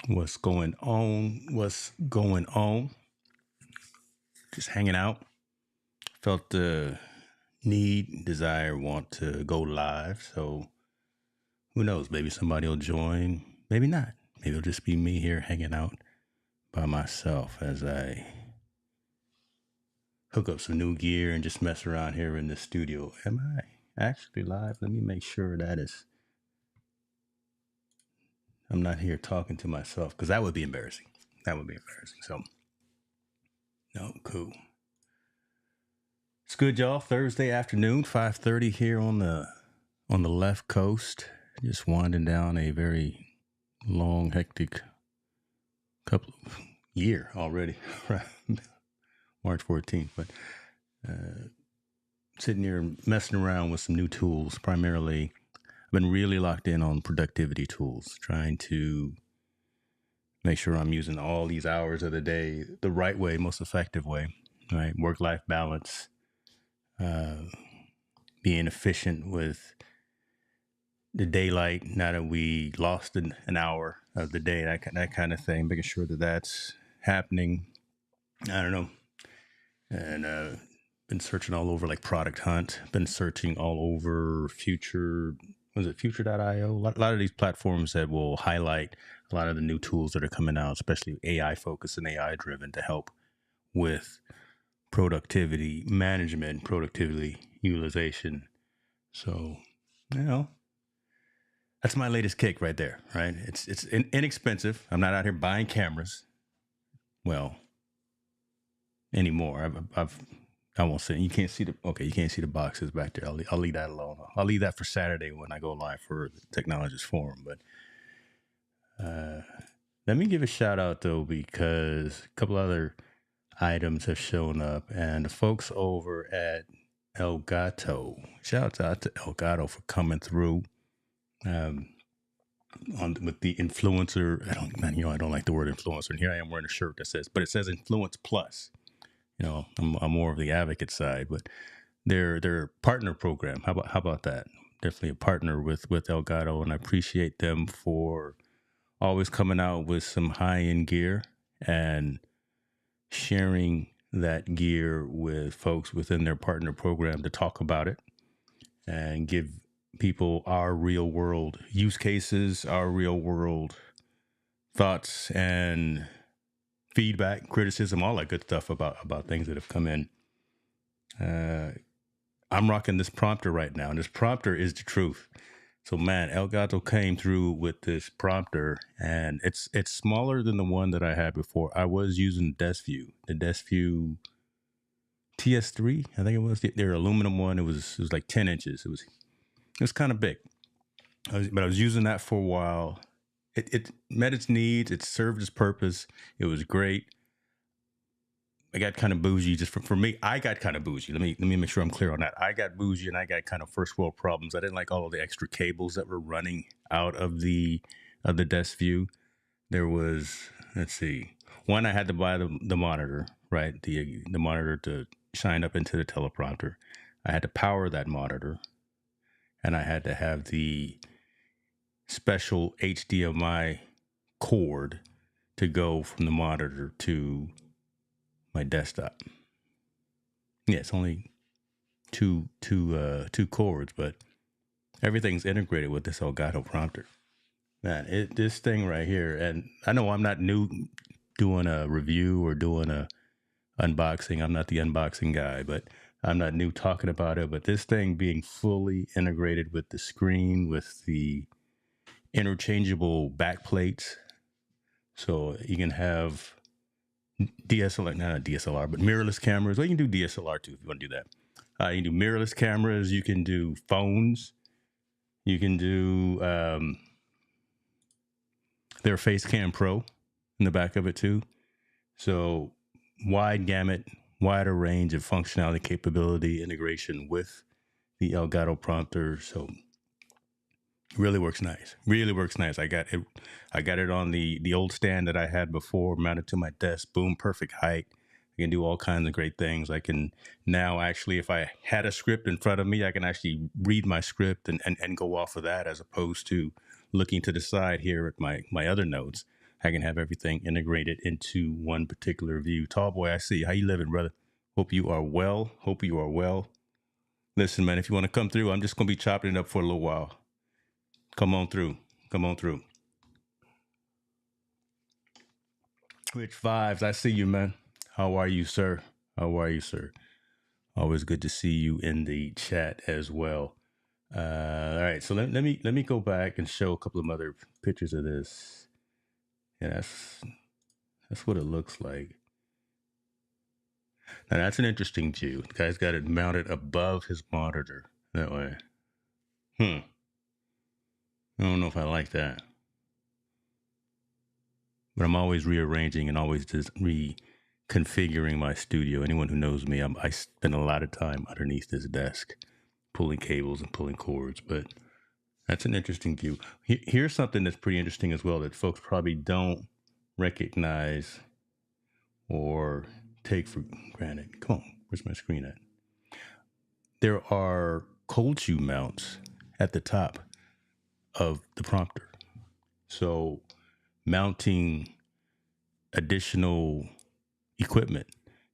What's going on? What's going on? Just hanging out. Felt the need, desire, want to go live. So who knows? Maybe somebody will join. Maybe not. Maybe it'll just be me here hanging out by myself as I hook up some new gear and just mess around here in the studio. Am I actually live? Let me make sure that is. I'm not here talking to myself because that would be embarrassing. That would be embarrassing. So, no, cool. It's good, y'all. Thursday afternoon, 5:30 here on the left coast. Just winding down a very long, hectic couple of year already, right? March 14th. But sitting here messing around with some new tools. Primarily, I've been really locked in on productivity tools, trying to make sure I'm using all these hours of the day the right way, most effective way, right? Work-life balance, being efficient with the daylight, now that we lost an hour of the day, that kind of thing, making sure that that's happening. I don't know. And been searching all over like Product Hunt, been searching all over Future.io? A lot of these platforms that will highlight a lot of the new tools that are coming out, especially AI focused and AI driven to help with productivity management, productivity utilization. So, you know, that's my latest kick right there, right? It's inexpensive. I'm not out here buying cameras. Well, anymore. I won't say you can't see you can't see the boxes back there. I'll leave that alone. I'll leave that for Saturday when I go live for the Technologist Forum. But let me give a shout out though, because a couple other items have shown up, and the folks over at Elgato. Shouts out to Elgato for coming through. With the influencer, I don't like the word influencer. And here I am wearing a shirt that says, but it says Influence Plus. I'm more of the advocate side, but their partner program. How about that? Definitely a partner with Elgato, and I appreciate them for always coming out with some high end gear and sharing that gear with folks within their partner program to talk about it and give people our real world use cases, our real world thoughts and feedback, criticism, all that good stuff about things that have come in. I'm rocking this prompter right now, and this prompter is the truth. So man, Elgato came through with this prompter, and it's smaller than the one that I had before. I was using the Destview TS3, I think it was their aluminum one. It was like 10 inches. It was kind of big, but I was using that for a while. It met its needs. It served its purpose. It was great. I got kind of bougie just for me. I got kind of bougie. Let me make sure I'm clear on that. I got bougie and I got kind of first world problems. I didn't like all of the extra cables that were running out of the Destview. There was, let's see, one, I had to buy the monitor, right? The monitor to shine up into the teleprompter. I had to power that monitor, and I had to have the special HDMI cord to go from the monitor to my desktop. Yeah, it's only two cords, but everything's integrated with this Elgato prompter. Man, this thing right here, and I know I'm not new doing a review or doing a unboxing. I'm not the unboxing guy, but I'm not new talking about it. But this thing being fully integrated with the screen, with the interchangeable back plates, so you can have DSLR, not DSLR, but mirrorless cameras. Well, you can do DSLR too if you want to do that. You can do mirrorless cameras. You can do phones. You can do their Facecam Pro in the back of it too. So wide gamut, wider range of functionality, capability, integration with the Elgato prompter. So really works nice. Really works nice. I got it on the old stand that I had before, mounted to my desk. Boom, perfect height. I can do all kinds of great things. I can now actually, if I had a script in front of me, I can actually read my script and go off of that, as opposed to looking to the side here at my other notes. I can have everything integrated into one particular view. Tall boy, I see. How you living, brother? Hope you are well. Hope you are well. Listen, man, if you want to come through, I'm just going to be chopping it up for a little while. Come on through. Come on through. Twitch Vibes, I see you, man. How are you, sir? How are you, sir? Always good to see you in the chat as well. All right, so let me go back and show a couple of other pictures of this. Yeah, that's what it looks like. Now that's an interesting view. The guy's got it mounted above his monitor that way. I don't know if I like that. But I'm always rearranging and always just reconfiguring my studio. Anyone who knows me, I spend a lot of time underneath this desk, pulling cables and pulling cords. But that's an interesting view. Here's something that's pretty interesting as well that folks probably don't recognize or take for granted. Come on, where's my screen at? There are cold shoe mounts at the top of the prompter. So mounting additional equipment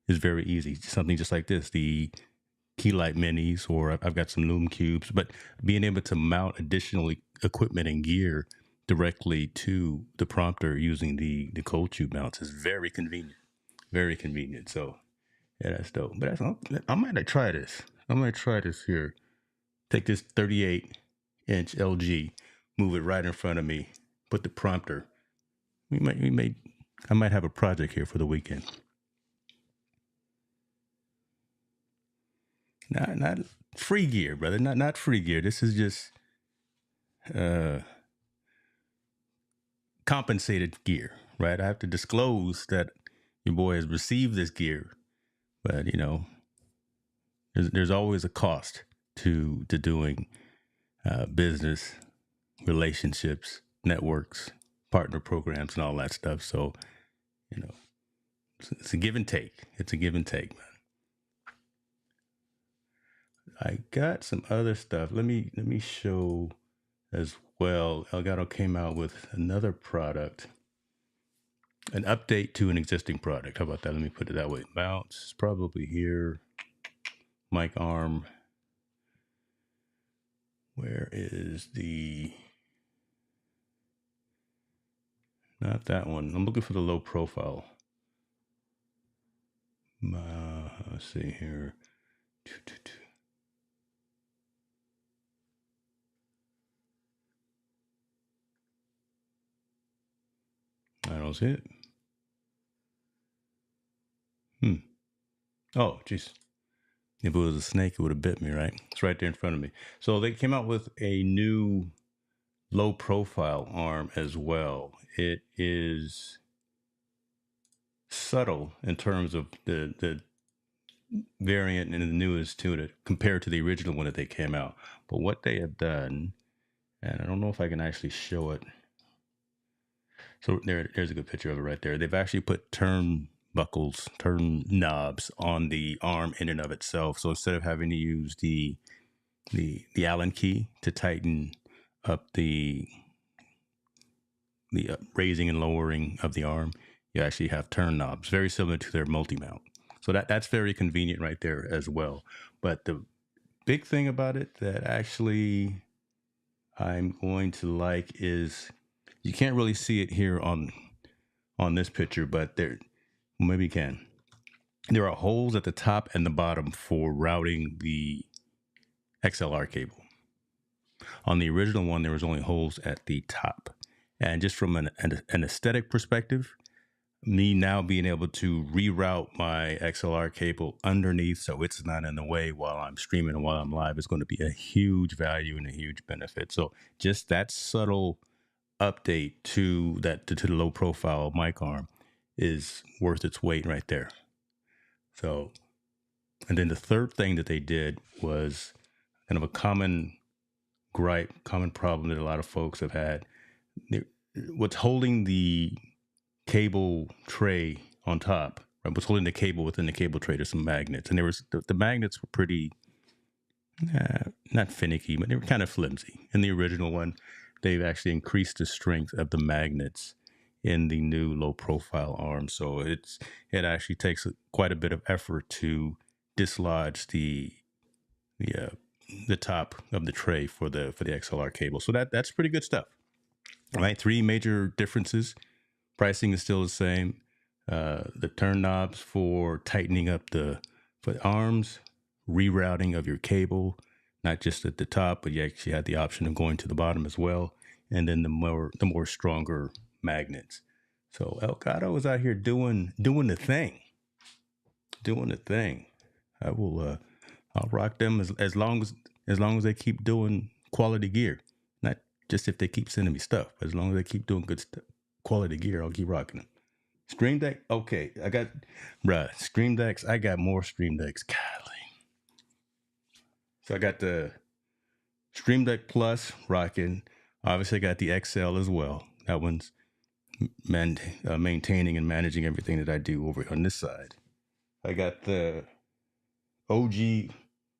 is very easy. Something just like this, the Keylight Minis, or I've got some Lume Cubes, but being able to mount additional equipment and gear directly to the prompter using the cold tube mounts is very convenient. Very convenient. So yeah, that's dope. But I might try this. I might try this here. Take this 38-inch LG, move it right in front of me, put the prompter. I might have a project here for the weekend. Not free gear, brother. Not free gear. This is just compensated gear, right? I have to disclose that your boy has received this gear, but you know, there's always a cost to doing business, relationships, networks, partner programs, and all that stuff. So, you know, it's a give and take. It's a give and take, man. I got some other stuff. Let me show as well. Elgato came out with another product, an update to an existing product. How about that? Let me put it that way. Mounts probably here. Mic arm. Where is the? Not that one. I'm looking for the low profile. Let's see here. I don't see it. Oh, jeez. If it was a snake, it would have bit me, right? It's right there in front of me. So they came out with a new low profile arm as well. It is subtle in terms of the variant and the newest to it compared to the original one that they came out. But what they have done, and I don't know if I can actually show it. So there's a good picture of it right there. They've actually put turn knobs on the arm in and of itself. So instead of having to use the Allen key to tighten up the raising and lowering of the arm, you actually have turn knobs, very similar to their multi-mount. So that's very convenient right there as well. But the big thing about it that actually I'm going to like is you can't really see it here on this picture, but maybe you can. There are holes at the top and the bottom for routing the XLR cable. On the original one, there was only holes at the top. And just from an aesthetic perspective, me now being able to reroute my XLR cable underneath so it's not in the way while I'm streaming and while I'm live is going to be a huge value and a huge benefit. So just that subtle update to the low profile mic arm is worth its weight right there. So, and then the third thing that they did was kind of a common gripe, common problem that a lot of folks have had. What's holding the cable tray on top, right? What's holding the cable within the cable tray? There's some magnets, and the magnets were pretty not finicky, but they were kind of flimsy. In the original one, they've actually increased the strength of the magnets in the new low profile arm. So it actually takes quite a bit of effort to dislodge the uh, the top of the tray for the XLR cable. So that's pretty good stuff. All right, three major differences. Pricing is still the same. The turn knobs for tightening up for the arms, rerouting of your cable, not just at the top, but you actually had the option of going to the bottom as well, and then the more stronger magnets. So Elgato is out here doing the thing, doing the thing. I will I'll rock them as long as they keep doing quality gear, not just if they keep sending me stuff, but as long as they keep doing good stuff, quality gear, I'll keep rocking them. Stream Deck, okay, Stream Decks. I got more Stream Decks. Golly. So I got the Stream Deck Plus rocking. Obviously, I got the XL as well. That one's maintaining and managing everything that I do over on this side. I got the OG.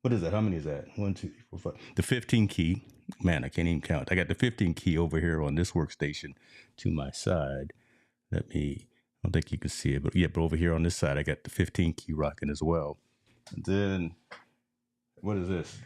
What is that? How many is that? 1, 2, 3, 4, 5. The 15 key. Man, I can't even count. I got the 15 key over here on this workstation to my side. I don't think you can see it, but yeah, but over here on this side, I got the 15 key rocking as well. And then, what is this?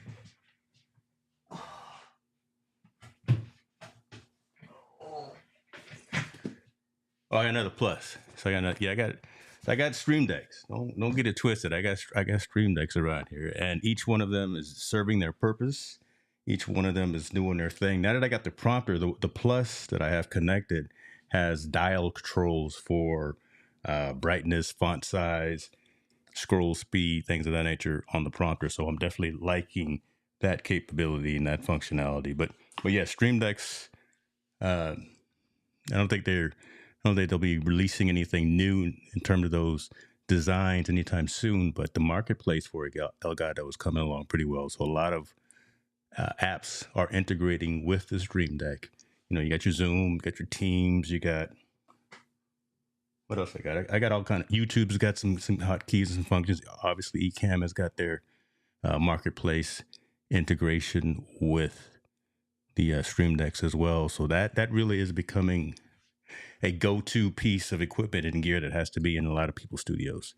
Oh, I got another plus. So I got Stream Decks. Don't get it twisted. I got Stream Decks around here, and each one of them is serving their purpose. Each one of them is doing their thing. Now that I got the prompter, the plus that I have connected has dial controls for brightness, font size, scroll speed, things of that nature on the prompter. So I'm definitely liking that capability and that functionality. But yeah, Stream Decks. Uh, I don't think they'll be releasing anything new in terms of those designs anytime soon. But the marketplace for Elgato is coming along pretty well. So a lot of apps are integrating with the Stream Deck. You know, you got your Zoom, you got your Teams, you got what else I got? I got all kind of YouTube's got some hotkeys and some functions. Obviously, Ecamm has got their marketplace integration with the Stream Decks as well. So that really is becoming a go-to piece of equipment and gear that has to be in a lot of people's studios,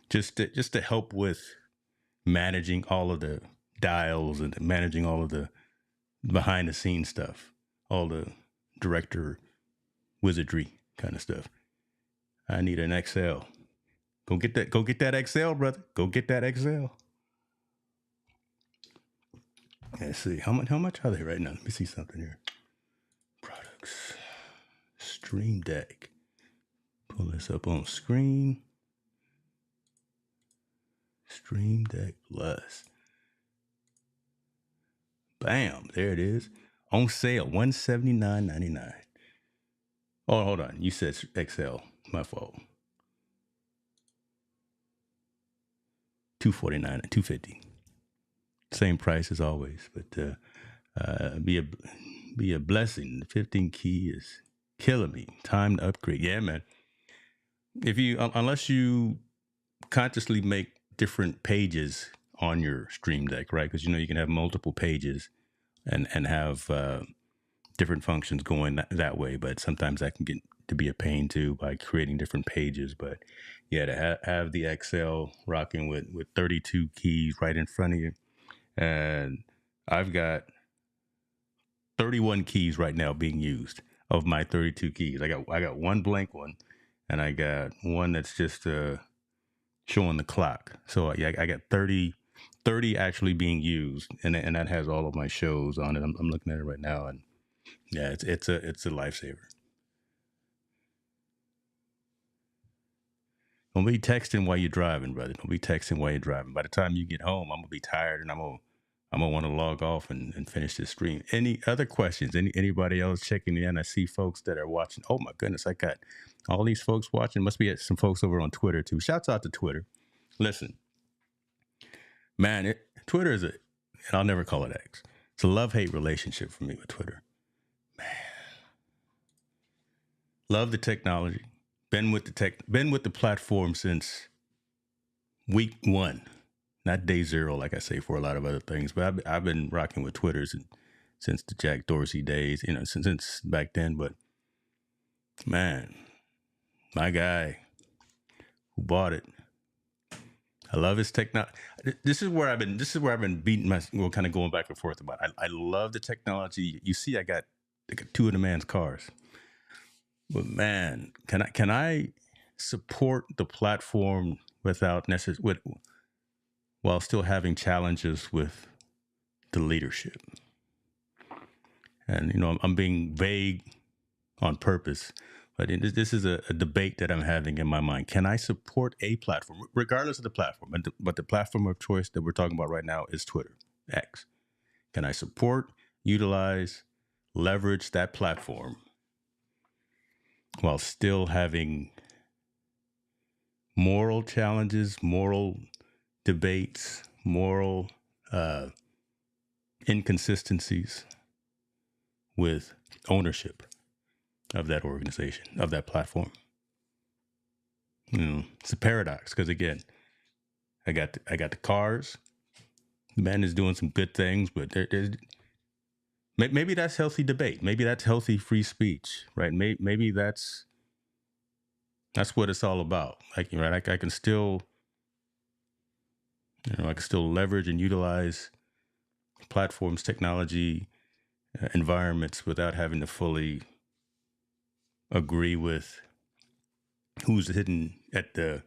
just to help with managing all of the dials and managing all of the behind the scenes stuff, all the director wizardry kind of stuff. I need an XL. Go get that XL, brother. Go get that XL. Let's see how much are they right now. Let me see something here. Products. Stream Deck. Pull this up on screen. Stream Deck Plus. Bam, there it is. On sale, $179.99. Oh, hold on. You said XL. My fault. $249 and $250. Same price as always, but be a blessing. The 15 key is killing me. Time to upgrade. Yeah, man. If you unless you consciously make different pages on your Stream Deck, right? Because you know you can have multiple pages and have different functions going that way. But sometimes that can get to be a pain too by creating different pages. But yeah, to have the XL rocking with 32 keys right in front of you, and I've got 31 keys right now being used of my 32 keys. I got one blank one, and I got one that's just showing the clock. So yeah, I got 30 actually being used, and that has all of my shows on it. I'm looking at it right now, and yeah, it's a lifesaver. Don't be texting while you're driving, brother. Don't be texting while you're driving. By the time you get home, I'm gonna be tired, and I'm gonna want to log off and finish this stream. Any other questions? Anybody else checking in? I see folks that are watching. Oh my goodness, I got all these folks watching. Must be some folks over on Twitter too. Shouts out to Twitter. Listen, man, Twitter is and I'll never call it X. It's a love-hate relationship for me with Twitter. Man, love the technology. Been with the platform since week one, not day zero, like I say for a lot of other things. But I've been rocking with Twitter since the Jack Dorsey days, you know, since back then. But man, my guy who bought it. I love his technology. This is where I've been. This is where I've been beating my. Well, kind of going back and forth about. I love the technology. You see, I got two of the man's cars. But man, can I support the platform without while still having challenges with the leadership? And I'm being vague on purpose, but this is a debate that I'm having in my mind. Can I support a platform, regardless of the platform? But the platform of choice that we're talking about right now is Twitter, X. Can I support, utilize, leverage that platform while still having moral challenges, moral debates, moral inconsistencies with ownership of that organization, of that platform? It's a paradox because again, I got the cars. The man is doing some good things, but maybe that's healthy debate. Maybe that's healthy free speech, right? Maybe that's what it's all about. Like, right, I can still, I can still leverage and utilize platforms, technology, environments without having to fully agree with who's sitting in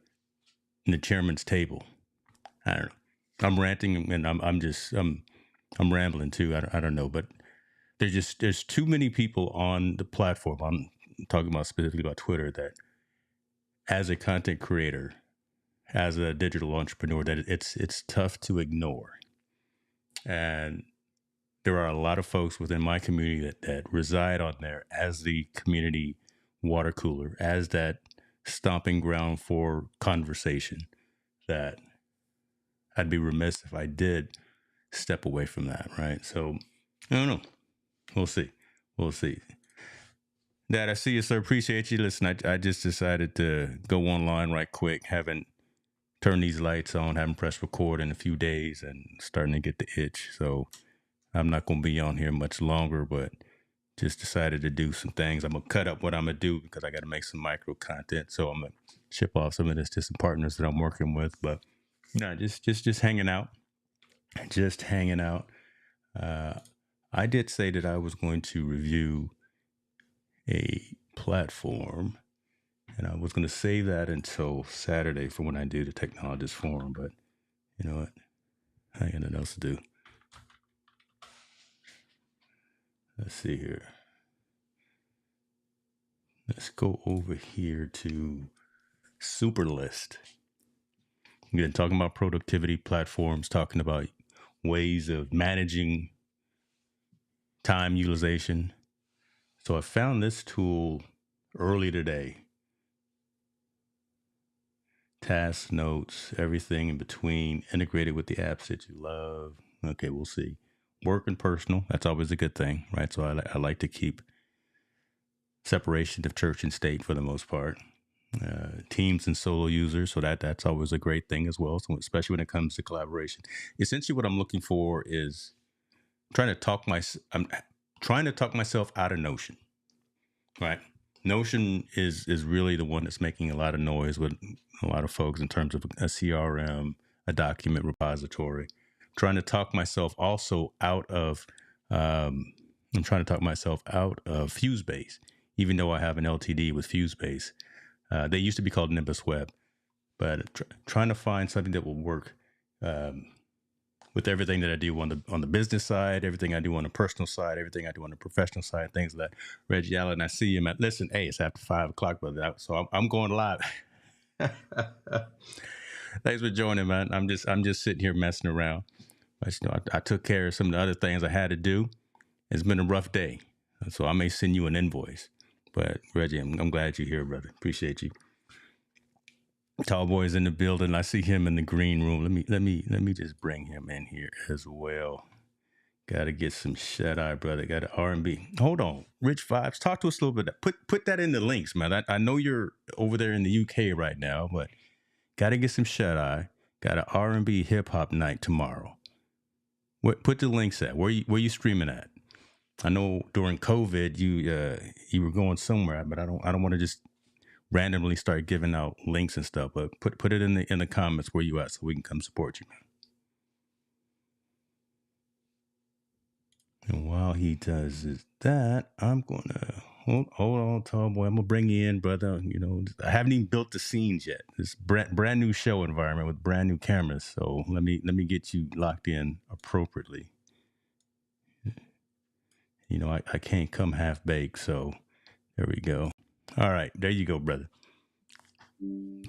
the chairman's table. I don't know. I'm ranting and I'm rambling too. I don't know, but there's too many people on the platform. I'm talking about specifically about Twitter that, as a content creator, as a digital entrepreneur, that it's tough to ignore. And there are a lot of folks within my community that reside on there as the community water cooler, as that stomping ground for conversation, that I'd be remiss if I did step away from that, right? So I don't know. We'll see. We'll see. Dad, I see you, sir. Appreciate you. Listen, I just decided to go online right quick. Haven't turned these lights on, haven't pressed record in a few days, and starting to get the itch. So I'm not going to be on here much longer, but just decided to do some things. I'm going to cut up what I'm going to do because I got to make some micro content. So I'm going to ship off some of this to some partners that I'm working with. But no, just hanging out. Just hanging out. I did say that I was going to review a platform, and I was going to save that until Saturday for when I do the Technologist Forum. But you know what? I got nothing else to do. Let's see here. Let's go over here to Superlist. Again, talking about productivity platforms, talking about ways of managing time utilization. So I found this tool early today. Task notes, everything in between, integrated with the apps that you love. Okay, we'll see. Work and personal, that's always a good thing, right? So I like to keep separation of church and state for the most part. Teams and solo users, so that's always a great thing as well. So especially when it comes to collaboration. Essentially, what I'm looking for is I'm trying to talk myself out of Notion, right? Notion is really the one that's making a lot of noise with a lot of folks in terms of a CRM, a document repository. Trying to talk myself also out of I'm trying to talk myself out of FuseBase, even though I have an LTD with FuseBase. They used to be called Nimbus Web, but trying to find something that will work with everything that I do on the business side, everything I do on the personal side, everything I do on the professional side, things like that. Reggie Allen, I see him listen, hey, it's after 5:00, brother. So I'm going live. Thanks for joining, man. I'm just sitting here messing around. But, I took care of some of the other things I had to do. It's been a rough day, so I may send you an invoice. But Reggie, I'm glad you're here, brother. Appreciate you. Tall boy's in the building. I see him in the green room. Let me just bring him in here as well. Got to get some shut eye, brother. Got to R&B. Hold on, Rich Vibes. Talk to us a little bit. Put that in the links, man. I know you're over there in the UK right now, but got to get some shut eye. Got an R&B hip hop night tomorrow. Put the links at where you streaming at. I know during COVID you were going somewhere, but I don't want to just randomly start giving out links and stuff. But put it in the comments where you at so we can come support you, man. And while he does that, I'm gonna hold on, tall boy. I'm gonna bring you in, brother. You know, I haven't even built the scenes yet. This brand new show environment with brand new cameras. So let me get you locked in appropriately. You know, I can't come half baked, so there we go. All right, there you go, brother.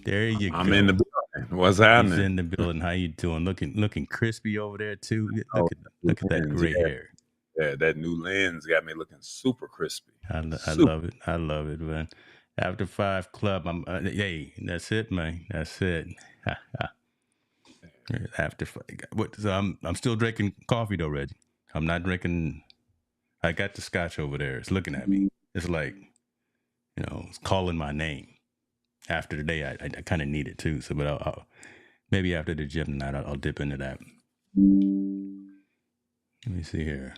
There you go. I'm in the building. What's He's happening? in the building. How you doing? Looking crispy over there too. Oh, Look at that lens, gray yeah. hair. Yeah, that new lens got me looking super crispy. I love it. I love it, man. After 5 Club, hey, that's it, man. That's it. After 5, so I'm still drinking coffee though, Reggie. I'm not drinking. I got the scotch over there. It's looking at me. It's like, you know, it's calling my name. After the day, I kind of need it too. So, but I'll maybe after the gym tonight, I'll dip into that. Let me see here.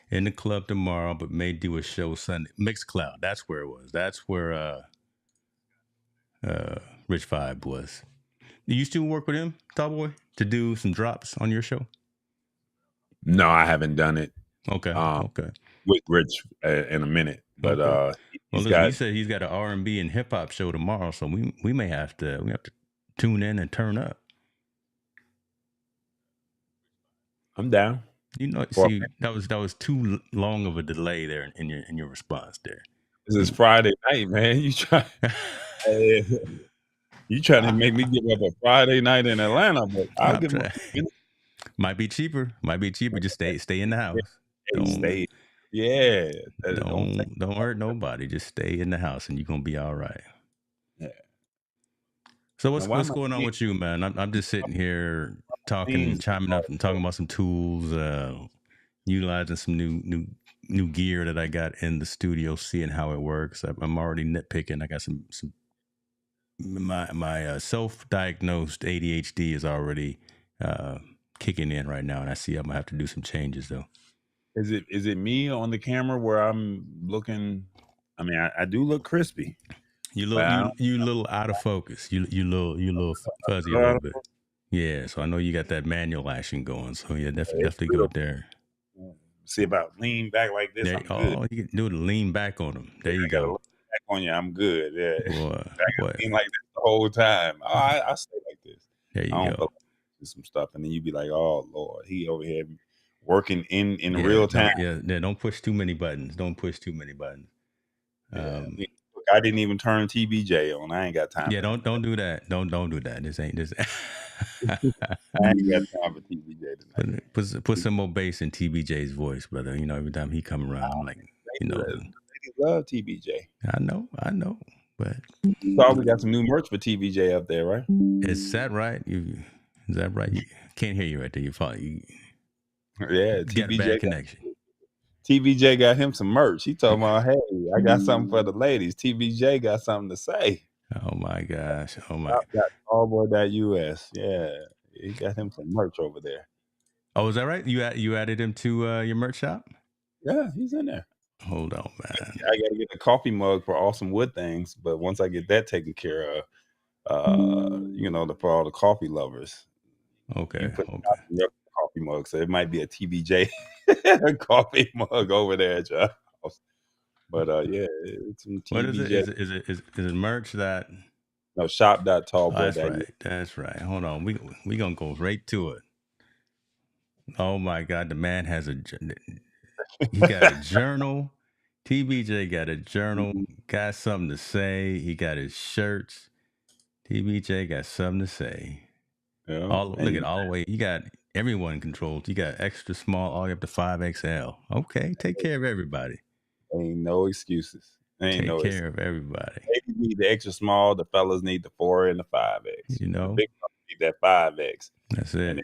In the club tomorrow, but may do a show Sunday. Mixcloud. That's where it was. That's where Rich Vibe was. Do you still work with him, Tallboy, to do some drops on your show? No, I haven't done it. Okay. Okay. With Rich in a minute, but well, listen, he said he's got an R&B and hip hop show tomorrow, so we may have to tune in and turn up. I'm down. You know, see, that was too long of a delay there in your response there. This is Friday night, man. You trying to make me give up a Friday night in Atlanta, but I'll give him Might be cheaper. Just stay in the house. Stay. Yeah. Don't hurt nobody. Just stay in the house and you're gonna be all right. Yeah. So what's going on with you, man? I'm just sitting here talking, chiming up and talking about some tools, utilizing some new gear that I got in the studio, seeing how it works. I'm already nitpicking. I got some my self-diagnosed ADHD is already kicking in right now, and I see I'm gonna have to do some changes though. Is it me on the camera where I'm looking? I mean, I do look crispy. You little out of focus. You little fuzzy a little bit. Yeah, so I know you got that manual action going. So yeah, definitely go there. See about lean back like this. I'm good. You can do it. Lean back on them. There you go. Lean back on you. I'm good. Yeah. Boy, lean like this the whole time. Oh, I stay like this. There you go. Some stuff, and then you be like, "Oh Lord, he over here working in real time." Don't push too many buttons. I didn't even turn TBJ on. I ain't got time. Yeah, don't do that. Don't do that. This ain't this. I ain't got time for TBJ tonight. Put some more bass in TBJ's voice, brother. You know, every time he come around, I'm like, you know, ladies love TBJ. I know, but so we got some new merch for TBJ up there, right? Is that right? Is that right? You can't hear you right there. Yeah, got a bad connection. TBJ got him some merch. He told me, "Hey, I got something for the ladies." TBJ got something to say. Oh my gosh! Got allboy.us. Yeah, he got him some merch over there. Oh, is that right? You added him to your merch shop? Yeah, he's in there. Hold on, man. I got to get a coffee mug for Awesome Wood Things, but once I get that taken care of, for all the coffee lovers. Okay. Coffee mug, so it might be a TBJ coffee mug over there at your house. But yeah, it's some TBJ. What is it? Is it merch that? No, shop.tallboy. That's right. Hold on, we gonna go right to it. Oh my God, the man has he got a journal. TBJ got a journal. Got something to say. He got his shirts. TBJ got something to say. Yeah, look at all the way. You got everyone controlled. You got extra small all the way up to 5XL. Okay, take care of everybody. Ain't no excuses. Take care of everybody. Ladies need the extra small. The fellas need the 4 and the 5X. You know, the big fellas need that 5X. That's it. And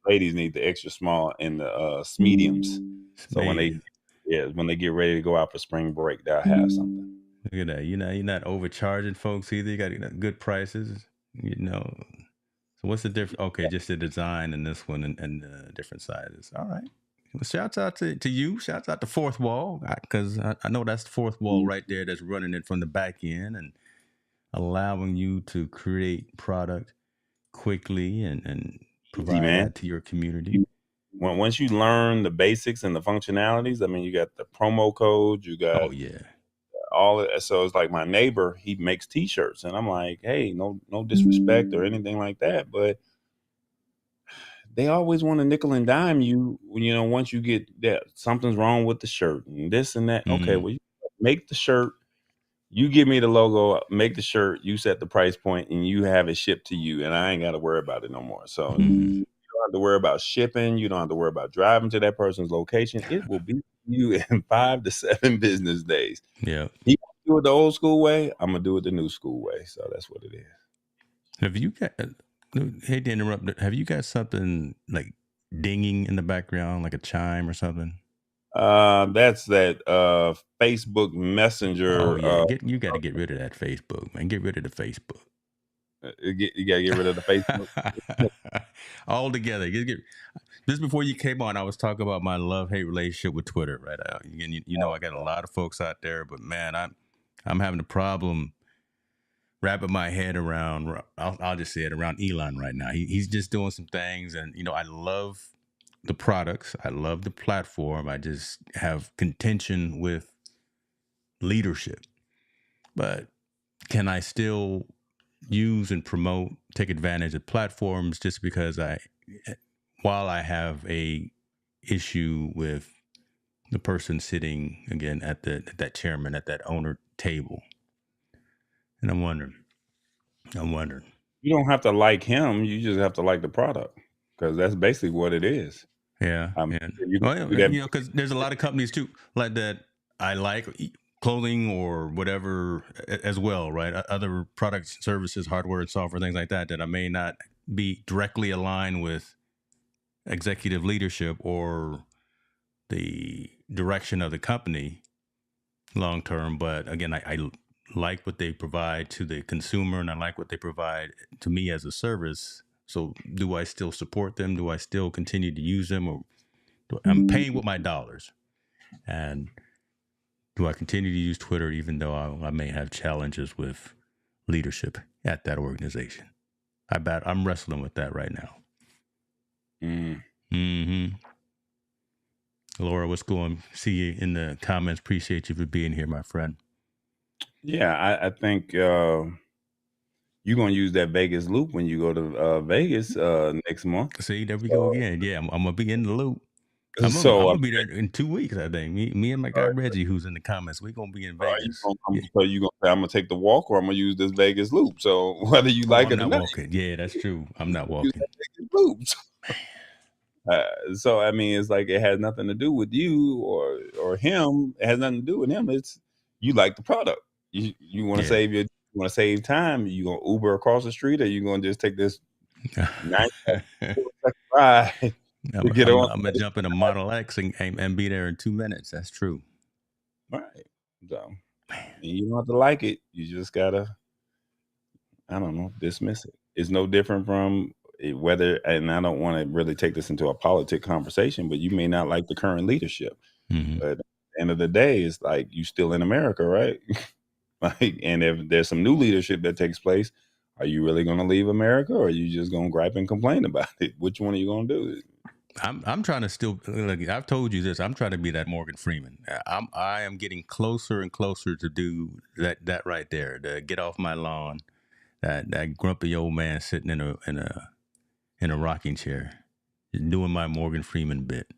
ladies need the extra small and the mediums. So when they get ready to go out for spring break, they'll have something. Look at that. You're not overcharging folks either. You got good prices. You know. So what's the difference? Okay, just the design in this one and different sizes. All right. Well, shouts out to you. Shouts out to Fourth Wall, because I know that's the fourth wall right there that's running it from the back end. And allowing you to create product quickly and Easy, provide man. that to your community. You, once you learn the basics and the functionalities, I mean, you got the promo code, you Oh got yeah. all of that. So it's like my neighbor, he makes t-shirts, and I'm like, hey, no disrespect or anything like that, but they always want to nickel and dime you, once you get that something's wrong with the shirt and this and that. Okay, Mm-hmm. well, you make the shirt, you give me the logo, make the shirt, you set the price point, and you have it shipped to you, and I ain't got to worry about it no more. So Mm-hmm. you don't have to worry about shipping. You don't have to worry about driving to that person's location. It will be you in 5 to 7 business days. Yeah. You do it the old school way, I'm gonna do it the new school way. So that's what it is. Have you got? Hate to interrupt. But have you got something like dinging in the background, like a chime or something? That's that Facebook Oh Messenger. yeah, you got to get rid of that Facebook, man. Get rid of the Facebook. You gotta get rid of the Facebook. All together. Just before you came on, I was talking about my love-hate relationship with Twitter, right? And you know, I got a lot of folks out there, but man, I'm having a problem wrapping my head around. I'll just say it around Elon right now. He's just doing some things, and you know, I love the products. I love the platform. I just have contention with leadership, but can I still use and promote, take advantage of platforms just because while I have a issue with the person sitting again at that chairman at that owner table, and I'm wondering, You don't have to like him. You just have to like the product, because that's basically what it is. yeah, Um, yeah, you can well, do that. you know, because there's a lot of companies too like that I like clothing or whatever as well, right? Other products, services, hardware, and software, things like that I may not be directly aligned with executive leadership or the direction of the company long term. But again, I like what they provide to the consumer, and I like what they provide to me as a service. So, do I still support them? Do I still continue to use them? Or I'm paying with my dollars, and do I continue to use Twitter even though I may have challenges with leadership at that organization? I'm wrestling with that right now. Mm. Mm-hmm. Laura, what's going? See you in the comments. Appreciate you for being here, my friend. Yeah, I think you're gonna use that Vegas loop when you go to Vegas next month. See, there we go So, again. Yeah, I'm gonna be in the loop. I'm so gonna be there in 2 weeks. I think me and my guy Reggie, who's in the comments, we're gonna be in are you Vegas. gonna come? Yeah. So you gonna say I'm gonna take the walk, or I'm gonna use this Vegas loop? So whether you Oh, like I'm it or not not, walking. Yeah, that's true. I'm not you use walking. that Vegas loop. So I mean, it's like it has nothing to do with you or him. It has nothing to do with him. It's you like the product. You want to Yeah. save time. You gonna Uber across the street, or you gonna just take this 9 second ride to get on? I'm gonna jump in a Model X and be there in 2 minutes. That's true. Right. So you don't have to like it. You just gotta, I don't know, dismiss it. It's no different from whether, and I don't want to really take this into a politic conversation, but you may not like the current leadership. Mm-hmm. But at the end of the day, it's like you still in America, right? Like, and if there's some new leadership that takes place, are you really going to leave America, or are you just going to gripe and complain about it? Which one are you going to do? I'm trying to still look. I've told you this. I'm trying to be that Morgan Freeman. I am getting closer and closer to do that right there. To get off my lawn. That grumpy old man sitting in a rocking chair, doing my Morgan Freeman bit.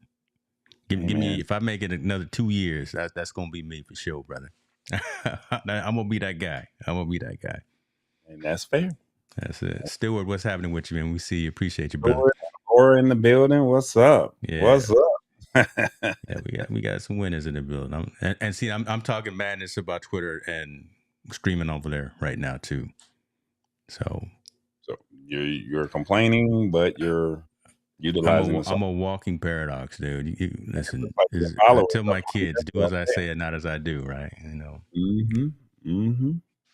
Give me Amen. if I make it another 2 years, that's gonna be me for sure, brother. I'm gonna be that guy. I'm gonna be that guy. And that's fair. That's it. Stewart, what's happening with you, man? We see you. Appreciate you, brother. Or in the building. What's up? Yeah. What's up? Yeah, we got some winners in the building. And see, I'm talking madness about Twitter and streaming over there right now too. So So you're complaining, but you're utilizing the I'm software. a walking paradox, dude. Listen, Like your I followers tell are my kids, do as complaining. I say and not as I do, right? You know, Mm-hmm. Mm-hmm.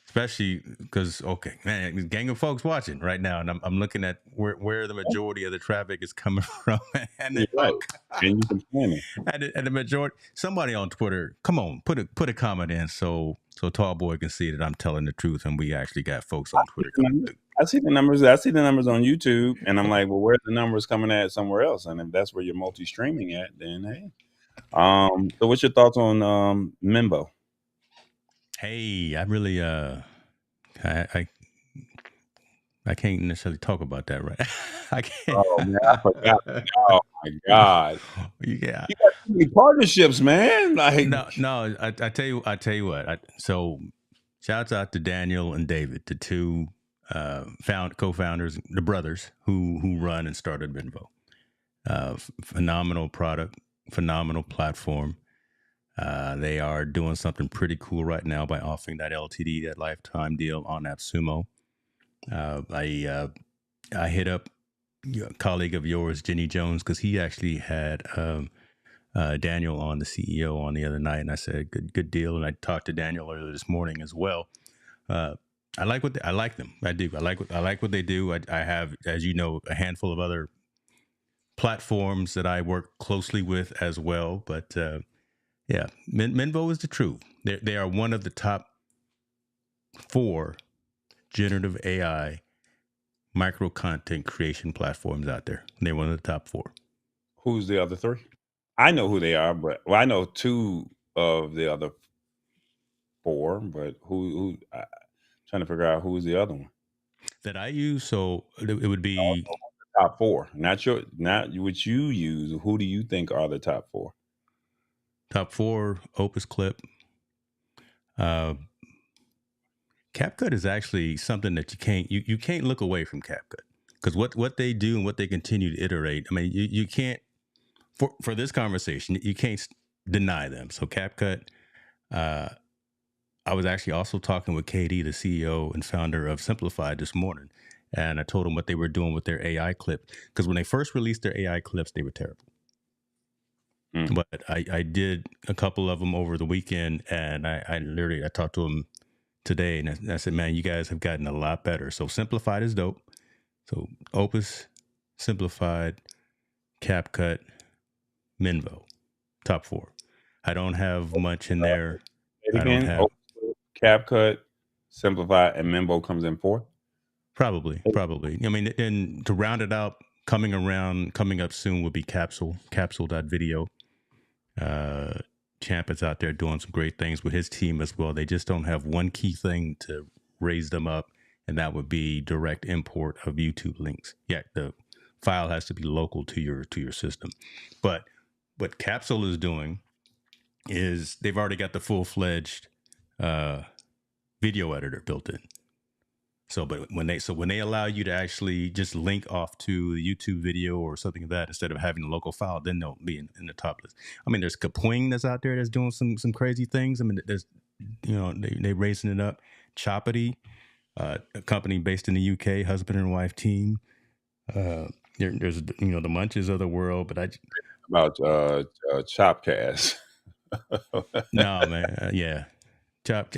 especially because okay, man, there's a gang of folks watching right now, and I'm looking at where the majority of the traffic is coming from, and You're they're right. all And you complaining. and the majority. Somebody on Twitter, come on, put a comment in so so Tall Boy can see that I'm telling the truth, and we actually got folks on Twitter coming through. I see the numbers. I see the numbers on YouTube, and I'm like, well, where's the numbers coming at somewhere else? And if that's where you're multi-streaming at, then hey. So what's your thoughts on Mimbo? Hey, I really I I can't necessarily talk about that, right? I can't. Oh man, I forgot. Oh my god, Yeah. you got too many partnerships, man. Like, No. I tell you what. So, shouts out to Daniel and David, the two co-founders, the brothers who run and started Binvo. Phenomenal product, phenomenal platform. They are doing something pretty cool right now by offering that LTD, that lifetime deal on AppSumo. I hit up a colleague of yours, Jenny Jones, because he actually had Daniel on, the CEO, on the other night, and I said, "Good deal." And I talked to Daniel earlier this morning as well. I like I like them. I do. I like what they do. I have, as you know, a handful of other platforms that I work closely with as well. But yeah, Minvo is the truth. They are one of the top 4 generative AI micro content creation platforms out there. They're one of the top 4. who's the other 3? I know who they are, but I know 2 of the other 4. But who? Trying to figure out who's the other one. That I use. So it would be Top 4, not what you use. Who do you think are the top 4? top 4 Opus Clip. CapCut is actually something that you can't look away from CapCut, because what they do and what they continue to iterate. I mean, you can't, for this conversation, you can't deny them. So CapCut. I was actually also talking with KD, the CEO and founder of Simplified, this morning, and I told him what they were doing with their AI clip, because when they first released their AI clips, they were terrible. But I did a couple of them over the weekend, and I literally talked to him today, and I said, man, you guys have gotten a lot better. So Simplified is dope. So Opus, Simplified, CapCut, Minvo, top 4. I don't have much in there. I don't have Opus, CapCut, Simplify, and Mimbo comes in 4th. Probably. I mean, and to round it out, coming up soon will be Capsule.video. Champ is out there doing some great things with his team as well. They just don't have one key thing to raise them up, and that would be direct import of YouTube links. Yeah, the file has to be local to your system. But what Capsule is doing is they've already got the full-fledged video editor built in. So, but when they allow you to actually just link off to the YouTube video or something like that, instead of having a local file, then they'll be in the top list. I mean, there's Kapwing that's out there that's doing some crazy things. I mean, there's, they raising it up. Choppity, a company based in the UK, husband and wife team. There's the Munches of the world, but About Chopcast. no, man, yeah, Chop.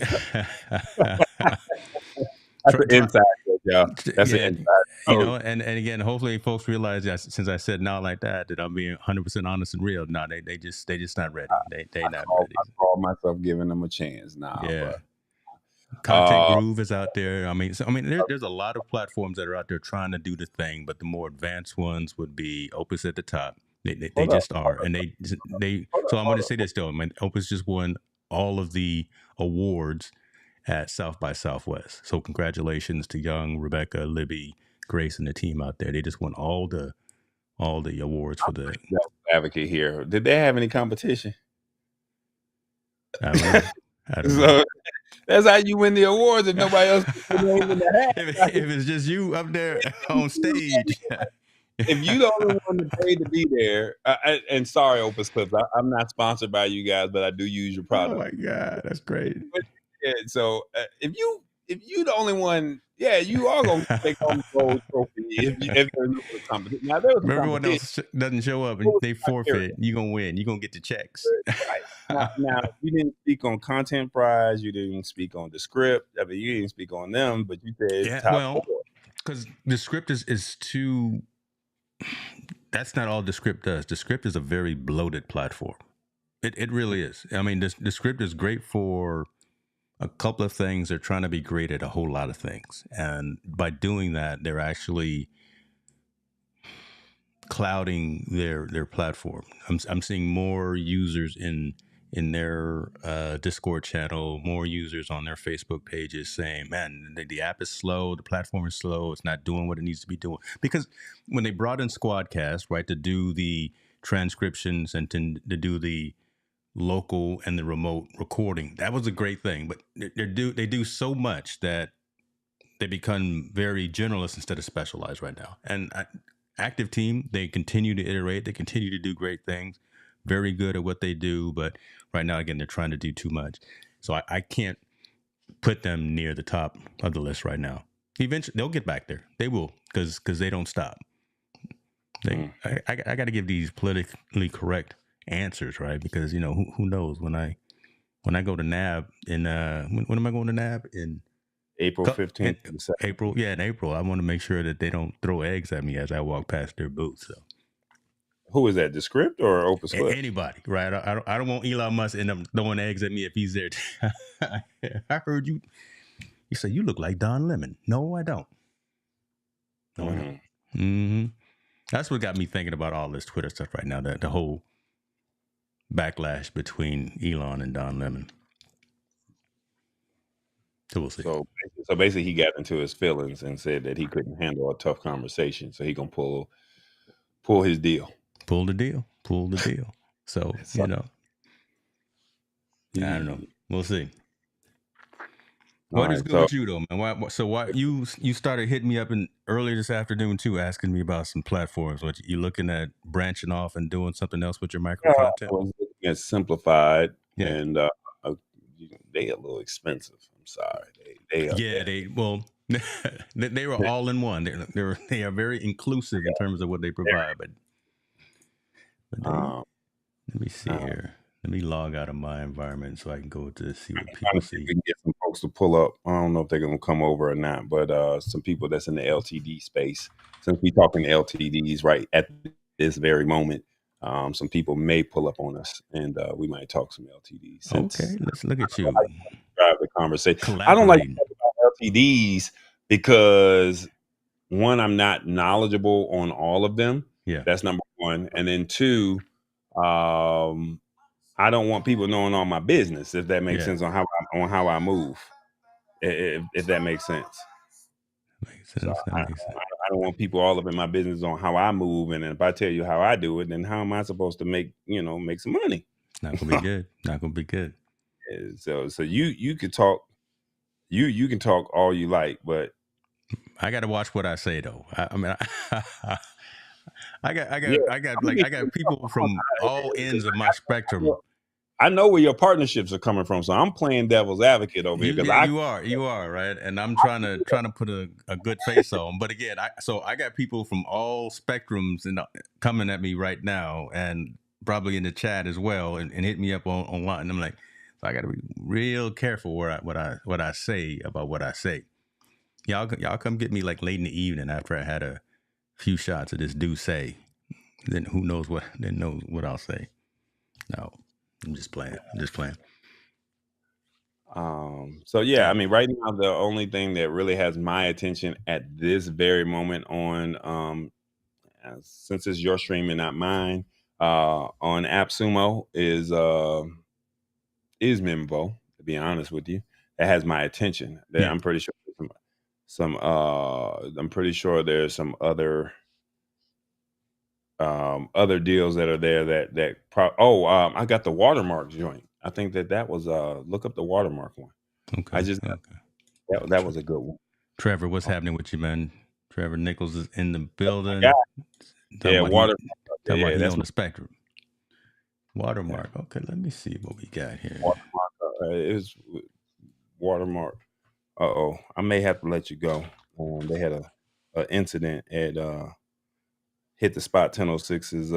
That's an inside joke, y'all. That's an inside joke. And again, hopefully folks realize that since I said not like that I'm being 100% honest and real. No, they just not ready. They not ready. I call myself giving them a chance now. Yeah. Content Groove is out there. I mean, there's a lot of platforms that are out there trying to do the thing, but the more advanced ones would be Opus at the top. They just are, and they. So I'm going to say this though. I mean, Opus just won all of the awards at South by Southwest. So congratulations to Young, Rebecca, Libby, Grace, and the team out there. They just won all the awards for the advocate here. Did they have any competition? I don't know. So that's how you win the awards, if nobody else put their name in the hat. If it's just you up there on stage. If you the only one that paid to be there, and sorry, Opus Clips, I'm not sponsored by you guys, but I do use your product. Oh my God, that's great. Yeah, so if you the only one, yeah, you are gonna take home the gold trophy if there's no competition. Now there was everyone else doesn't show up and they forfeit. You're gonna win. You're gonna get the checks. Right. Now you didn't speak on Content Prize. You didn't speak on the script. I mean, you didn't speak on them, but you said top 4. Because the script is too. That's not all the script does. The script is a very bloated platform. It really is. I mean, the script is great for a couple of things. They're trying to be great at a whole lot of things, and by doing that, they're actually clouding their platform. I'm seeing more users in their Discord channel, more users on their Facebook pages saying, "Man, the app is slow, the platform is slow, it's not doing what it needs to be doing." Because when they brought in Squadcast, right, to do the transcriptions and to do the local and the remote recording, that was a great thing. But they do so much that they become very generalist instead of specialized right now. And active team, they continue to iterate, they continue to do great things, very good at what they do. But right now, again, they're trying to do too much. So I can't put them near the top of the list right now. Eventually, they'll get back there. They will, because they don't stop. I got to give these politically correct answers, right? Because who knows when I go to NAB in when am I going to NAB in April in 15th. April? Yeah, in April. I want to make sure that they don't throw eggs at me as I walk past their booth. So Who is that? The script or Opus Clips? anybody, right? I don't want Elon Musk to end up throwing eggs at me if he's there. I heard you. You say you look like Don Lemon. No, I don't. No, I don't. Mm-hmm. That's what got me thinking about all this Twitter stuff right now. The whole backlash between Elon and Don Lemon. So we'll see. So basically, he got into his feelings and said that he couldn't handle a tough conversation, so he gonna pull his deal. Pull the deal. Pull the deal. So I don't know. We'll see. What is good with you though, man? Why you started hitting me up earlier this afternoon too, asking me about some platforms? What you looking at branching off and doing something else with your micro content? I was looking at Simplified, and they a little expensive. I'm sorry. They were all in one. They are very inclusive in terms of what they provide. But let me see here. Let me log out of my environment so I can go to see what people see. We can get some folks to pull up. I don't know if they're going to come over or not, but some people that's in the LTD space. Since we talking LTDs right at this very moment, some people may pull up on us, and we might talk some LTDs. Okay, let's look at you. Drive the conversation. I don't like to talk about LTDs because one, I'm not knowledgeable on all of them. Yeah, that's number one, and then two, I don't want people knowing all my business, if that makes sense, on how I move, if that makes sense. Makes sense. So I don't want people all up in my business on how I move, and if I tell you how I do it, then how am I supposed to make some money? It's not gonna be good. Not gonna be good. So you could talk, you can talk all you like, but I got to watch what I say though. I mean, I got people from all ends of my spectrum. I know where your partnerships are coming from, so I'm playing devil's advocate over here. You are right, and I'm trying to put a good face on. But again, I got people from all spectrums and coming at me right now, and probably in the chat as well, and hit me up online. And I'm like, so I got to be real careful what I say about what I say. Y'all come get me like late in the evening after I had a few shots of this Douce. Then who knows what I'll say. No. I'm just playing. So yeah, I mean, right now the only thing that really has my attention at this very moment on since it's your stream and not mine, on AppSumo is Mimo, to be honest with you. That has my attention. I'm pretty sure I'm pretty sure there's some other deals that are there I got the Watermark joint. I think that was look up the Watermark one. Okay. That was a good one. Trevor, what's happening with you, man? Trevor Nichols is in the building. Watermark. Talking about he on the spectrum. Watermark. Yeah. Okay, let me see what we got here. Watermark is Watermark. I may have to let you go. They had a incident at Hit the Spot 1006's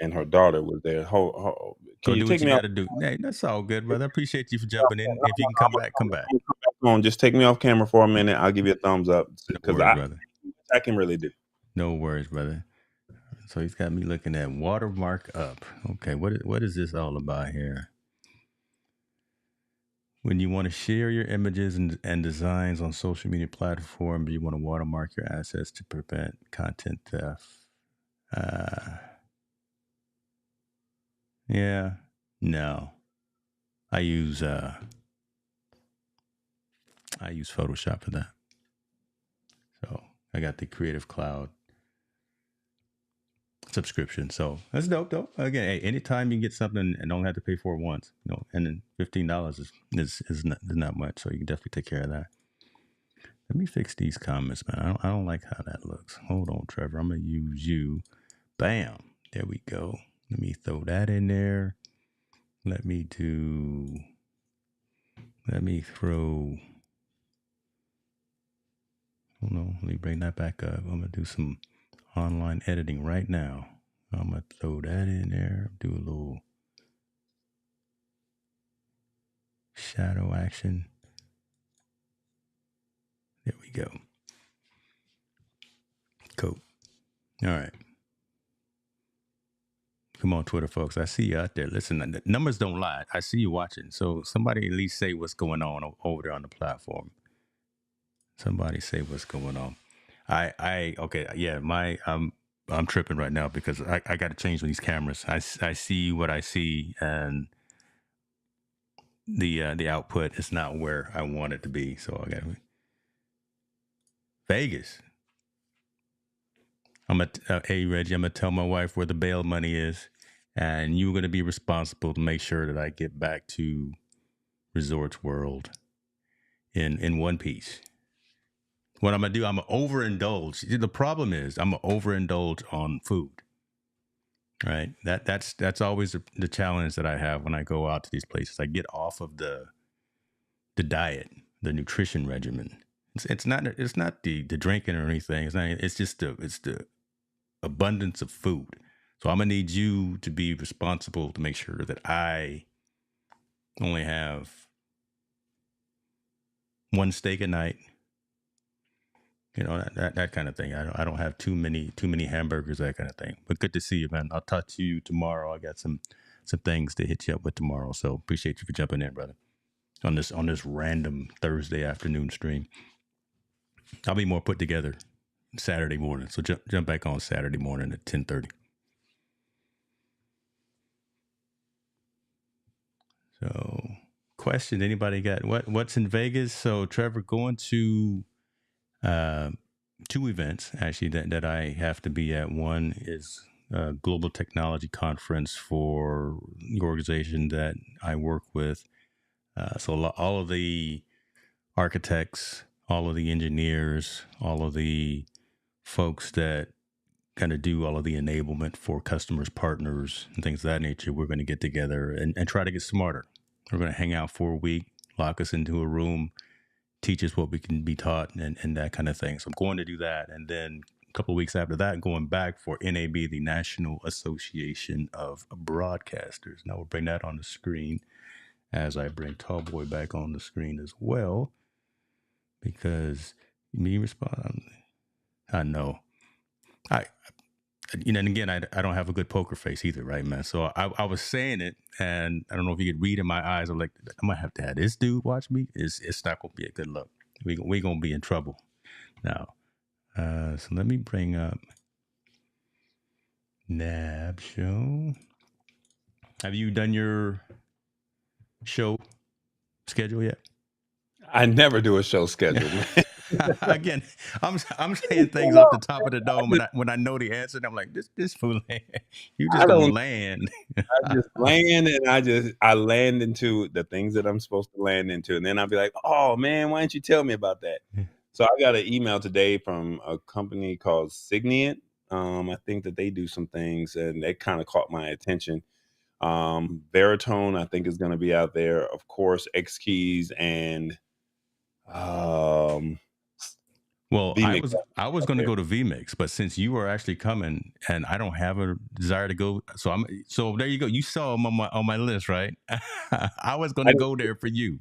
and her daughter was there. Can you take me off? Do. Hey, that's all good, brother. I appreciate you for jumping in. If you can come back, come back. Just take me off camera for a minute. I'll give you a thumbs up because I can really do. No worries, brother. So he's got me looking at Watermark up. Okay, what is this all about here? When you want to share your images and designs on social media platforms, you want to watermark your assets to prevent content theft. Yeah, no. I use Photoshop for that. So I got the Creative Cloud subscription. So that's dope, though. Again, hey, anytime you get something and don't have to pay for it once, and then $15 is not much. So you can definitely take care of that. Let me fix these comments, man. I don't like how that looks. Hold on, Trevor. I'm gonna use you. Bam. There we go. Let me throw that in there. Let me throw. Hold on. Let me bring that back up. I'm gonna do some online editing right now. I'm gonna throw that in there. Do a little shadow action. There we go. Cool. All right. Come on, Twitter folks. I see you out there. Listen, the numbers don't lie. I see you watching. So somebody at least say what's going on over there on the platform. Somebody say what's going on. Okay, yeah, I'm tripping right now because I got to change these cameras. I see what I see, and the output is not where I want it to be. So I got Vegas. Hey Reggie, I'm gonna tell my wife where the bail money is, and you're gonna be responsible to make sure that I get back to Resorts World in one piece. What I'm gonna do, I'm gonna overindulge. The problem is I'm gonna overindulge on food. Right. That's always the challenge that I have when I go out to these places. I get off of the diet, the nutrition regimen. It's not the drinking or anything. It's just the abundance of food. So I'm gonna need you to be responsible to make sure that I only have one steak a night. That kind of thing. I don't have too many hamburgers, that kind of thing. But good to see you, man. I'll talk to you tomorrow. I got some things to hit you up with tomorrow. So appreciate you for jumping in, brother. On this random Thursday afternoon stream. I'll be more put together Saturday morning. So jump back on Saturday morning at 10:30. So question, anybody got what's in Vegas? So Trevor, going to two events actually that I have to be at. One is a global technology conference for the organization that I work with. So all of the architects, all of the engineers, all of the folks that kind of do all of the enablement for customers, partners, and things of that nature, we're going to get together and try to get smarter. We're going to hang out for a week, lock us into a room, teach us what we can be taught, and that kind of thing. So I'm going to do that. And then a couple of weeks after that, going back for NAB, the National Association of Broadcasters. Now we'll bring that on the screen as I bring Tallboy back on the screen as well. Because me respond, I know. And again, I don't have a good poker face either, right, man? So I was saying it, and I don't know if you could read in my eyes. I'm like, I might have to have this dude watch me. It's not gonna be a good look. We gonna be in trouble now. So let me bring up Nab Show. Have you done your show schedule yet? I never do a show schedule. Again, I'm saying things off the top of the dome, and when I know the answer, I'm like, this fool, you just gonna land. I just land, and I land into the things that I'm supposed to land into, and then I'll be like, oh man, why didn't you tell me about that? So I got an email today from a company called Signant. I think that they do some things, and they kind of caught my attention. Baritone, I think, is going to be out there. Of course, X Keys and well, I was going to go to VMix, but since you are actually coming, and I don't have a desire to go, so there you go. You saw them on my list, right? I was going to go there for you.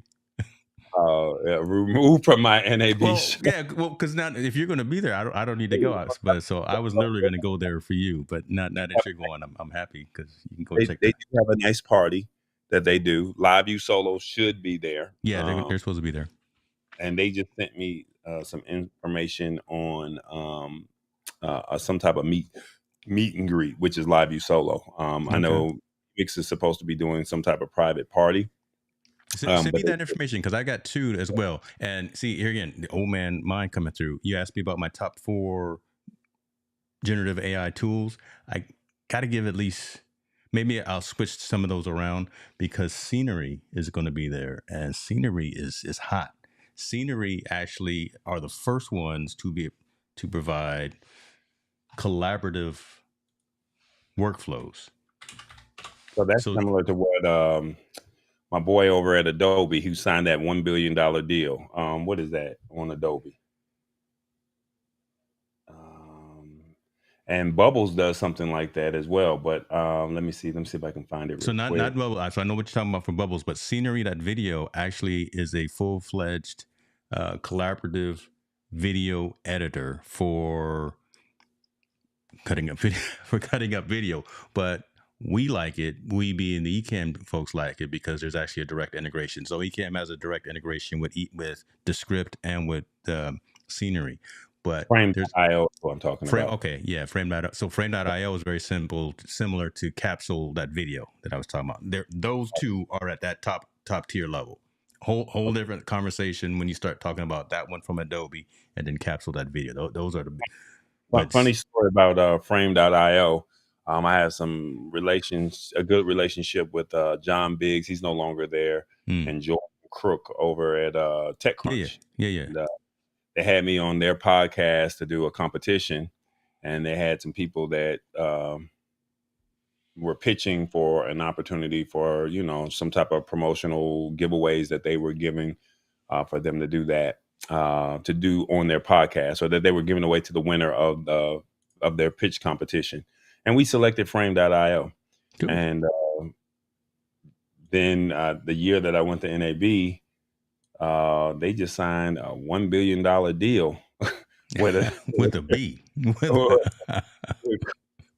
Removed from my NAB show. Yeah, because now if you're going to be there, I don't need to go out. But so I was literally going to go there for you, but not that you're going. I'm happy because you can go check. They do have a nice party. that they do. Live View Solo should be there. Yeah, they're supposed to be there. And they just sent me some information on some type of meet and greet, which is Live View Solo. I know Mix is supposed to be doing some type of private party. Send me that information because I got 2 as well. And see, here again, the old man mind coming through. You asked me about my top 4 generative AI tools. I got to give at least, maybe I'll switch some of those around because Scenery is going to be there, and Scenery is hot. Scenery actually are the first ones to provide collaborative workflows. So that's similar to what my boy over at Adobe, who signed that $1 billion deal. What is that on Adobe? And Bubbles does something like that as well. But let me see if I can find it. So not Bubbles. So I know what you're talking about for Bubbles, but Scenery, that video actually is a full-fledged collaborative video editor for cutting up video. But we like it. We being the Ecamm folks like it because there's actually a direct integration. So Ecamm has a direct integration with Descript and with Scenery. But Frame.io is what I'm talking about. Okay, yeah, Frame.io. So Frame.io is very similar to Capsule, that video that I was talking about. Those 2 are at that top tier level. Whole different conversation when you start talking about that one from Adobe and then Capsule, that video. Those are the funny story about Frame.io. I have a good relationship with John Biggs. He's no longer there, and Jordan Crook over at TechCrunch. Yeah. And, they had me on their podcast to do a competition, and they had some people that were pitching for an opportunity for, some type of promotional giveaways that they were giving for them to do that, to do on their podcast, or that they were giving away to the winner of their pitch competition. And we selected Frame.io. Cool. And then the year that I went to NAB, they just signed a $1 billion deal with a B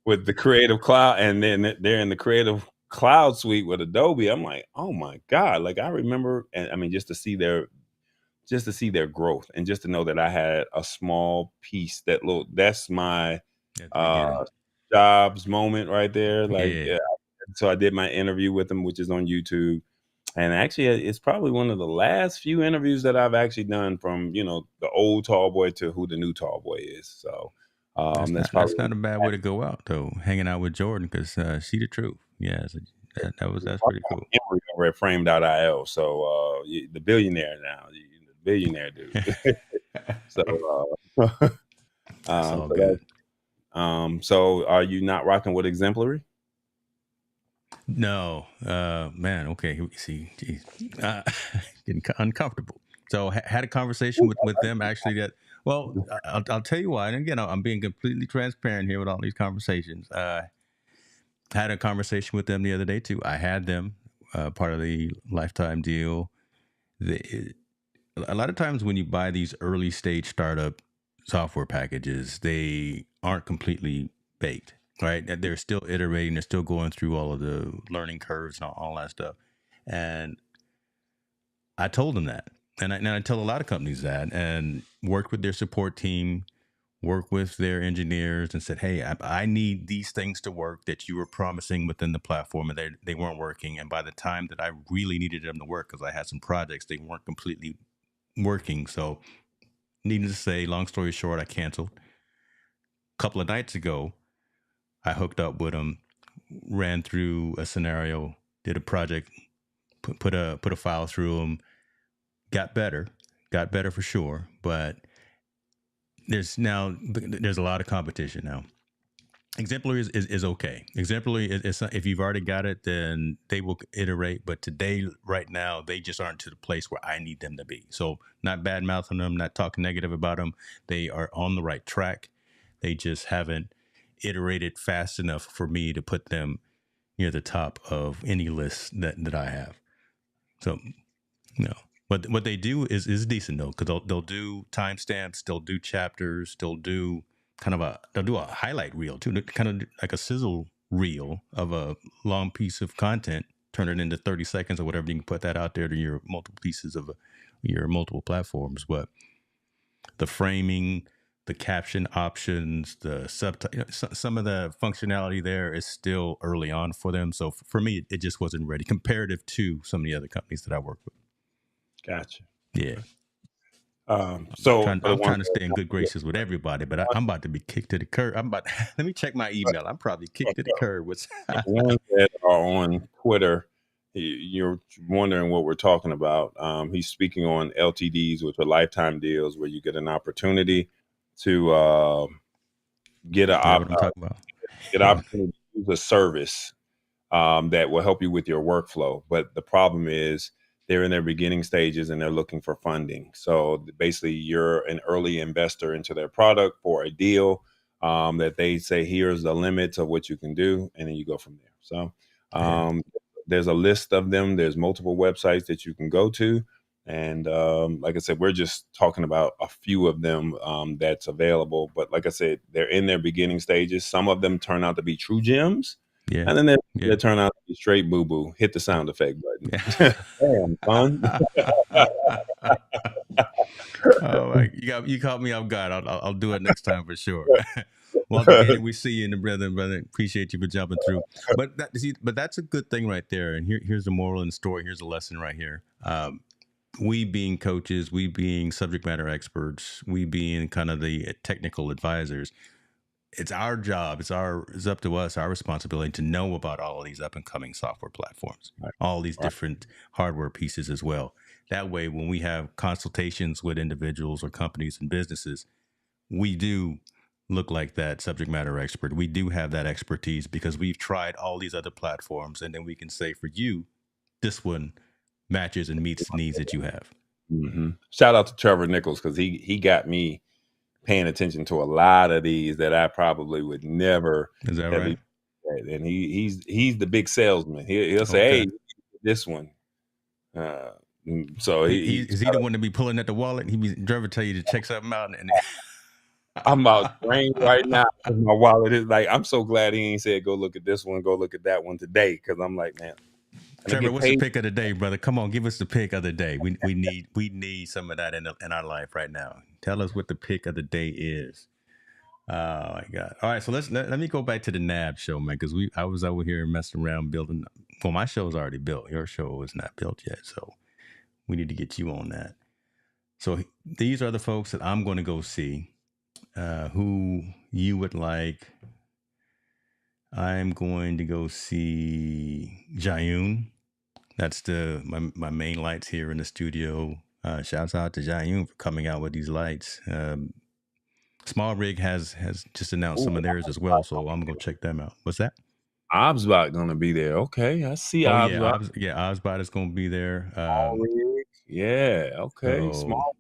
with the Creative Cloud, and then they're in the Creative Cloud suite with Adobe. I'm like, oh my God! Like I remember, and I mean, just to see their growth, and just to know that I had a small piece. That's my Jobs moment right there. Like, yeah. So I did my interview with them, which is on YouTube. And actually, it's probably one of the last few interviews that I've actually done from, the old tall boy to who the new tall boy is. So that's not a bad way to go out, though, hanging out with Jordan, because she the truth. Yeah, that's pretty cool. Over at Frame.io. So the billionaire now, the billionaire dude. So that's all good. So are you not rocking with Exemplary? No, man. Okay, see, geez, getting uncomfortable. So had a conversation with them actually. I'll tell you why. And again, I'm being completely transparent here with all these conversations. Had a conversation with them the other day too. I had them part of the lifetime deal. A lot of times when you buy these early stage startup software packages, they aren't completely baked. Right, they're still iterating. They're still going through all of the learning curves and all that stuff. And I told them that, and I tell a lot of companies that, and worked with their support team, worked with their engineers, and said, "Hey, I need these things to work that you were promising within the platform, and they weren't working. And by the time that I really needed them to work, because I had some projects, they weren't completely working. So, needless to say, long story short, I canceled. A couple of nights ago, I hooked up with them, ran through a scenario, did a project, put a file through them, got better for sure. But there's a lot of competition now. Exemplary is okay. Exemplary is if you've already got it, then they will iterate. But today, right now, they just aren't to the place where I need them to be. So not bad mouthing them, not talking negative about them. They are on the right track. They just haven't iterated fast enough for me to put them near the top of any list that I have. So, but what they do is decent though, because they'll do timestamps, they'll do chapters, they'll do a highlight reel too, kind of like a sizzle reel of a long piece of content turn it into 30 seconds or whatever. You can put that out there to your multiple pieces of your multiple platforms. But the framing, the caption options, the subtitle, some of the functionality there is still early on for them. So for me, it just wasn't ready comparative to some of the other companies that I work with. Gotcha. Yeah. So I'm trying to stay in good graces with everybody, but I'm about to be kicked to the curb. I'm about let me check my email. I'm probably kicked to the curb. What's the ones that are on Twitter, you're wondering what we're talking about. He's speaking on LTDs, which are lifetime deals, where you get an opportunity to get Is that what I'm talking about? get an opportunity to use a service that will help you with your workflow. But the problem is they're in their beginning stages and they're looking for funding. So basically, you're an early investor into their product for a deal that they say, here's the limits of what you can do. And then you go from there. So there's a list of them. There's multiple websites that you can go to. And like I said, we're just talking about a few of them that's available. But like I said, they're in their beginning stages. Some of them turn out to be true gems. Yeah. And then they turn out to be straight boo boo. Hit the sound effect button. Yeah. Damn, son. Oh, you caught me off guard. I'll do it next time for sure. Walter Gator, we see you in the brother. Appreciate you for jumping through. But that's a good thing right there. And here's the moral in the story. Here's a lesson right here. We being coaches, we being subject matter experts, we being kind of the technical advisors, it's our job. It's up to us, our responsibility to know about all of these up and coming software platforms, all these different hardware pieces as well. That way, when we have consultations with individuals or companies and businesses, we do look like that subject matter expert. We do have that expertise because we've tried all these other platforms, and then we can say, for you, this one matches and meets the needs that you have. Mm-hmm. Shout out to Trevor Nichols, because he got me paying attention to a lot of these that I probably would never. Is that right? And he's the big salesman. He'll say, "Hey, this one." So is he the one to be pulling at the wallet? He be driver tell you to check something out, and I'm about drained right now. My wallet is like, I'm so glad he ain't said go look at this one, go look at that one today, because I'm like, man. Trevor, what's the pick of the day, brother? Come on, give us the pick of the day. We need some of that in our life right now. Tell us what the pick of the day is. Oh my God! All right, so let me go back to the NAB show, man, because I was over here messing around building. Well, my show's already built. Your show is not built yet, so we need to get you on that. So these are the folks that I'm going to go see. Who you would like? I'm going to go see Jayun. That's my main lights here in the studio. Shouts out to Jayun for coming out with these lights. Small Rig has just announced some of theirs as well, so I'm gonna check them out. What's that? Obsbot gonna be there. Okay, I see. Obsbot. Obsbot is gonna be there. Yeah. Okay. So Small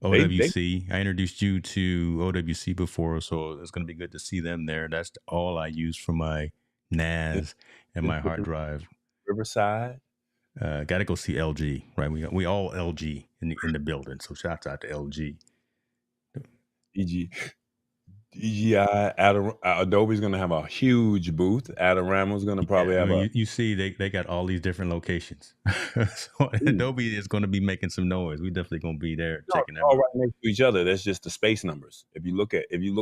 OWC. I introduced you to OWC before, so it's gonna be good to see them there. That's all I use for my NAS and my hard drive. Riverside. Got to go see LG, right? We all LG in the building. So shouts out to LG. DGI, Adobe's going to have a huge booth. Adorama's going to probably have you see, they got all these different locations. So Adobe is going to be making some noise. We definitely going to be there checking them all right next to each other. That's just the space numbers. If you look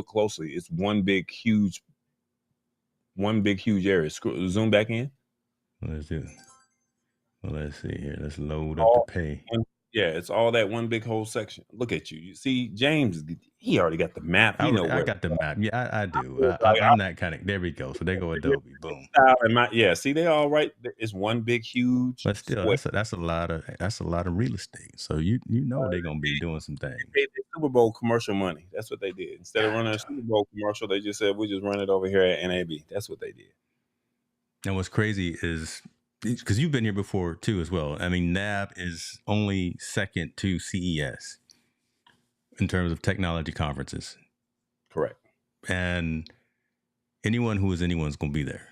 closely, it's one big huge area. Zoom back in. Let's do it. Well, let's see here. Let's load up the pay. Yeah, it's all that one big whole section. Look at you. You see, James, he already got the map. I got the map. Yeah, I do. I'm that kind of. There we go. So there go Adobe. Boom. See, they all right. It's one big huge. But still, that's a lot of real estate. So you know they're gonna be doing some things. They Super Bowl commercial money. That's what they did. Instead of running a Super Bowl commercial, they just said we just run it over here at NAB. That's what they did. And what's crazy is, because you've been here before too as well. I mean, NAB is only second to CES in terms of technology conferences. Correct. And anyone who is anyone's going to be there.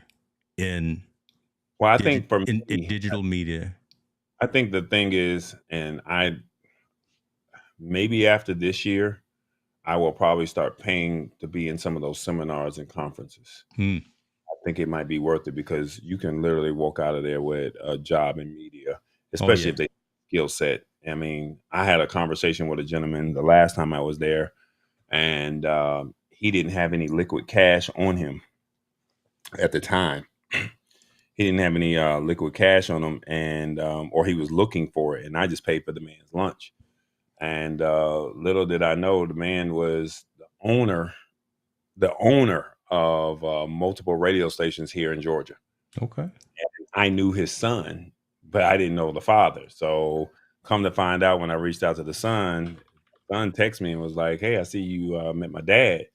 I think for me, in digital media. I think the thing is, and maybe after this year, I will probably start paying to be in some of those seminars and conferences. I think it might be worth it because you can literally walk out of there with a job in media, Oh especially yeah. if they skill set. I mean, I had a conversation with a gentleman the last time I was there, and he didn't have any liquid cash on him at the time. He didn't have any liquid cash on him, and or he was looking for it, and I just paid for the man's lunch. And little did I know, the man was the owner of multiple radio stations here in Georgia. Okay. I knew his son, but I didn't know the father. So come to find out, when I reached out to the son texted me and was like, "Hey, I see you met my dad."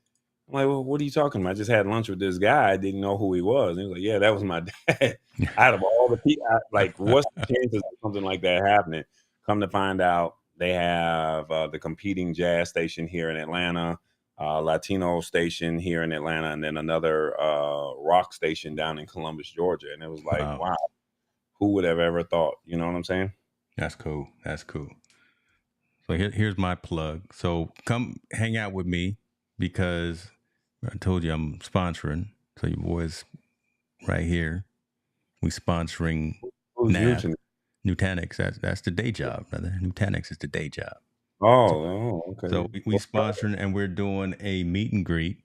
I'm like, "Well, what are you talking about? I just had lunch with this guy. I didn't know who he was." And he was like, "Yeah, that was my dad." Out of all the people, like, what's the chances of something like that happening? Come to find out, they have the competing jazz station here in Atlanta, Latino station here in Atlanta, and then another rock station down in Columbus, Georgia. And it was like, Wow. wow, who would have ever thought? You know what I'm saying? That's cool. That's cool. So here's my plug. So come hang out with me because I told you I'm sponsoring. So you boys right here, we sponsoring Who's you Nav to me? Nutanix. That's the day job, brother. Nutanix is the day job. So, Oh, okay. so we sponsoring and we're doing a meet and greet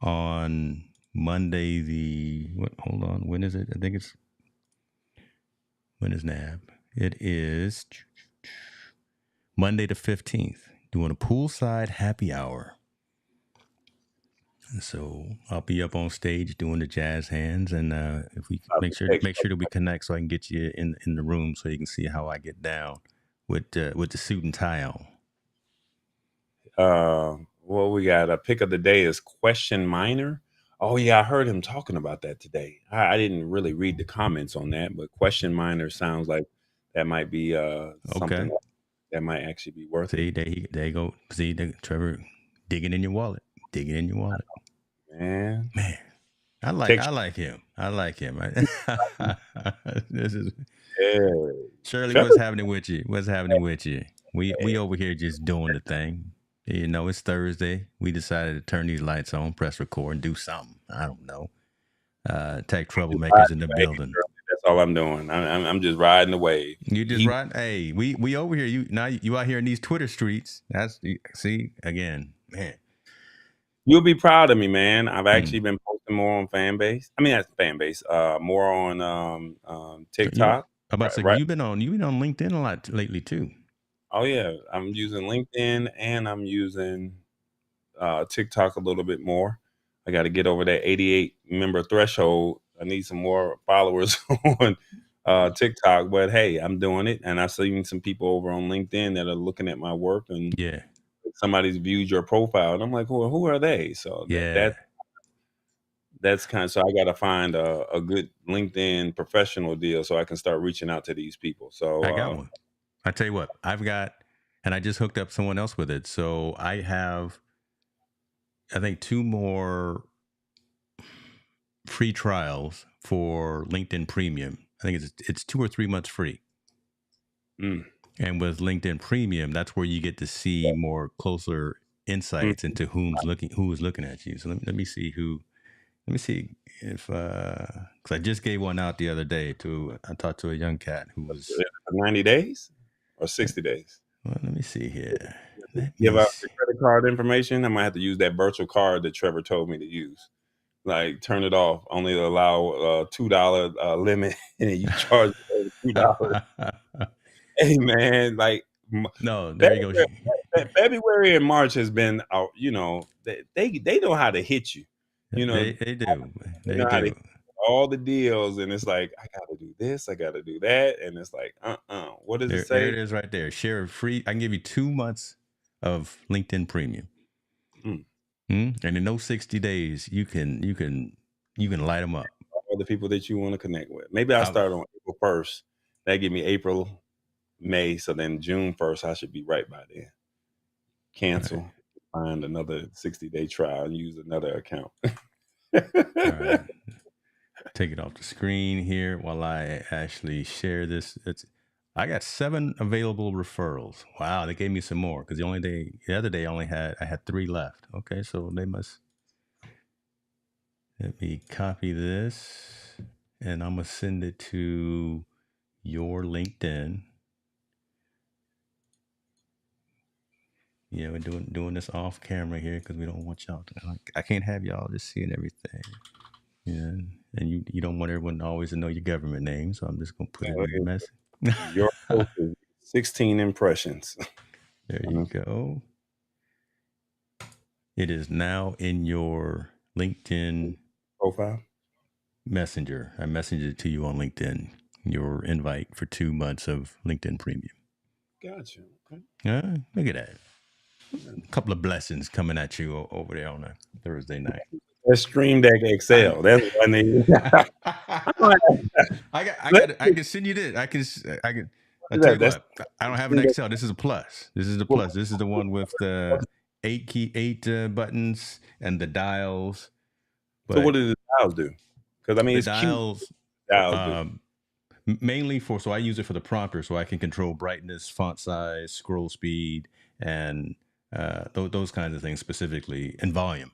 on Monday. Hold on, when is it? I think it's when is Nav? It is Monday the 15th. Doing a poolside happy hour. And so I'll be up on stage doing the jazz hands, and if we make sure that we connect, so I can get you in the room, so you can see how I get down with the suit and tie on. Well, we got a pick of the day is Question Minor. Oh yeah, I heard him talking about that today. I didn't really read the comments on that, but Question Minor sounds like that might be something Okay. that might actually be worth See, it. there you go. See, Trevor, digging in your wallet, digging in your wallet. Man, Man, I text. like him. I like him. This is Yeah, Shirley. Trevor. What's happening with you? What's happening with you? We over here just doing the thing. You know, it's Thursday. We decided to turn these lights on, press record, and do something. I don't know. Tech troublemakers in the building. That's all I'm doing. I'm just riding the wave. You just right. Hey, we over here. You out here in these Twitter streets. See again, man. You'll be proud of me, man. I've actually been posting more on fan base. I mean, that's fan base. More on TikTok. I'm about to say, well, Right. you've been on LinkedIn a lot lately too. Oh yeah, I'm using LinkedIn and I'm using TikTok a little bit more. I got to get over that 88 member threshold. I need some more followers on TikTok, but hey, I'm doing it, and I've seen some people over on LinkedIn that are looking at my work, and Yeah, somebody's viewed your profile, and I'm like, well, who are they? So yeah. that's kind of, so I got to find a good LinkedIn professional deal so I can start reaching out to these people. So I got one. I tell you what, I've got, and I just hooked up someone else with it. So I have, I think, 2 more free trials for LinkedIn Premium. I think it's 2 or 3 months free. mm, And with LinkedIn Premium, that's where you get to see more closer mm, insights into who is looking at you. So let me see let me see if because I just gave one out the other day to I talked to a young cat who was 90 days or 60 days. well, let me see here. Let Give me out see. the credit card information. I might have to use that virtual card that Trevor told me to use. Like, turn it off. Only allow $2 limit, and then you charge over $2. Hey man, like No, there you February, go. February and March has been, you know, they know how to hit you. You know, They do. they They know how to do. hit all the deals, and it's like, I got to do this, I got to do that, and it's like, what does it There say? it is right there. Share free. I can give you 2 months of LinkedIn Premium. Mm. And in those 60 days, you can light them up. All the people that you want to connect with. Maybe I'll start on April 1st. That give me April, May, so then June 1st, I should be right by then. Cancel, find another 60-day trial, and use another account. All right. Take it off the screen here while I actually share this. I got 7 available referrals. Wow, they gave me some more because the other day I had 3 left. Okay, so they Let me copy this, and I'm gonna send it to your LinkedIn. Yeah, we're doing this off camera here because we don't want y'all to. I can't have y'all just seeing everything. Yeah, and you don't want everyone always to know your government name, so I'm just gonna put it in the message. Your post is 16 impressions. There you go. It is now in your LinkedIn Profile. Messenger. I messaged it to you on LinkedIn. Your invite for 2 months of LinkedIn Premium. Gotcha. Okay. Look at that. A couple of blessings coming at you over there on a Thursday night. That's Stream Deck XL. That's what I need. I can send you this. I can. I tell you That's what. I don't have an XL. This is a plus. This is the plus. This is the one with the eight buttons and the dials. so what But do the dials do? Because I mean, the it's cute. dials, Dials do. mainly so I use it for the prompter, so I can control brightness, font size, scroll speed, and those kinds of things specifically, and volume.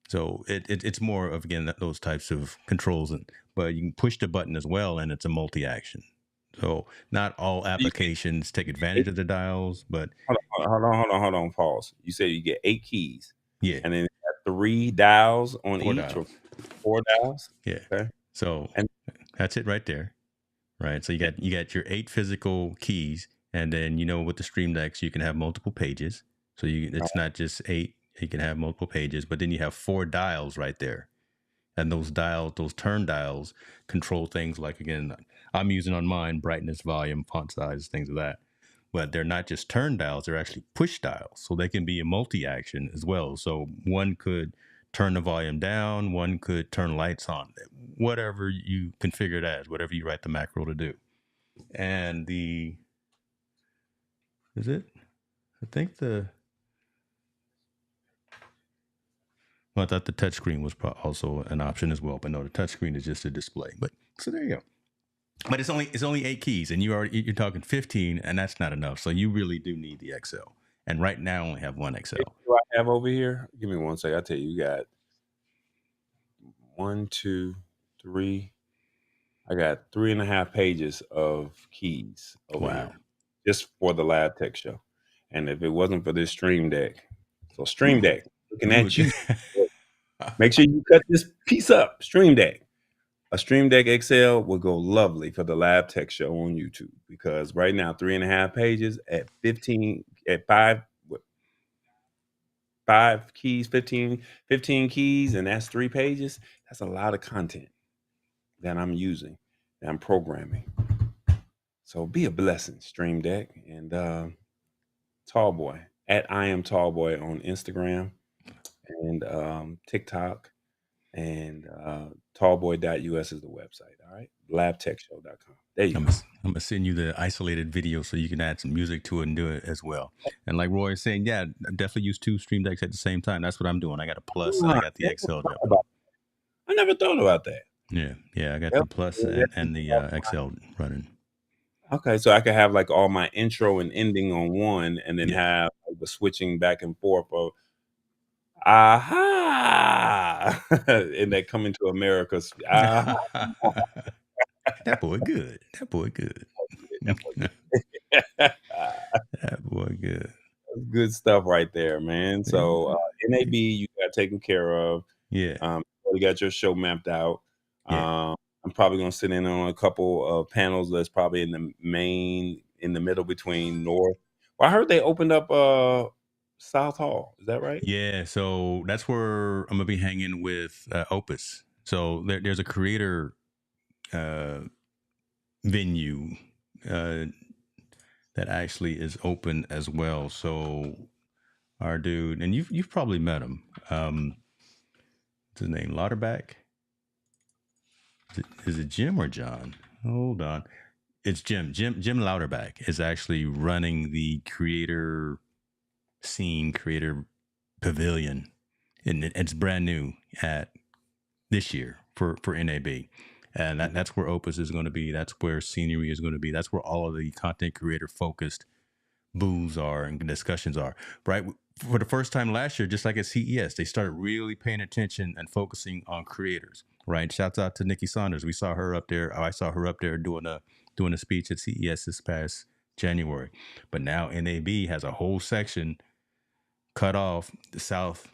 So it's more of, again, those types of controls, but you can push the button as well, and it's a multi-action. So not all You applications take get advantage of the dials, but hold on. Pause. You said you get 8 keys, yeah, and then 3 dials on 4 each, or dials. 4 dials. Yeah. Okay. So And that's it right there. Right. So you got your 8 physical keys, and then with the Stream Decks you can have multiple pages. So it's not just 8. You can have multiple pages, but then you have 4 dials right there. And those turn dials, control things like, again, I'm using on mine brightness, volume, font size, things of that. But they're not just turn dials; they're actually push dials, so they can be a multi-action as well. So one could turn the volume down, one could turn lights on, whatever you configure it as, whatever you write the macro to do. And is it? I think well, I thought the touchscreen was also an option as well, but no, the touchscreen is just a display. But so there you go. But it's only 8 keys, and you're talking 15, and that's not enough. So you really do need the XL. And right now, I only have one XL. what I have over here? Give me one second. I'll tell you. You got 1, 2, 3. I got 3.5 pages of keys over here, just for the Lab Tech show. And if it wasn't for this Stream Deck, so Stream Deck, looking at you, make sure you cut this piece up. Stream Deck. A Stream Deck XL will go lovely for the Lab Tech show on YouTube, because right now 3.5 pages at 15 at 5 keys, 15 keys, and that's 3 pages. That's a lot of content that I'm using, that I'm programming. So be a blessing, Stream Deck. And Tallboy, at I am Tallboy on Instagram and TikTok, and tallboy.us is the website. All right, labtechshow.com. There you go. I'm gonna send you the isolated video so you can add some music to it and do it as well. And like Roy is saying, yeah, definitely use 2 Stream Decks at the same time. That's what I'm doing. I got a Plus and I got the XL jumping. I never thought about that. Yeah, I got the Plus and the XL running. Okay, so I could have like all my intro and ending on one, and then have like, the switching back and forth of aha, and that Coming to America. That boy good. That boy good. That boy good. Good stuff right there, man. So NAB, you got taken care of. Yeah. You got your show mapped out. Yeah. I'm probably gonna sit in on a couple of panels that's probably in the middle between North. Well, I heard they opened up South Hall. Is that right? Yeah, so that's where I'm gonna be hanging with Opus. So there's a creator venue that actually is open as well. So our dude, and you've probably met him. What's his name? Lauterback. Is it Jim or John? Hold on. It's Jim. Jim Lauterback is actually running the creator scene, creator pavilion, and it's brand new at this year for NAB. And that's where Opus is going to be. That's where Scenery is going to be. That's where all of the content creator focused booths are and discussions are. Right. for the first time last year, just like at CES, they started really paying attention and focusing on creators. Right. Shouts out to Nikki Saunders. We saw her up there. I saw her up there doing a speech at CES this past January. But now NAB has a whole section cut off the south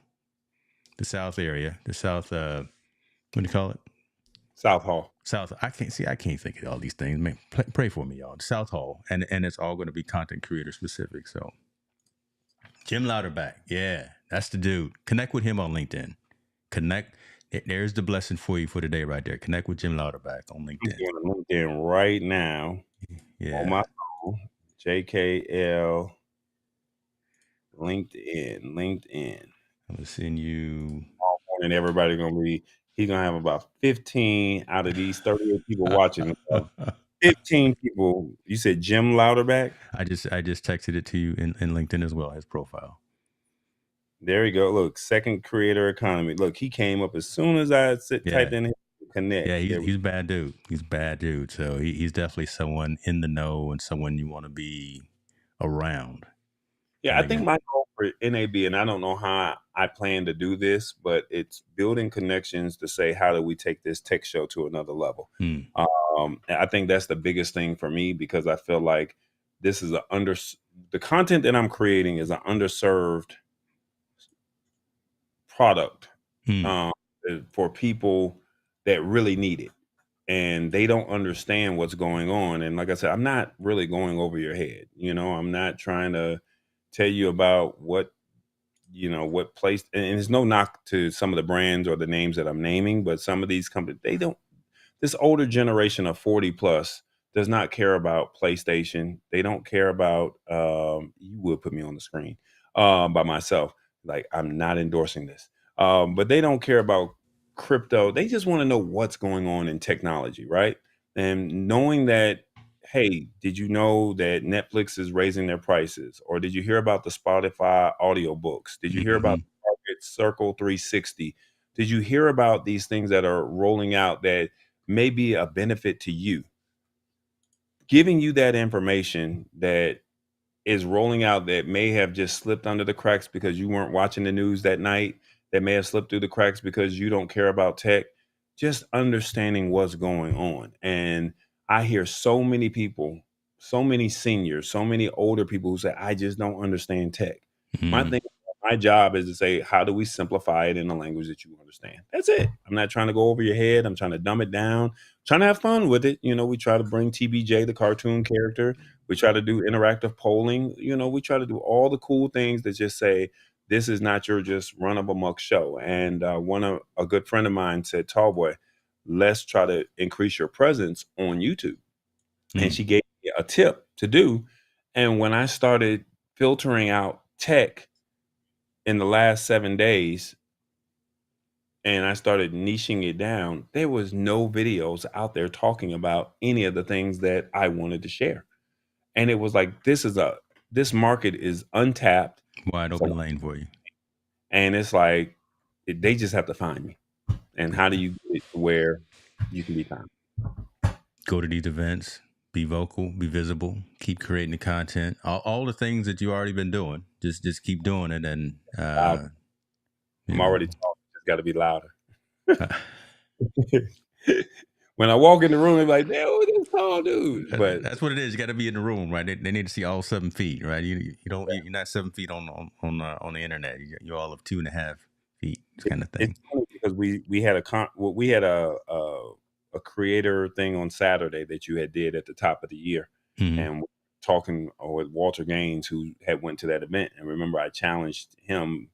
area, the south. What do you call it? South Hall. South. I can't think of all these things. Man, pray for me, y'all. South Hall, and it's all going to be content creator specific. So, Jim Louderback, yeah, that's the dude. Connect with him on LinkedIn. Connect. There's the blessing for you for today, right there. Connect with Jim Louderback on I'm LinkedIn. going to LinkedIn right now on my phone. JKL LinkedIn. I'm gonna send you. And everybody gonna be. He's gonna have about 15 out of these 38 people watching. 15 people. You said Jim Louderback? I just texted it to you in LinkedIn as well, his profile. There you go. Look, second creator economy. Look, he came up as soon as I typed in connect. Yeah, he's a bad dude. He's a bad dude. So he's definitely someone in the know and someone you want to be around. Yeah, I think my goal for NAB, and I don't know how I plan to do this, but it's building connections to say, how do we take this tech show to another level? I think that's the biggest thing for me, because I feel like this is the content that I'm creating is an underserved product for people that really need it, and they don't understand what's going on. And like I said, I'm not really going over your head. I'm not trying to tell you about what place, and there's no knock to some of the brands or the names that I'm naming, but some of these companies, this older generation of 40 plus does not care about PlayStation. They don't care about, you would put me on the screen by myself. Like, I'm not endorsing this. But they don't care about crypto. They just want to know what's going on in technology, right? And knowing that, hey, did you know that Netflix is raising their prices? Or did you hear about the Spotify audiobooks? Did you hear about Target Circle 360? Did you hear about these things that are rolling out that may be a benefit to you? Giving you that information that is rolling out that may have just slipped under the cracks because you weren't watching the news that night, that may have slipped through the cracks because you don't care about tech, just understanding what's going on. And I hear so many people, so many seniors, so many older people who say, I just don't understand tech. My job is to say, how do we simplify it in a language that you understand? That's it. I'm not trying to go over your head. I'm trying to dumb it down, trying to have fun with it. We try to bring TBJ, the cartoon character. We try to do interactive polling. We try to do all the cool things that just say, this is not your just run of amok show. And a good friend of mine said, Tallboy, let's try to increase your presence on YouTube. And she gave me a tip to do. And when I started filtering out tech in the last 7 days, and I started niching it down, there was no videos out there talking about any of the things that I wanted to share. And it was like, this market is untapped. Wide open lane for you. And it's like, they just have to find me. And how do you get it to where you can be found? Go to these events, be vocal, be visible, keep creating the content, all the things that you've already been doing. Just keep doing it. And I'm already talking. Just got to be louder. When I walk in the room, they're like, "Damn, who this tall dude?" But that's what it is. You got to be in the room, right? They need to see all 7 feet, right? You don't. You're not 7 feet on the internet. You're all of 2.5 feet, this kind of thing. It's funny because we had a creator thing on Saturday that you had did at the top of the year, and we're talking with Walter Gaines, who had went to that event. And remember, I challenged him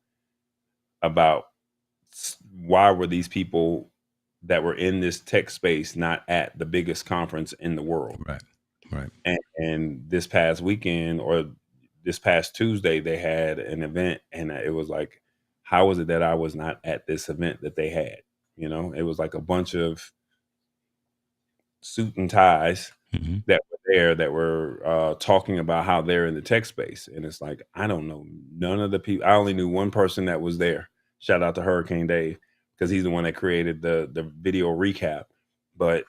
about why were these people that were in this tech space not at the biggest conference in the world. Right. And this past weekend, or this past Tuesday, they had an event, and it was like, how was it that I was not at this event that they had? It was like a bunch of suit and ties that were there that were talking about how they're in the tech space. And it's like, I don't know none of the people. I only knew one person that was there. Shout out to Hurricane Dave, because he's the one that created the video recap. But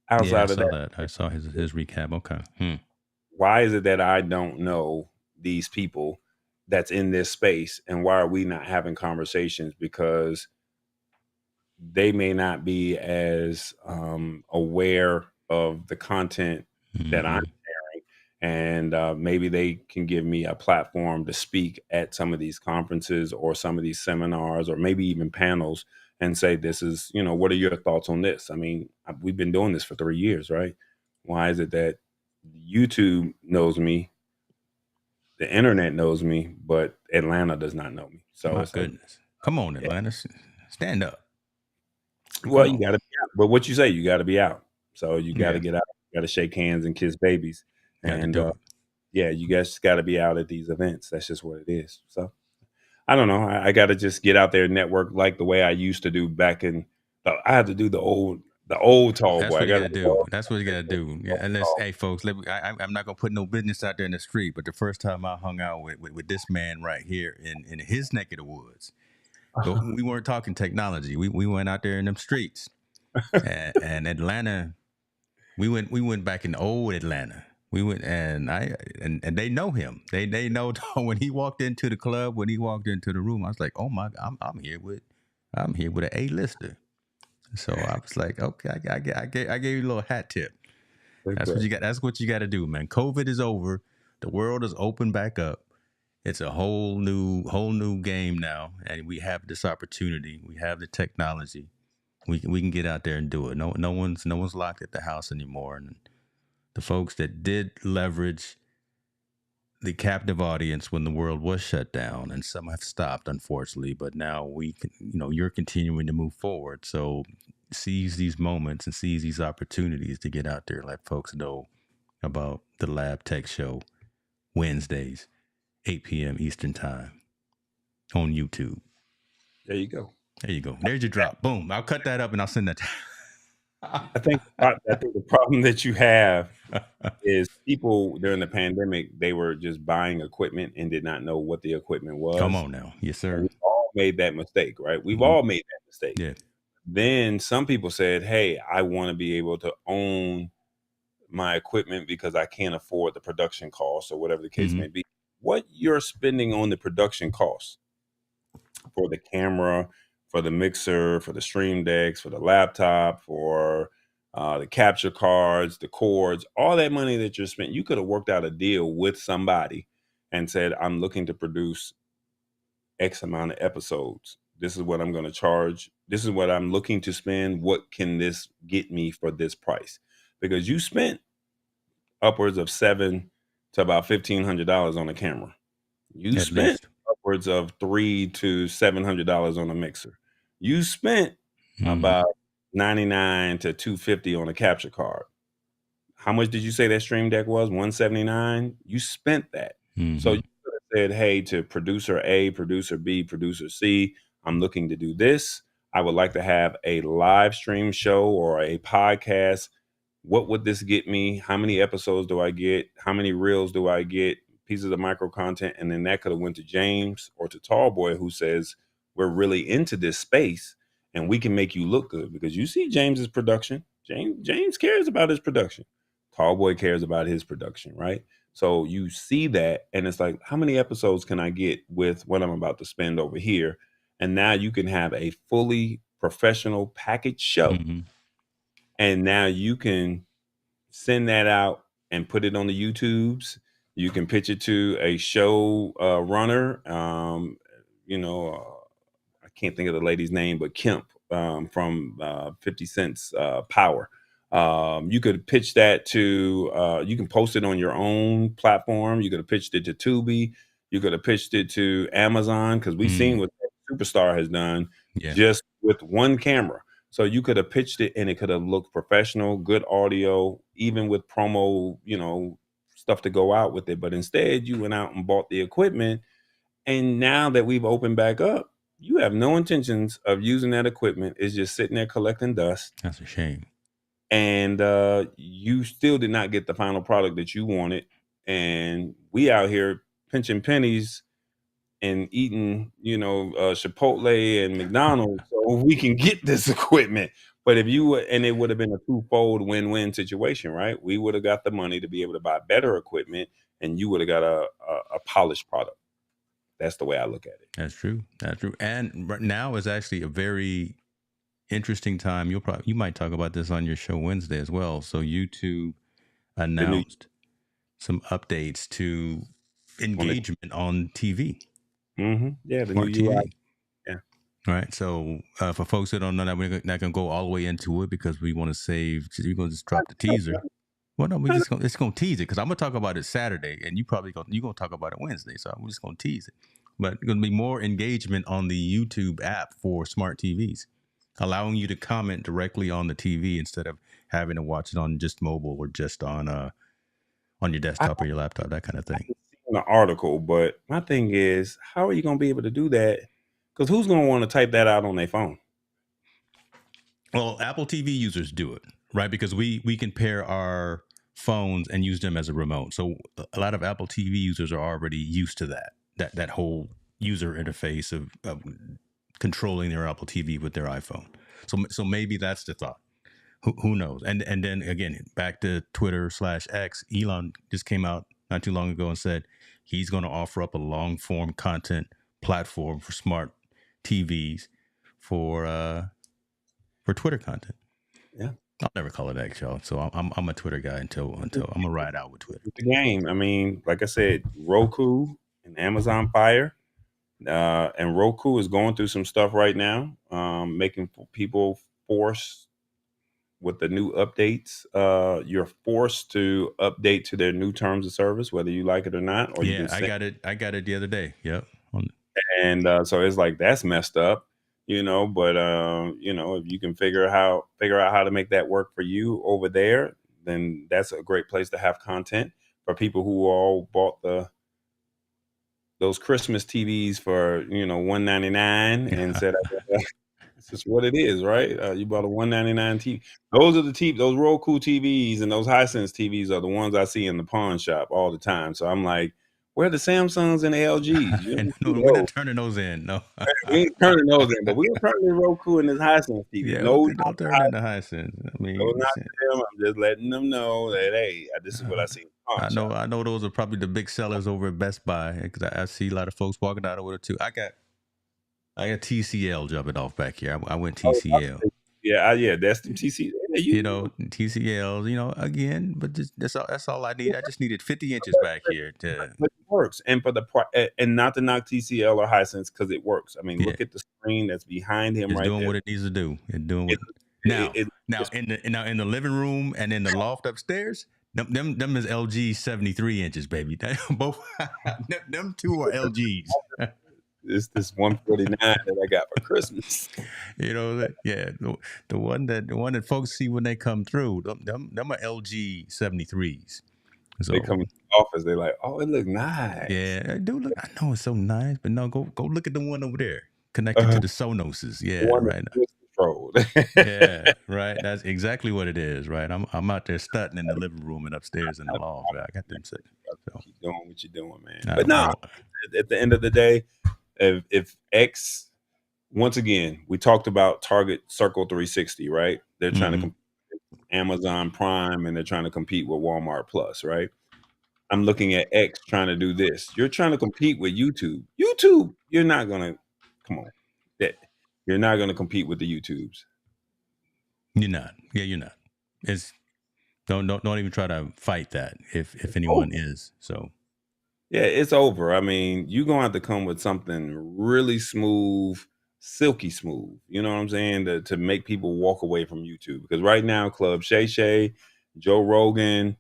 outside of that, I saw his recap. Okay. Why is it that I don't know these people that's in this space, and why are we not having conversations? Because they may not be as aware of the content that I'm Hmm. sharing, and maybe they can give me a platform to speak at some of these conferences or some of these seminars or maybe even panels and say, this is, what are your thoughts on this? I mean, we've been doing this for 3 years, right? Why is it that YouTube knows me, the internet knows me, but Atlanta does not know me? So My it's like, goodness. Come on, yeah. Atlanta. Stand up. Well, Come you on. gotta be out. But what you say, you gotta be out. So you gotta Yeah. get out, you gotta shake hands and kiss babies. Got to And do it. yeah, you guys gotta be out at these events. That's just what it is. So I don't know. I gotta just get out there and network like the way I used to do back in I had to do the old tall boy. That's I what you got gotta to do the do. That's what you got to do. Yeah, old unless, tall. hey, folks, I'm not gonna put no business out there in the street. But the first time I hung out with this man right here in his neck of the woods, but we weren't talking technology. We went out there in them streets, and Atlanta. We went back in old Atlanta. We went and they know him. They know when he walked into the club, when he walked into the room. I was like, oh my, I'm here with an A-lister. So I was like, okay, I gave you a little hat tip. Big That's what bro. you got. That's what you got to do, man. COVID is over. The world is open back up. It's a whole new game now, and we have this opportunity. We have the technology. We can get out there and do it. No one's locked at the house anymore. And the folks that did leverage the captive audience when the world was shut down, and some have stopped, unfortunately, but now we can, you're continuing to move forward. So seize these moments and seize these opportunities to get out there, let folks know about the Lab Tech Show Wednesdays, 8 p.m. Eastern Time on YouTube. There you go. There you go. There's your drop. Boom. I'll cut that up and I'll send that. I think the problem that you have is people during the pandemic, they were just buying equipment and did not know what the equipment Come was. on now. Yes, And sir. we've all made that mistake, right? We've Hmm. all made that mistake. Yeah. Then some people said, hey, I want to be able to own my equipment because I can't afford the production costs or whatever the case Hmm. may be. What you're spending on the production costs for the camera, for the mixer, for the stream decks, for the laptop, for the capture cards, the cords, all that money that you're spending, you could have worked out a deal with somebody and said, I'm looking to produce X amount of episodes. This is what I'm going to charge. This is what I'm looking to spend. What can this get me for this price? Because you spent upwards of seven to about $1,500 on a camera. You At spent least. upwards of $300 to $700 on a mixer. You spent Hmm. about 99 to 250 on a capture card. How much did you say that stream deck was? 179. You spent that. So Hmm. you could have said, hey, to producer A, producer B, producer C, I'm looking to do this. I would like to have a live stream show or a podcast. What would this get me? How many episodes do I get? How many reels do I get? Pieces of micro content. And then that could have went to James or to Tallboy, who says, we're really into this space and we can make you look good, because you see James's production. James cares about his production. Tallboy cares about his production, right? So you see that, and it's like, how many episodes can I get with what I'm about to spend over here? And now you can have a fully professional package show. Hmm. And now you can send that out and put it on the YouTubes. You can pitch it to a show runner. You know, I can't think of the lady's name, but Kemp from 50 Cent's Power. You could pitch that to, you can post it on your own platform. You could have pitched it to Tubi. You could have pitched it to Amazon, because we've seen Mm. what Superstar has done Yeah. just with one camera. So you could have pitched it and it could have looked professional, good audio, even with promo, stuff to go out with it. But instead, you went out and bought the equipment. And now that we've opened back up, you have no intentions of using that equipment. It's just sitting there collecting dust. That's a shame. And you still did not get the final product that you wanted. And we out here pinching pennies and eating, Chipotle and McDonald's so we can get this equipment. But if you were, and it would have been a twofold win-win situation, right? We would have got the money to be able to buy better equipment, and you would have got a polished product. That's the way I look at it. That's true. That's true. And right now is actually a very interesting time. You might talk about this on your show Wednesday as well. So YouTube The new announced some updates to on the engagement on TV, yeah, the new smart UI. TV. Yeah. All right. So for folks that don't know that, we're not going to go all the way into it because we want to save. We're going to just drop the teaser. Well, no, we just gonna tease it because I'm gonna talk about it Saturday, and you're gonna talk about it Wednesday. So I'm just gonna tease it. But it's gonna be more engagement on the YouTube app for smart TVs, allowing you to comment directly on the TV instead of having to watch it on just mobile or just on your I desktop or your laptop, that kind of thing. haven't seen the article, but my thing is, how are you going to be able to do that? Because who's going to want to type that out on their phone? Well, Apple TV users do it, right? Because we can pair our phones and use them as a remote. So a lot of Apple TV users are already used to that whole user interface of controlling their Apple TV with their iPhone. So maybe that's the thought. Who knows? And then again, back to Twitter/X, Elon just came out not too long ago and said he's going to offer up a long form content platform for smart TVs for Twitter content. Yeah. I'll never call it X, y'all. So I'm a Twitter guy until I'm gonna ride out with Twitter. The game. I mean, like I said, Roku and Amazon Fire, and Roku is going through some stuff right now, making people force with the new updates. You're forced to update to their new terms of service, whether you like it or not, or you Yeah, can I got it the other day. Yep. and so it's like that's messed up, but if you can figure out how to make that work for you over there, then that's a great place to have content for people who all bought those Christmas TVs for $199 and said this is what it is, right? You bought a $199 TV. Those Roku TVs and those Hisense TVs are the ones I see in the pawn shop all the time. So I'm like, where are the Samsungs and the LGs? You And don't see we're not those. turning those in. No. We ain't turning those in, but we ain't turning the Roku and this Hisense TV. Yeah, No, don't turn in the Hisense. I no, mean, not to them. I'm just letting them know that hey, this is what I see in the pawn shop. I know those are probably the big sellers over at Best Buy because I see a lot of folks walking out over there too. I got TCL jumping off back here. I went TCL. Yeah, that's the TC. Yeah, TCLs, again, but that's all I need. I just needed 50 inches back here to. but it works, and and not to knock TCL or Hisense because it works. I mean, Yeah, look at the screen that's behind him it's right doing there. what it needs to do. It's doing what. It, it, Now, it, now it's in the living room and in the loft upstairs, them is LG 73 inches, baby. Both them two are LGs. it's this 149 that I got for Christmas. Yeah, the one that folks see when they come through. Them are LG 73s. So They come to the office, they're like, "Oh, it look nice." yeah, I do look. I know it's so nice, but no, go look at the one over there connected to the Sonoses. The Yeah, one right. that's controlled. Yeah, right. That's exactly what it is, right? I'm out there stunting in the living room and upstairs in the loft. Right? I got them set. So Keep doing what you're doing, man. I But don't. I no, don't. at the end of the day, if X, once again, we talked about Target Circle 360, right? They're trying to Mhm. compete with Amazon Prime and they're trying to compete with Walmart Plus, right? I'm looking at X trying to do this. You're trying to compete with YouTube. YouTube, you're not gonna come on. That you're not gonna compete with the YouTubes. You're not. Yeah, you're not. It's don't even try to fight that if Oh, anyone is. So yeah, it's over. I mean, you're gonna have to come with something really smooth, silky smooth. You know what I'm saying? To make people walk away from YouTube. Because right now, Club Shay Shay, Joe Rogan,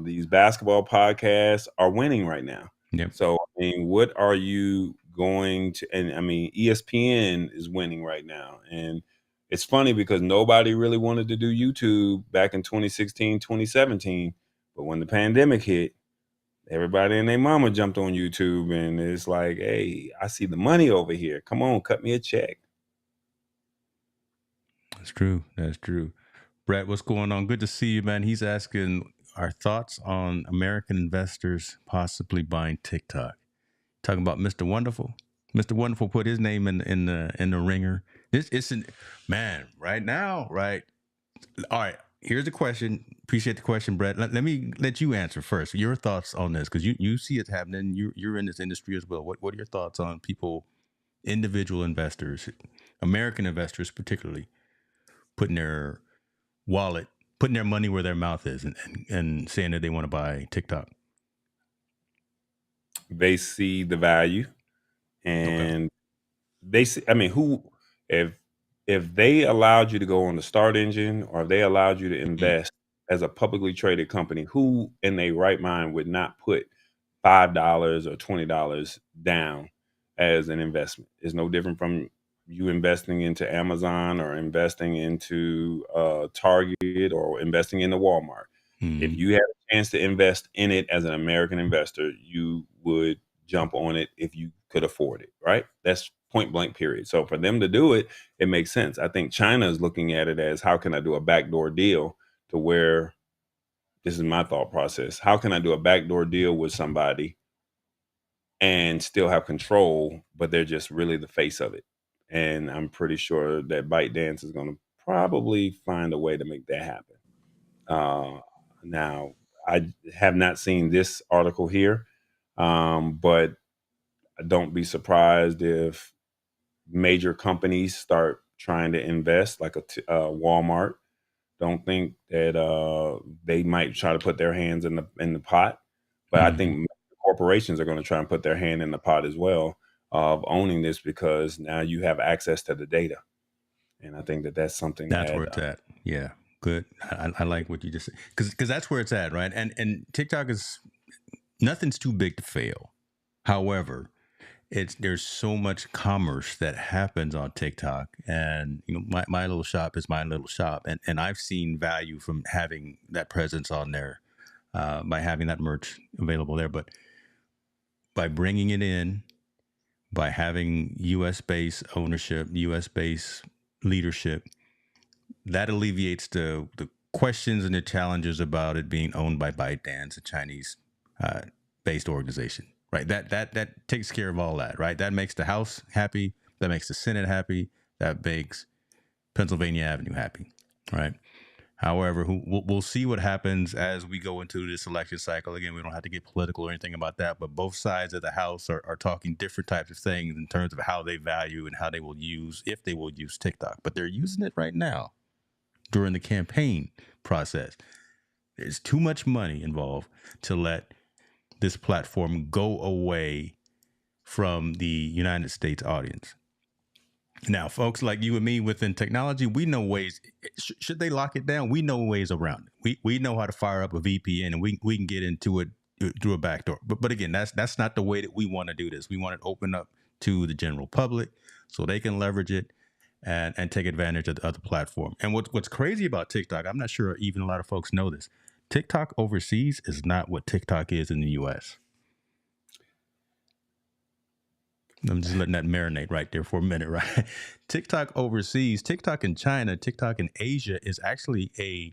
these basketball podcasts are winning right now. yep. So I mean, what are you going to and I mean ESPN is winning right now. And it's funny because nobody really wanted to do YouTube back in 2016, 2017. But when the pandemic hit, everybody and their mama jumped on YouTube, and it's like, hey, I see the money over here. Come on, cut me a check. That's true. That's true. Brett, what's going on? Good to see you, man. He's asking our thoughts on American investors possibly buying TikTok. Talking about Mr. Wonderful. Mr. Wonderful put his name in the ringer. This isn't man right now, right? All right. here's the question. Appreciate the question, Brett. Let me let you answer first. Your thoughts on this, because you see it happening. You're in this industry as well. What are your thoughts on people, individual investors, American investors particularly, putting their wallet, putting their money where their mouth is, and saying that they want to buy TikTok? They see the value, Okay. and they see. I mean, who if they allowed you to go on the start engine, or if they allowed you to Mm. invest as a publicly traded company, who in their right mind would not put $5 or $20 down as an investment? It's no different from you investing into Amazon or investing into Target or investing into Walmart. If Mm. you had a chance to invest in it as an American investor, you would jump on it if you could afford it, right? That's point blank period. So for them to do it, it makes sense. I think China is looking at it as, how can I do a backdoor deal to where, this is my thought process, how can I do a backdoor deal with somebody and still have control, but they're just really the face of it? And I'm pretty sure that ByteDance is going to probably find a way to make that happen. Now, I have not seen this article here, but don't be surprised if major companies start trying to invest, like Walmart. Don't think that they might try to put their hands in the pot, but I Mm. think corporations are going to try and put their hand in the pot as well of owning this, because now you have access to the data, and I think that that's something That's that where it's at. Yeah. Good. I like what you just said, because that's where it's at, right? And TikTok is, nothing's too big to fail. However, it's there's so much commerce that happens on TikTok, and my little shop is my little shop, and I've seen value from having that presence on there, by having that merch available there, but by bringing it in, by having U.S. based ownership, U.S. based leadership, that alleviates the questions and the challenges about it being owned by ByteDance, a Chinese uh, based organization. Right. That takes care of all that. Right. That makes the House happy. That makes the Senate happy. That makes Pennsylvania Avenue happy. Right. However, we'll see what happens as we go into this election cycle. Again, we don't have to get political or anything about that, but both sides of the House are talking different types of things in terms of how they value and how they will use, if they will use TikTok. But they're using it right now during the campaign process. There's too much money involved to let this platform go away from the United States audience. Now, folks like you and me within technology, we know ways. Should they lock it down? We know ways around it. We know how to fire up a VPN, and we can get into it through a backdoor. But again, that's not the way that we want to do this. We want it open up to the general public so they can leverage it and take advantage of the other platform. And what's crazy about TikTok, I'm not sure even a lot of folks know this. TikTok overseas is not what TikTok is in the US. I'm just letting that marinate right there for a minute, right? TikTok overseas, TikTok in China, TikTok in Asia is actually a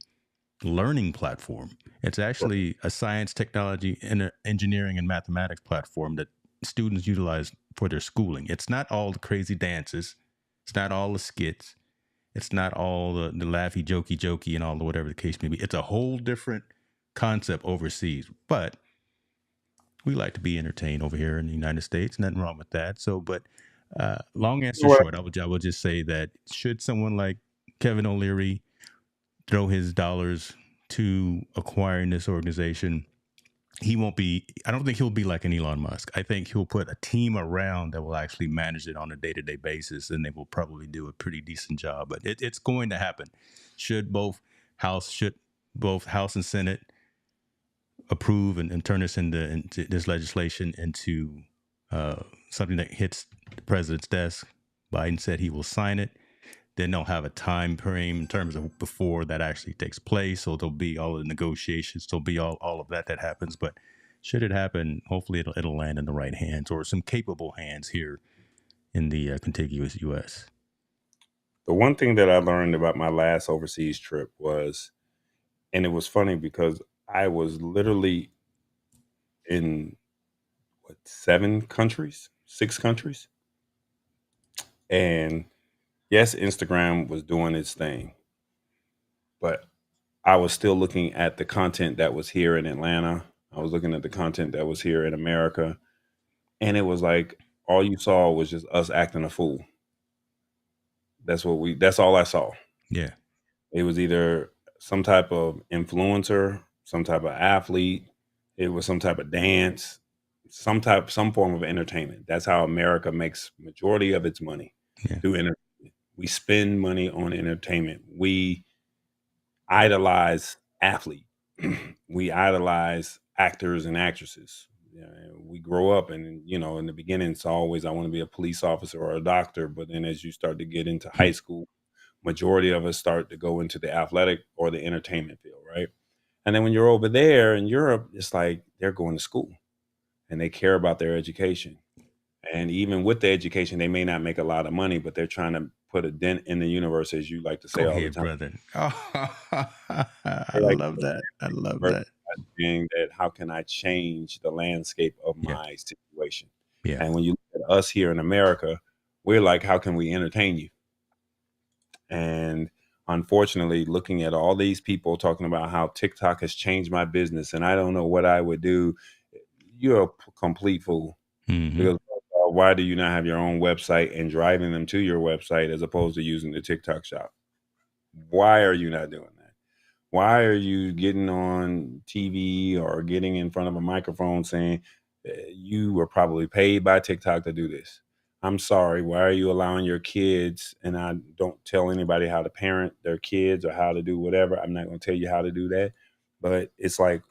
learning platform. It's actually a science, technology, and engineering and mathematics platform that students utilize for their schooling. It's not all the crazy dances. It's not all the skits. It's not all the laughy, jokey, and all the whatever the case may be. It's a whole different concept overseas. But we like to be entertained over here in the United States. Nothing wrong with that. So, but long answer Well, short, I would just say that should someone like Kevin O'Leary throw his dollars to acquiring this organization, he won't be, I don't think he'll be like an Elon Musk. I think he'll put a team around that will actually manage it on a day-to-day basis, and they will probably do a pretty decent job. But it's going to happen. Should both House and Senate approve and turn this into this legislation into something that hits the president's desk. Biden said he will sign it. Then they'll have a time frame in terms of before that actually takes place. So there'll be all the negotiations. There'll be all of that happens. But should it happen, hopefully it'll land in the right hands or some capable hands here in the contiguous U.S. the one thing that I learned about my last overseas trip was, and it was funny because I was literally in what, 7 countries, 6 countries, and yes, Instagram was doing its thing, but I was still looking at the content that was here in Atlanta. I was looking at the content that was here in America, and it was like all you saw was just us acting a fool. That's all I saw. Yeah. It was either some type of influencer, some type of athlete, it was some type of dance, some form of entertainment. That's how America makes majority of its money, Yeah. through entertainment. We spend money on entertainment. We idolize athlete. We idolize actors and actresses. Yeah, we grow up and in the beginning it's always I want to be a police officer or a doctor, but then as you start to get into high Hmm. school, majority of us start to go into the athletic or the entertainment field, right? And then when you're over there in Europe, it's like they're going to school and they care about their education. And even with the education, they may not make a lot of money, but they're trying to put a dent in the universe, as you like to say Go all the ahead, time. brother. Oh, I They like to love that. I love versus that. saying that how can I change the landscape of Yeah. my situation? Yeah. And when you look at us here in America, we're like, how can we entertain you? And unfortunately, looking at all these people talking about how TikTok has changed my business and I don't know what I would do, you're a complete fool. Hmm. Because why do you not have your own website and driving them to your website as opposed to using the TikTok shop? Why are you not doing that? Why are you getting on TV or getting in front of a microphone saying you were probably paid by TikTok to do this? I'm sorry. Why are you allowing your kids? And I don't tell anybody how to parent their kids or how to do whatever. I'm not going to tell you how to do that. But it's like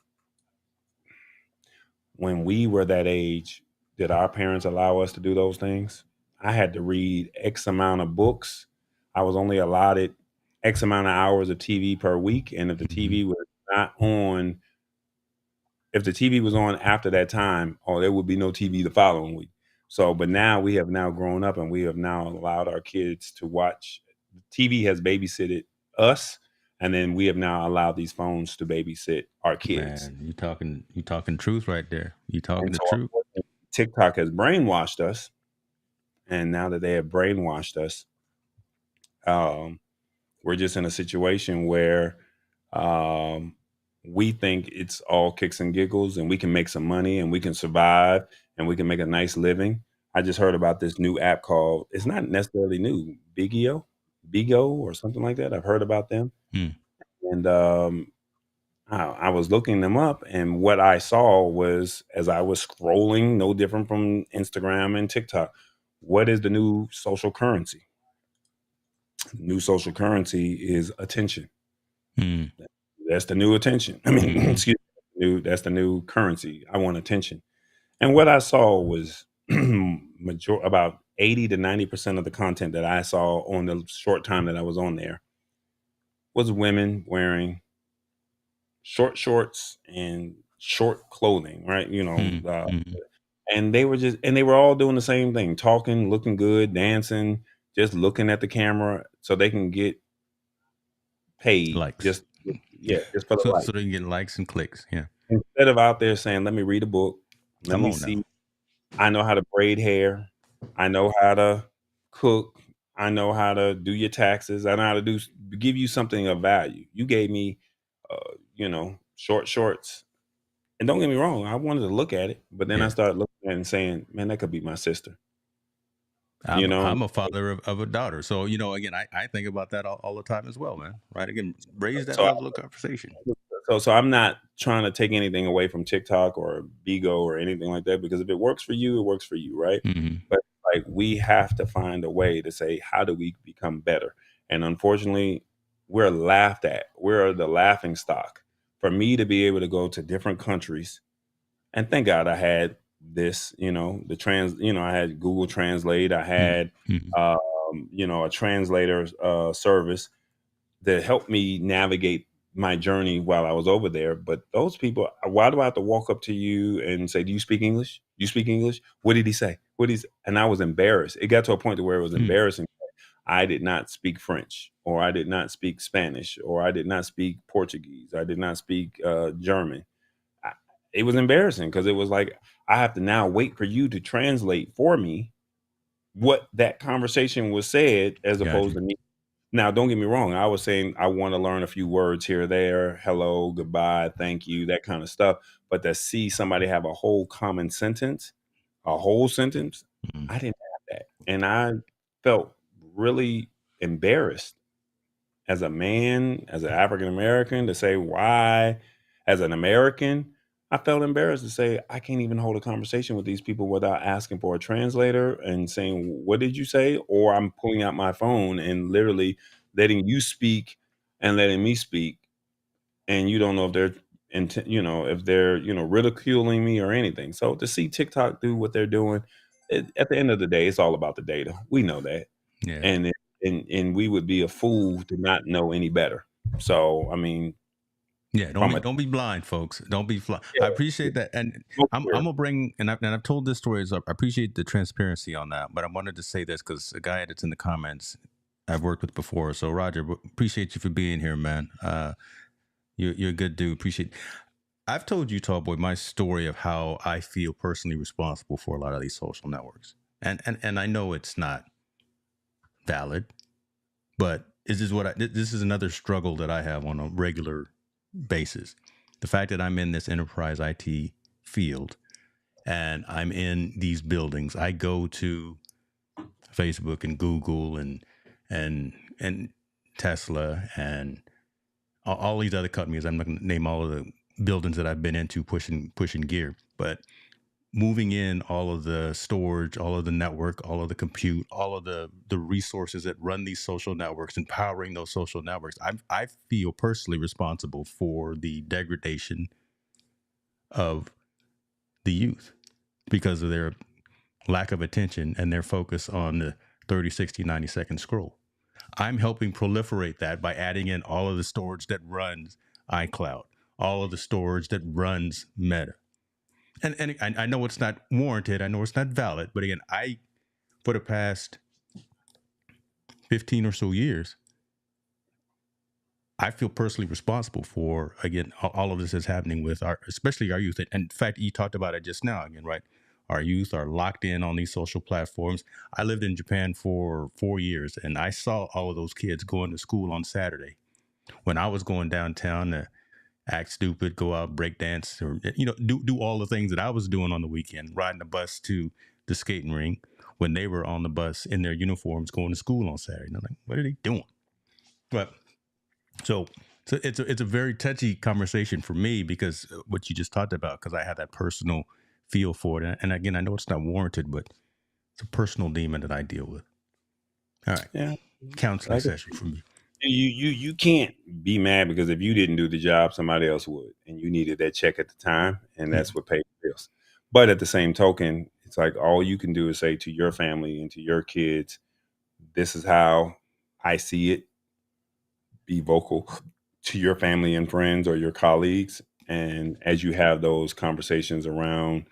when we were that age, did our parents allow us to do those things? I had to read X amount of books. I was only allotted X amount of hours of TV per week. And if the Hmm. TV was not on, if the TV was on after that time, oh, there would be no TV the following week. So, but now we have now grown up and we have now allowed our kids to watch. TV has babysitted us, and then we have now allowed these phones to babysit our kids. Man, you talking truth right there. You talking And the so, truth. unfortunately, TikTok has brainwashed us, and now that they have brainwashed us, um, we're just in a situation where um, we think it's all kicks and giggles, and we can make some money, and we can survive, and we can make a nice living. I just heard about this new app called. It's not necessarily new, Bigo, or something like that. I've heard about them, Hmm. and I was looking them up, and what I saw was as I was scrolling, no different from Instagram and TikTok. What is the new social currency? New social currency is attention. Hmm. That's the new attention. I mean, Hmm. excuse me, that's the new currency. I want attention. And what I saw was about 80 to 90% of the content that I saw on the short time that I was on there was women wearing short shorts and short clothing, right? Hmm. Hmm. And they were all doing the same thing, talking, looking good, dancing, just looking at the camera so they can get paid Likes. just for the So like. they can get likes and clicks. Yeah. Instead of out there saying, "Let me read a book, let Come me on see, now. I know how to braid hair, I know how to cook, I know how to do your taxes, I know how to give you something of value." You gave me, short shorts, and don't get me wrong, I wanted to look at it, but then I Yeah. started looking at it and saying, "Man, that could be my sister," you know? I'm a father of a daughter. So, again, I think about that all the time as well, man. Right. Again, raise that So level of conversation. So I'm not trying to take anything away from TikTok or Bigo or anything like that, because if it works for you, it works for you, right? Hmm. But like we have to find a way to say, how do we become better? And unfortunately, we're laughed at. We're the laughing stock. For me to be able to go to different countries, and thank God I had this, I had Google Translate, I had Hmm. a translator service that helped me navigate my journey while I was over there. But those people, why do I have to walk up to you and say, "Do you speak English? You speak English? What did he say? What is?" And I was embarrassed. It got to a point to where it was Hmm. embarrassing. I did not speak French, or I did not speak Spanish, or I did not speak Portuguese. I did not speak German. I, it was embarrassing because it was like I have to now wait for you to translate for me what that conversation was said, as Got opposed you. to me Now, don't get me wrong. I was saying I want to learn a few words here or there, hello, goodbye, thank you, that kind of stuff. But to see somebody have a whole common sentence, a whole sentence, Mm. I didn't have that. And I felt really embarrassed as a man, as an African American, to say why, as an American, I felt embarrassed to say I can't even hold a conversation with these people without asking for a translator and saying, "What did you say?" Or I'm pulling out my phone and literally letting you speak and letting me speak, and you don't know if they're if they're ridiculing me or anything. So to see TikTok do what they're doing, at the end of the day, it's all about the data. We know that, Yeah. and we would be a fool to not know any better. So I mean, Yeah, from a don't be blind, folks. Don't be blind. I yeah, appreciate that, and go I'm for gonna bring and I've told this story. So I appreciate the transparency on that, but I wanted to say this because a guy that's in the comments I've worked with before. So Roger, appreciate you for being here, man. You're a good dude. Appreciate. I've told you, Tallboy, my story of how I feel personally responsible for a lot of these social networks, and I know it's not valid, but this is another struggle that I have on a regular basis. The fact that I'm in this enterprise IT field and I'm in these buildings, I go to Facebook and Google and Tesla and all these other companies. I'm not going to name all of the buildings that I've been into pushing gear, but moving in all of the storage, all of the network, all of the compute, all of the resources that run these social networks, empowering those social networks. I feel personally responsible for the degradation of the youth because of their lack of attention and their focus on the 30, 60, 90-second scroll. I'm helping proliferate that by adding in all of the storage that runs iCloud, all of the storage that runs Meta. And I know it's not warranted. I know it's not valid. But again, for the past 15 or so years, I feel personally responsible for, again, all of this is happening with especially our youth. And in fact, you talked about it just now again, right? Our youth are locked in on these social platforms. I lived in Japan for 4 years and I saw all of those kids going to school on Saturday. When I was going downtown to act stupid, go out, break dance, or do all the things that I was doing on the weekend, riding the bus to the skating ring when they were on the bus in their uniforms going to school on Saturday. And I'm like, what are they doing? But so it's a very touchy conversation for me because what you just talked about, because I have that personal feel for it, and again, I know it's not warranted, but it's a personal demon that I deal with. All right, yeah. counseling Like session for me. you can't be mad because if you didn't do the job, somebody else would, and you needed that check at the time, and Yeah. that's what paid the bills. But at the same token, it's like all you can do is say to your family and to your kids, "This is how I see it." Be vocal to your family and friends or your colleagues. And as you have those conversations around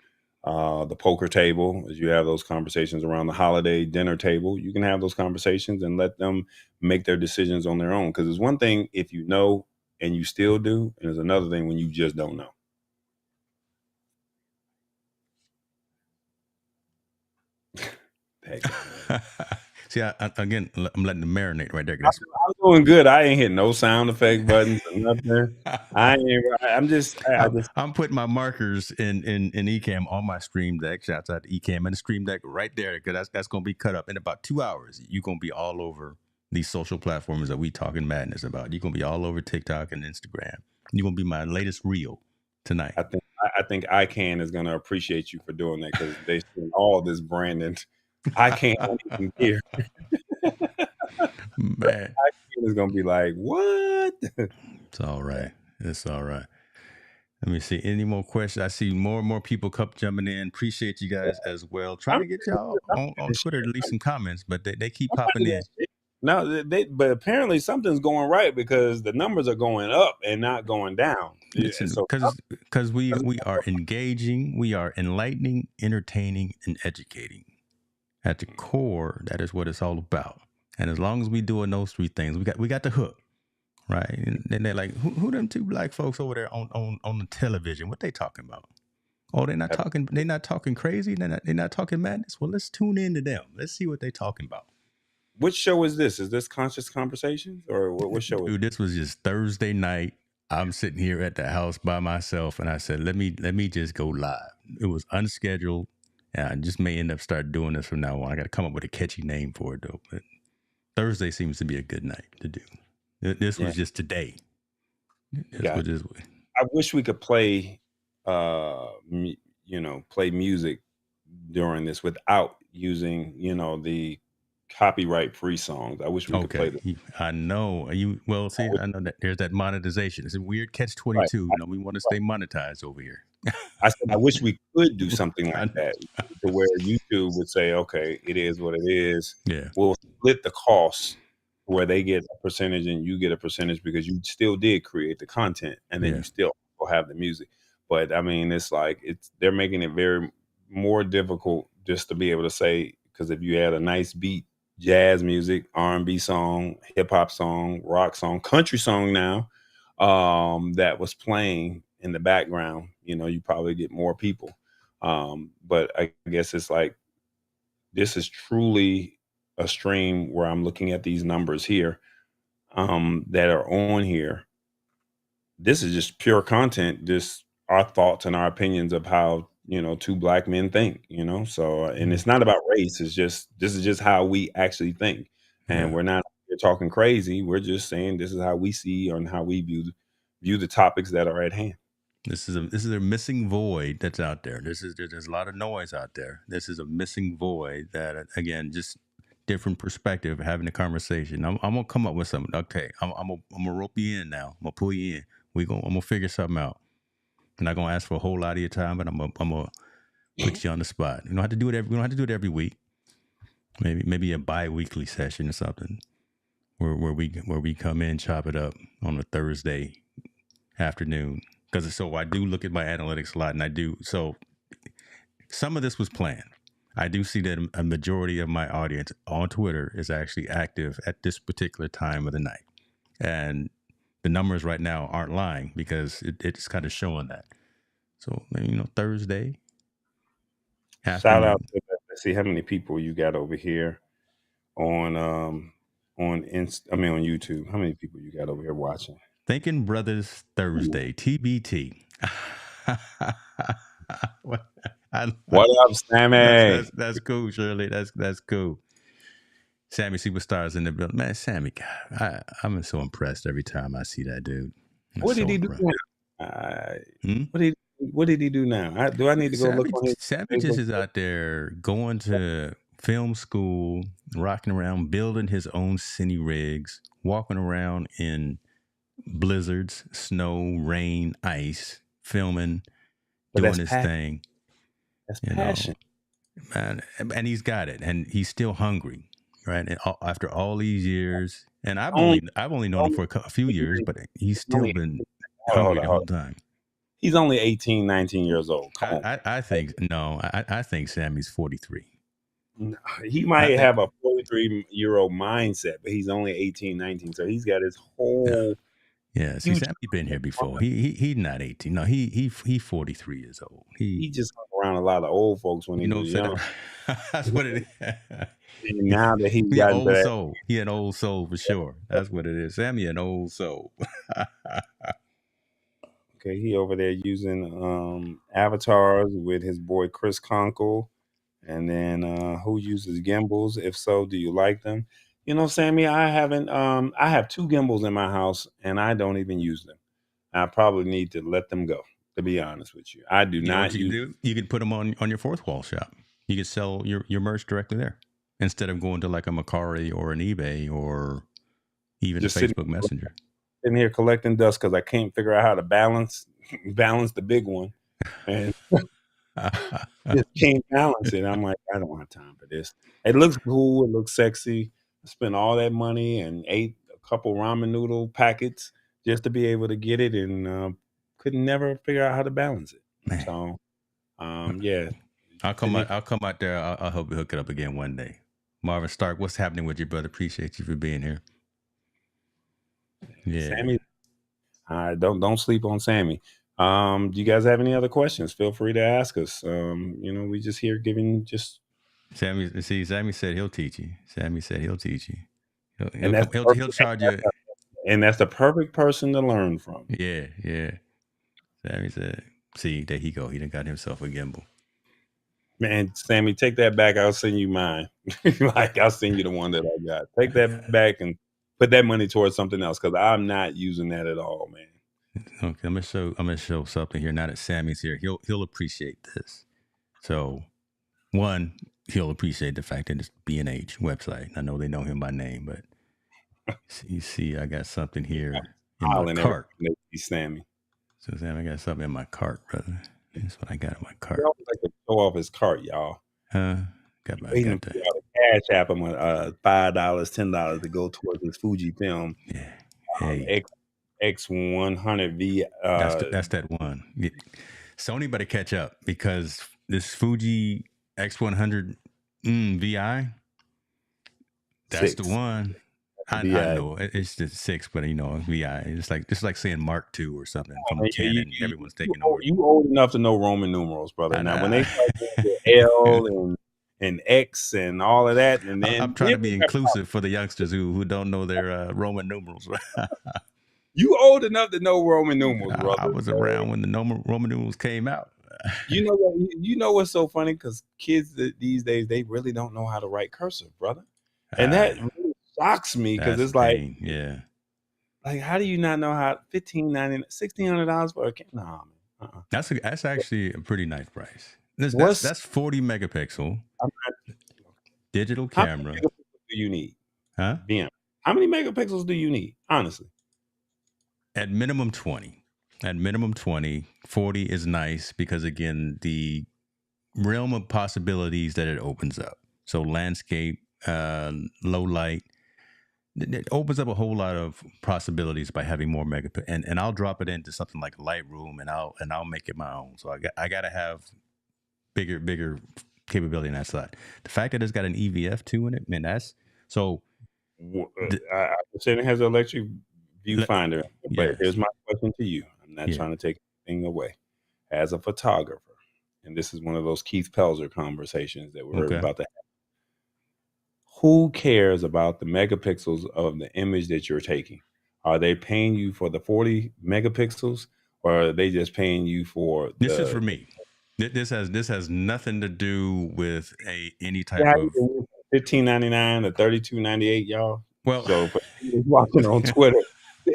the poker table, as you have those conversations around the holiday dinner table, you can have those conversations and let them make their decisions on their own. Because it's one thing if you know and you still do, and it's another thing when you just don't know. See, again, I'm letting them marinate right there. I'm doing good. I ain't hitting no sound effect buttons or nothing. I ain't. I'm just. I just. I'm putting my markers in Ecamm on my Stream Deck. Shouts out to Ecamm and the Stream Deck right there because that's going to be cut up in about 2 hours. You're going to be all over these social platforms that we talking madness about. You're going to be all over TikTok and Instagram. You're going to be my latest reel tonight. I think ICANN is going to appreciate you for doing that because they see all this branding. ICANN won't even care. Man, ICANN is going to be like, what? it's all right. It's all right. Let me see. Any more questions? I see more and more people jumping in. Appreciate you guys as well. Trying I'm to get y'all on Twitter to leave some comments, but they keep popping finding in. that shit. No, but apparently something's going right because the numbers are going up and not going down. Listen, So because we are engaging, we are enlightening, entertaining, and educating. At the core, that is what it's all about. And as long as we doing those three things, we got the hook, right? And then they're like, who them two black folks over there on the television? What they talking about? Oh, they're not talking. They're not talking crazy. They're not talking madness. Well, let's tune into them. Let's see what they're talking about. Which show is this? Is this Conscious Conversations or what show is Dude, this was just Thursday night. I'm sitting here at the house by myself, and I said, let me just go live. It was unscheduled, and I just may end up start doing this from now on. I got to come up with a catchy name for it though. But Thursday seems to be a good night to do. This Yeah, was just today. That's got what this you. was. I wish we could play, play music during this without using, the copyright free songs. I wish we could play Okay, this. I know you. Well, I see, wish- I know that there's that monetization. It's a weird catch twenty Right. two. You know, we want to stay monetized over here. I said, I wish we could do something I like know. that to where YouTube would say, okay, it is what it is. Yeah, We'll split the costs where they get a percentage and you get a percentage because you still did create the content and then yeah, you still have the music. But I mean, it's like they're making it very more difficult just to be able to say, because if you had a nice beat, jazz music, R&B song, hip hop song, rock song, country song now, that was playing in the background, you probably get more people. But I guess it's like this is truly a stream where I'm looking at these numbers here that are on here. This is just pure content, just our thoughts and our opinions of how two black men think. So and it's not about race. It's just this is just how we actually think, and yeah. we're not we're talking crazy. We're just saying this is how we see and how we view the topics that are at hand. This is a missing void that's out there. There's a lot of noise out there. This is a missing void that again just different perspective having a conversation. I'm gonna come up with something. Okay, I'm gonna rope you in now. I'm gonna pull you in. I'm gonna figure something out. I'm not gonna ask for a whole lot of your time, but I'm gonna put you on the spot. You don't have to do it. We don't have to do it every week. Maybe a bi-weekly session or something where we come in, chop it up on a Thursday afternoon. Because so I do look at my analytics a lot, and I do so. Some of this was planned. I do see that a majority of my audience on Twitter is actually active at this particular time of the night, and the numbers right now aren't lying because it's kind of showing that. So Thursday Shout out afternoon. to let's see how many people you got over here on on YouTube. How many people you got over here watching? Thinking Brothers Ooh. Thursday, TBT. What- I- What up, Sammy? that's cool, Shirley. That's cool. Sammy Superstars in the building. Man, Sammy, God, I'm so impressed every time I see that dude. I'm What did so he do impressed. now? Hmm? What did he do now? Do I need to go look Sammy, on his Sammy just Facebook? is out there going to film school, rocking around, building his own cine rigs, walking around in blizzards, snow, rain, ice, filming, But doing his thing. that's You know, passion. and he's got it, and he's still hungry, right? And after all these years, and I've Only, only known him only, for a few years, but he's still only been hold hungry on, the hold whole on. time. He's only 18, 19 years old. Come on. I think no, I think Sammy's 43. No, he I might think have a 43-year-old mindset, but he's only 18, 19. So he's got his yeah, whole yeah. See, future. Sammy been here before. He not 18. No, he 43 years old. He just hung around a lot of old folks when he What I'm was saying? young. That's what it is. And now that he's He an gotten to old that, soul. He an old soul for sure. That's what it is. Sammy an old soul. okay, he over there using avatars with his boy Chris Conkle. And then who uses gimbals? If so, do you like them? Sammy, I haven't I have two gimbals in my house and I don't even use them. I probably need to let them go, to be honest with you. I do You know what not you can use do? You can put them on your fourth wall shop. You can sell your merch directly there instead of going to like a Macari or an eBay or even just sitting Facebook Messenger. here collecting dust because I can't figure out how to balance the big one. And just can't balance it. I'm like, I don't have time for this. It looks cool. It looks sexy. I spent all that money and ate a couple ramen noodle packets just to be able to get it, and could never figure out how to balance it. Man, So, yeah, I'll come sitting out. here, I'll come out there. I'll help you hook it up again one day. Marvin Stark, what's happening with you, brother? Appreciate you for being here. Yeah. Sammy. Don't sleep on Sammy. Do you guys have any other questions? Feel free to ask us. We just here giving just Sammy said he'll teach you. Sammy said he'll teach you. And that's He'll perfect. charge you. And that's the perfect person to learn from. Yeah, yeah. Sammy said, see, there he go. He done got himself a gimbal. Man, Sammy, take that back. I'll send you mine. Like, I'll send you the one that I got. Take that back and put that money towards something else, because I'm not using that at all, man. Okay, I'm gonna show something here. Now that Sammy's here, he'll appreciate this. So, one, he'll appreciate the fact that it's B&H website. I know they know him by name, but you see, I got something here in my Smiling every cart. time they see Sammy. So, Sam, I got something in my cart, brother. That's what I got in my He cart. always like to show off his cart, y'all. I Waiting got for that. y'all to cash app him $5, $10 to go towards his Fujifilm Yeah. Hey, X100V. that's that one. Sony better catch up, because this Fuji X100 VI, that's the 6 one. I VI. know it's the 6, but VI. It's like saying Mark II or something from Man, Canon. Everyone's taking over. you old enough to know Roman numerals, brother. Now, when they start doing the L and X and all of that, and I'm then trying to be inclusive for the youngsters who don't know their Roman numerals. you old enough to know Roman numerals, brother. I was around when the Roman numerals came out. You know what? You know what's so funny? Because kids these days, they really don't know how to write cursive, brother, and that really shocks me, because That's it's a pain. Yeah. like, how do you not know how $1,600 for a camera? Nah, man. That's actually a pretty nice price. That's What's 40 megapixel I'm not, digital how many camera. megapixels do you need? Huh? BM. How many megapixels do you need? Honestly. At minimum 20. At minimum 20. 40 is nice because, again, the realm of possibilities that it opens up. So landscape, low light, it opens up a whole lot of possibilities by having more megapixels. And I'll drop it into something like Lightroom, and I'll make it my own. So I got to have bigger capability on that side. The fact that it's got an EVF2 in it, man, that's so. I said it has an electric viewfinder, but Yes. here's my question to you. I'm not Yeah. trying to take anything away. As a photographer, and this is one of those Keith Pelzer conversations that we're about to have. Who cares about the megapixels of the image that you're taking? Are they paying you for the 40 megapixels, or are they just paying you for This is for me. This has nothing to do with any type of $15.99 to $32.98, y'all? well. So for anyone watching on Twitter,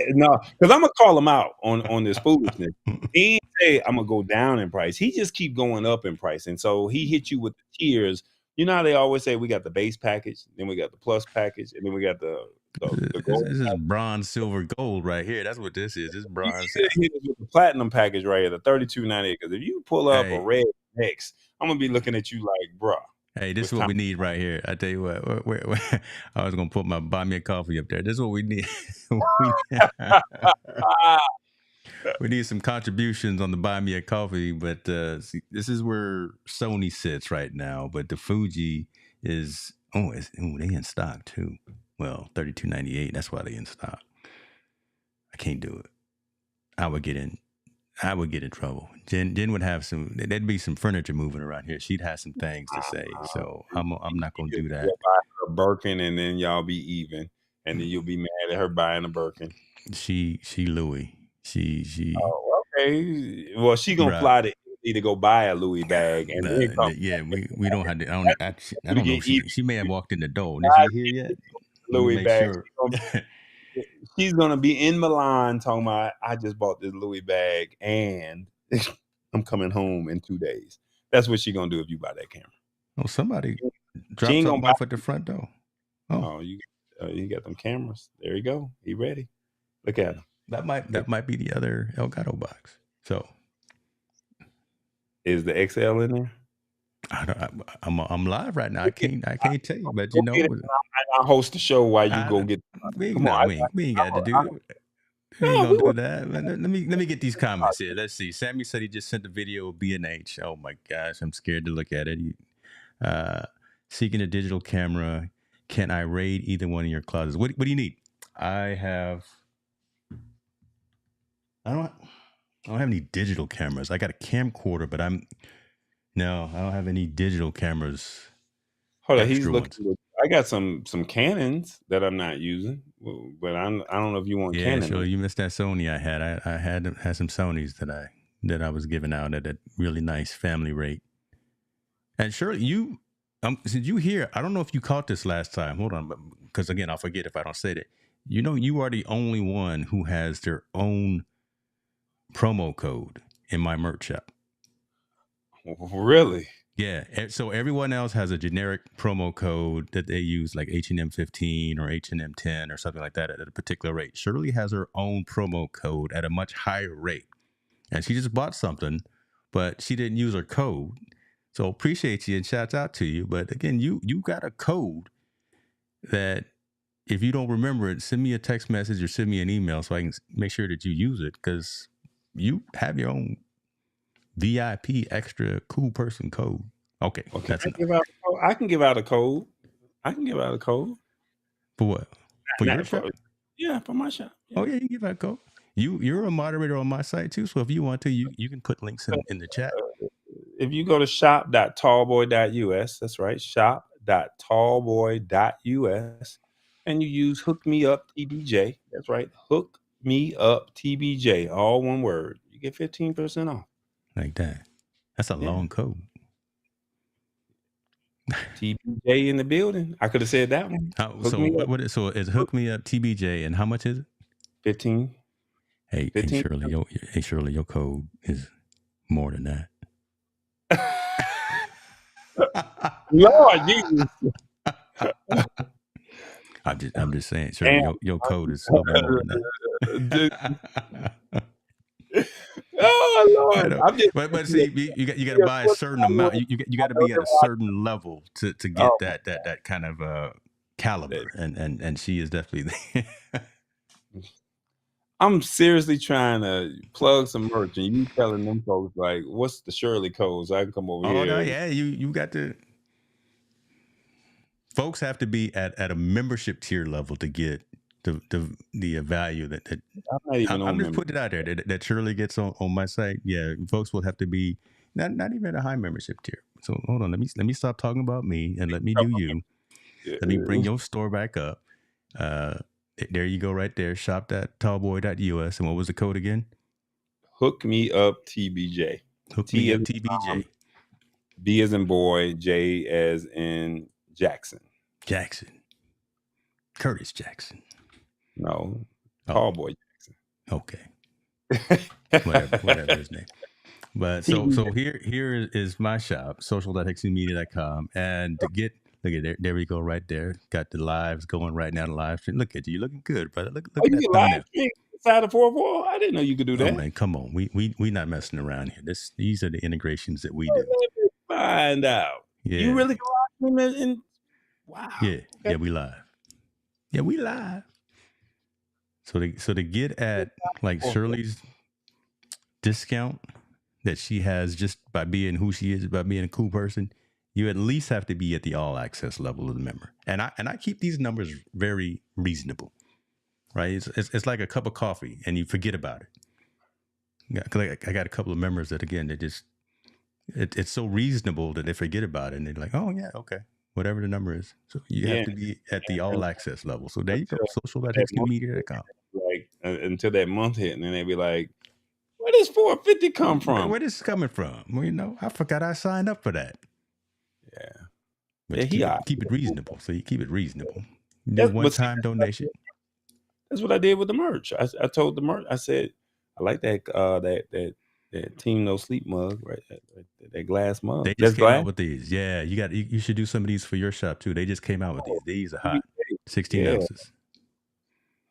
no, because I'm gonna call him out on this foolishness. He ain't say I'm gonna go down in price. He just keep going up in price, and so he hit you with the tiers. You know how they always say we got the base package, then we got the plus package, and then we got the This gold. is bronze, silver, gold right here. That's what this is. This He bronze. hit us with the platinum package right here, the $32.98. Because if you pull up a Hey, red X, I'm gonna be looking at you like, bruh. hey, this is what we need right here. I tell you what, I was gonna put buy me a coffee up there. This is what we need. We need some contributions on the buy me a coffee, but see, this is where Sony sits right now. But the Fuji is they in stock too. Well, $32.98. That's why they in stock. I can't do it. I would get in trouble. Jen would have there'd be some furniture moving around here. She'd have some things to say. So I'm not gonna do that. Buy her a Birkin, and then y'all be even, and then you'll be mad at her buying a Birkin. She Louis. She. Oh, okay. Well, she gonna fly to Italy to go buy a Louis bag, and then come. Yeah, we don't have to. I don't know if she may have walked in the door. Is she here yet? Louis Make bag. sure. She's gonna be in Milan talking about, I just bought this Louis bag and I'm coming home in 2 days. That's what she's gonna do if you buy that camera. Oh, somebody dropped something off at the front door. Oh, you got them cameras. There you go. He ready. Look at him. That might be the other Elgato box. So is the XL in there? I'm live right now. I can't tell you, but you know, I'll host the show while you go get. We ain't got to do. We ain't gonna do that. Let me get these comments here. Let's see. Sammy said he just sent the video of B&H. Oh my gosh, I'm scared to look at it. Seeking a digital camera. Can I raid either one of your closets? What do you need? I don't have any digital cameras. I got a camcorder, but I don't have any digital cameras. Hold on, he's extra ones. looking. I got some Canons that I'm not using, but I don't know if you want Yeah, Canon. sure. You missed that Sony I had. I had some Sonys that I was giving out at a really nice family rate. And Shirley, since you here, I don't know if you caught this last time. Hold on, because again, I'll forget if I don't say it. You know, you are the only one who has their own promo code in my merch shop. Really? Yeah. So everyone else has a generic promo code that they use, like H&M 15 or H&M 10 or something like that at a particular rate. Shirley has her own promo code at a much higher rate. And she just bought something, but she didn't use her code. So appreciate you and shouts out to you. But again, you got a code that if you don't remember it, send me a text message or send me an email so I can make sure that you use it, because you have your own VIP extra cool person code. Okay, that's enough. I can give out a code. I can give out a code. For what? For your shop? Yeah, for my shop. Yeah. Oh yeah, you can give out a code. You're a moderator on my site too, so if you want to, you can put links in the chat. If you go to shop.tallboy.us, that's right, shop.tallboy.us, and you use Hook Me Up TBJ, that's right, Hook Me Up TBJ, all one word, you get 15% off. Like that. That's a long code. TBJ in the building. I could have said that one. So it's Hook Me Up TBJ, and how much is it? 15. Hey, 15. Shirley, your code is more than that. Lord Jesus. I'm just saying, Shirley, your code is a little bit more than that. Oh Lord! But see, you got to buy a certain amount. You got to be at a certain level to get that kind of caliber, and she is definitely there. I'm seriously trying to plug some merch, and you telling them folks like, "What's the Shirley code?" So I can come over here. Oh no, yeah, you got to. Folks have to be at a membership tier level to get the value that I'm just putting it out there that Shirley gets on my site. Yeah, folks will have to be not even at a high membership tier. So hold on, let me stop talking about me and let me do you. Let me bring your store back up. There you go, right there. Shop.tallboy.us. And what was the code again? Hook Me Up TBJ. Hook Me Up TBJ. B as in boy, J as in Jackson. Curtis Jackson. No, Tallboy Jackson. Okay. whatever his name. But so here is my shop, social.hexymedia.com. And to get, look at there we go right there. Got the lives going right now, the live stream. Look at you, looking good, brother. Look at that thumbnail. Inside the fourth wall? I didn't know you could do that. Oh man, come on. We not messing around here. These are the integrations that we do. Let me find out. Yeah. You really go out and wow. Yeah. Okay. Yeah, we live. Yeah, we live. So to get at like Shirley's discount that she has just by being who she is, by being a cool person, you at least have to be at the all access level of the member. And I keep these numbers very reasonable, right? It's like a cup of coffee and you forget about it. Yeah, I got a couple of members that again, it's so reasonable that they forget about it and they're like, oh yeah, okay, whatever the number is. So you have to be at the all access level. So there you go, social.hexmedia.com. Like until that month hit, and then they be like, where does 450 come from? Where this coming from? Well, I forgot I signed up for that. Yeah. But keep it reasonable. So you keep it reasonable. Do one-time donation. That's what I did with the merch. I told the merch, I said, I like that Team No Sleep mug, right? That glass mug. They just came out with these. Yeah, you should do some of these for your shop too. They just came out with these. These are hot. 16 ounces.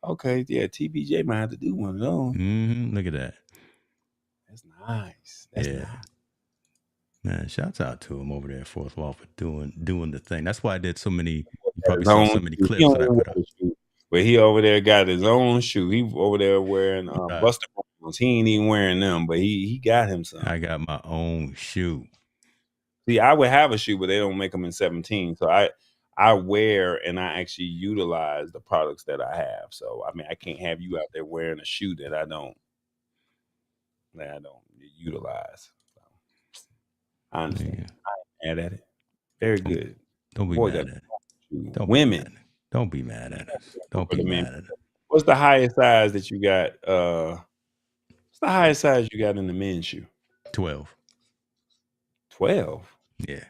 Okay, yeah, TBJ might have to do one of those. Look at that. That's nice. That's nice. Man, shouts out to him over there at Fourth Wall for doing the thing. That's why I did so many. You probably saw so many clips that I put up. But he over there got his own shoe. He over there wearing Buster Browns. He ain't even wearing them, but he got him some. I got my own shoe. See, I would have a shoe, but they don't make them in 17. So I wear and I actually utilize the products that I have. So I mean, I can't have you out there wearing a shoe that I don't utilize. So, I understand. I ain't mad at it. Very good. Don't be Boy got mad at it. you. Don't be Women. mad. Don't be mad at us. Don't For be the men. mad at it. What's the highest size that you got? What's the highest size you got in the men's shoe? 12. 12. Yeah.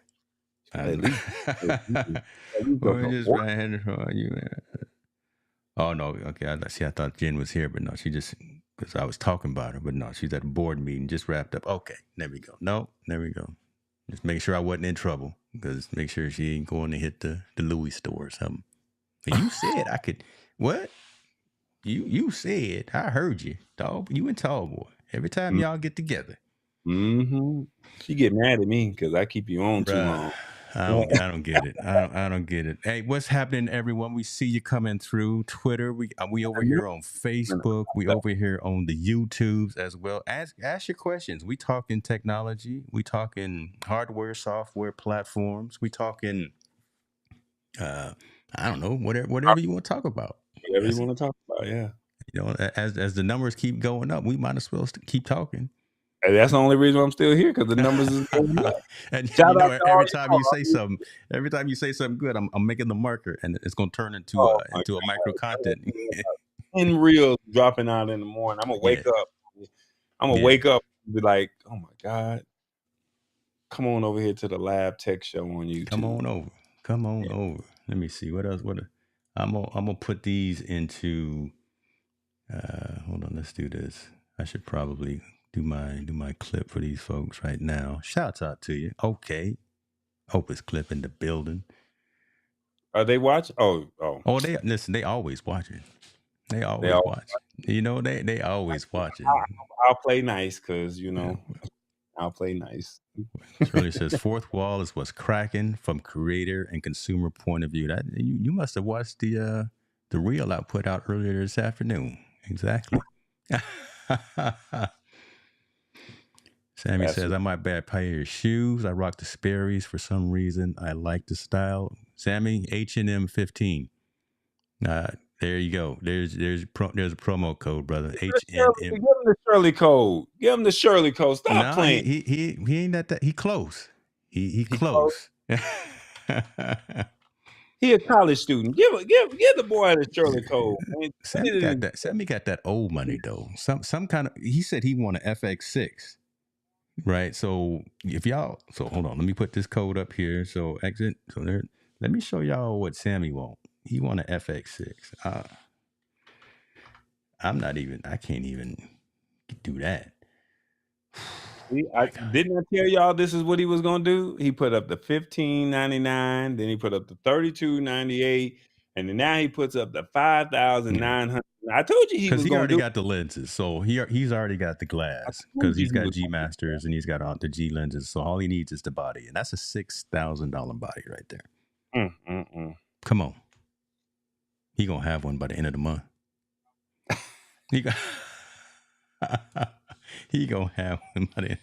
At least, at least go We're to just 40. riding for you, man. Oh no, okay. I thought Jen was here, but no, she just because I was talking about her, but no, she's at a board meeting, just wrapped up. Okay, there we go. No, there we go. Just make sure I wasn't in trouble, because make sure she ain't going to hit the Louis store or something. And you said I could. What? You said I heard you, dog. You and Tall Boy. Every time y'all get together. Mm-hmm. She get mad at me because I keep you on too Bruh, long. I don't get it. I don't get it. Hey, what's happening, everyone? We see you coming through Twitter. We over here on Facebook. We over here on the YouTubes as well. Ask your questions. We talking technology. We talking hardware, software platforms. We talking I don't know, whatever you want to talk about. Whatever you want to talk about, yeah. You know, as the numbers keep going up, we might as well keep talking. And that's the only reason I'm still here, because the numbers is going up. And Shout you know, out to every all time you say something, good, I'm making the marker, and it's gonna turn into Oh my a micro content. 10 reels dropping out in the morning. I'm gonna Yeah, wake up. I'm gonna yeah. wake up and be like, oh my God. Come on over here to the Lab Tech Show on YouTube. Come on over. Come on over. Let me see what else. I'm gonna put these into. Hold on. Let's do this. I should probably do my clip for these folks right now. Shouts out to you. Okay, Opus clip in the building. Are they watching? Oh. Oh, they listen. They always watching. They always watch. You know, they always watching. I'll play nice, because I'll play nice. Shirley says, fourth wall is what's cracking from creator and consumer point of view. That you must have watched the reel I put out earlier this afternoon. Exactly. Sammy says, I might buy a pair of shoes. I rock the Sperry's for some reason. I like the style. Sammy, H&M 15. There you go. There's a promo code, brother. H&M. Give him the Shirley code. Give him the Shirley code. Stop playing. He ain't that. He close. He close. He a college student. Give the boy the Shirley code. Sammy got that old money though. Some kind of. He said he want an FX6, right? So hold on. Let me put this code up here. So exit. So there. Let me show y'all what Sammy want. He want an FX6. I can't even do that. Didn't I tell y'all this is what he was gonna do? He put up the $15.99, then he put up the $32.98, and then now he puts up the $5,900. I told you because he already got the lenses, so he's already got the glass because he's got G Masters and he's got the G lenses. So all he needs is the body, and that's a $6,000 body right there. Come on, he gonna have one by the end of the month. He gonna have one by the end.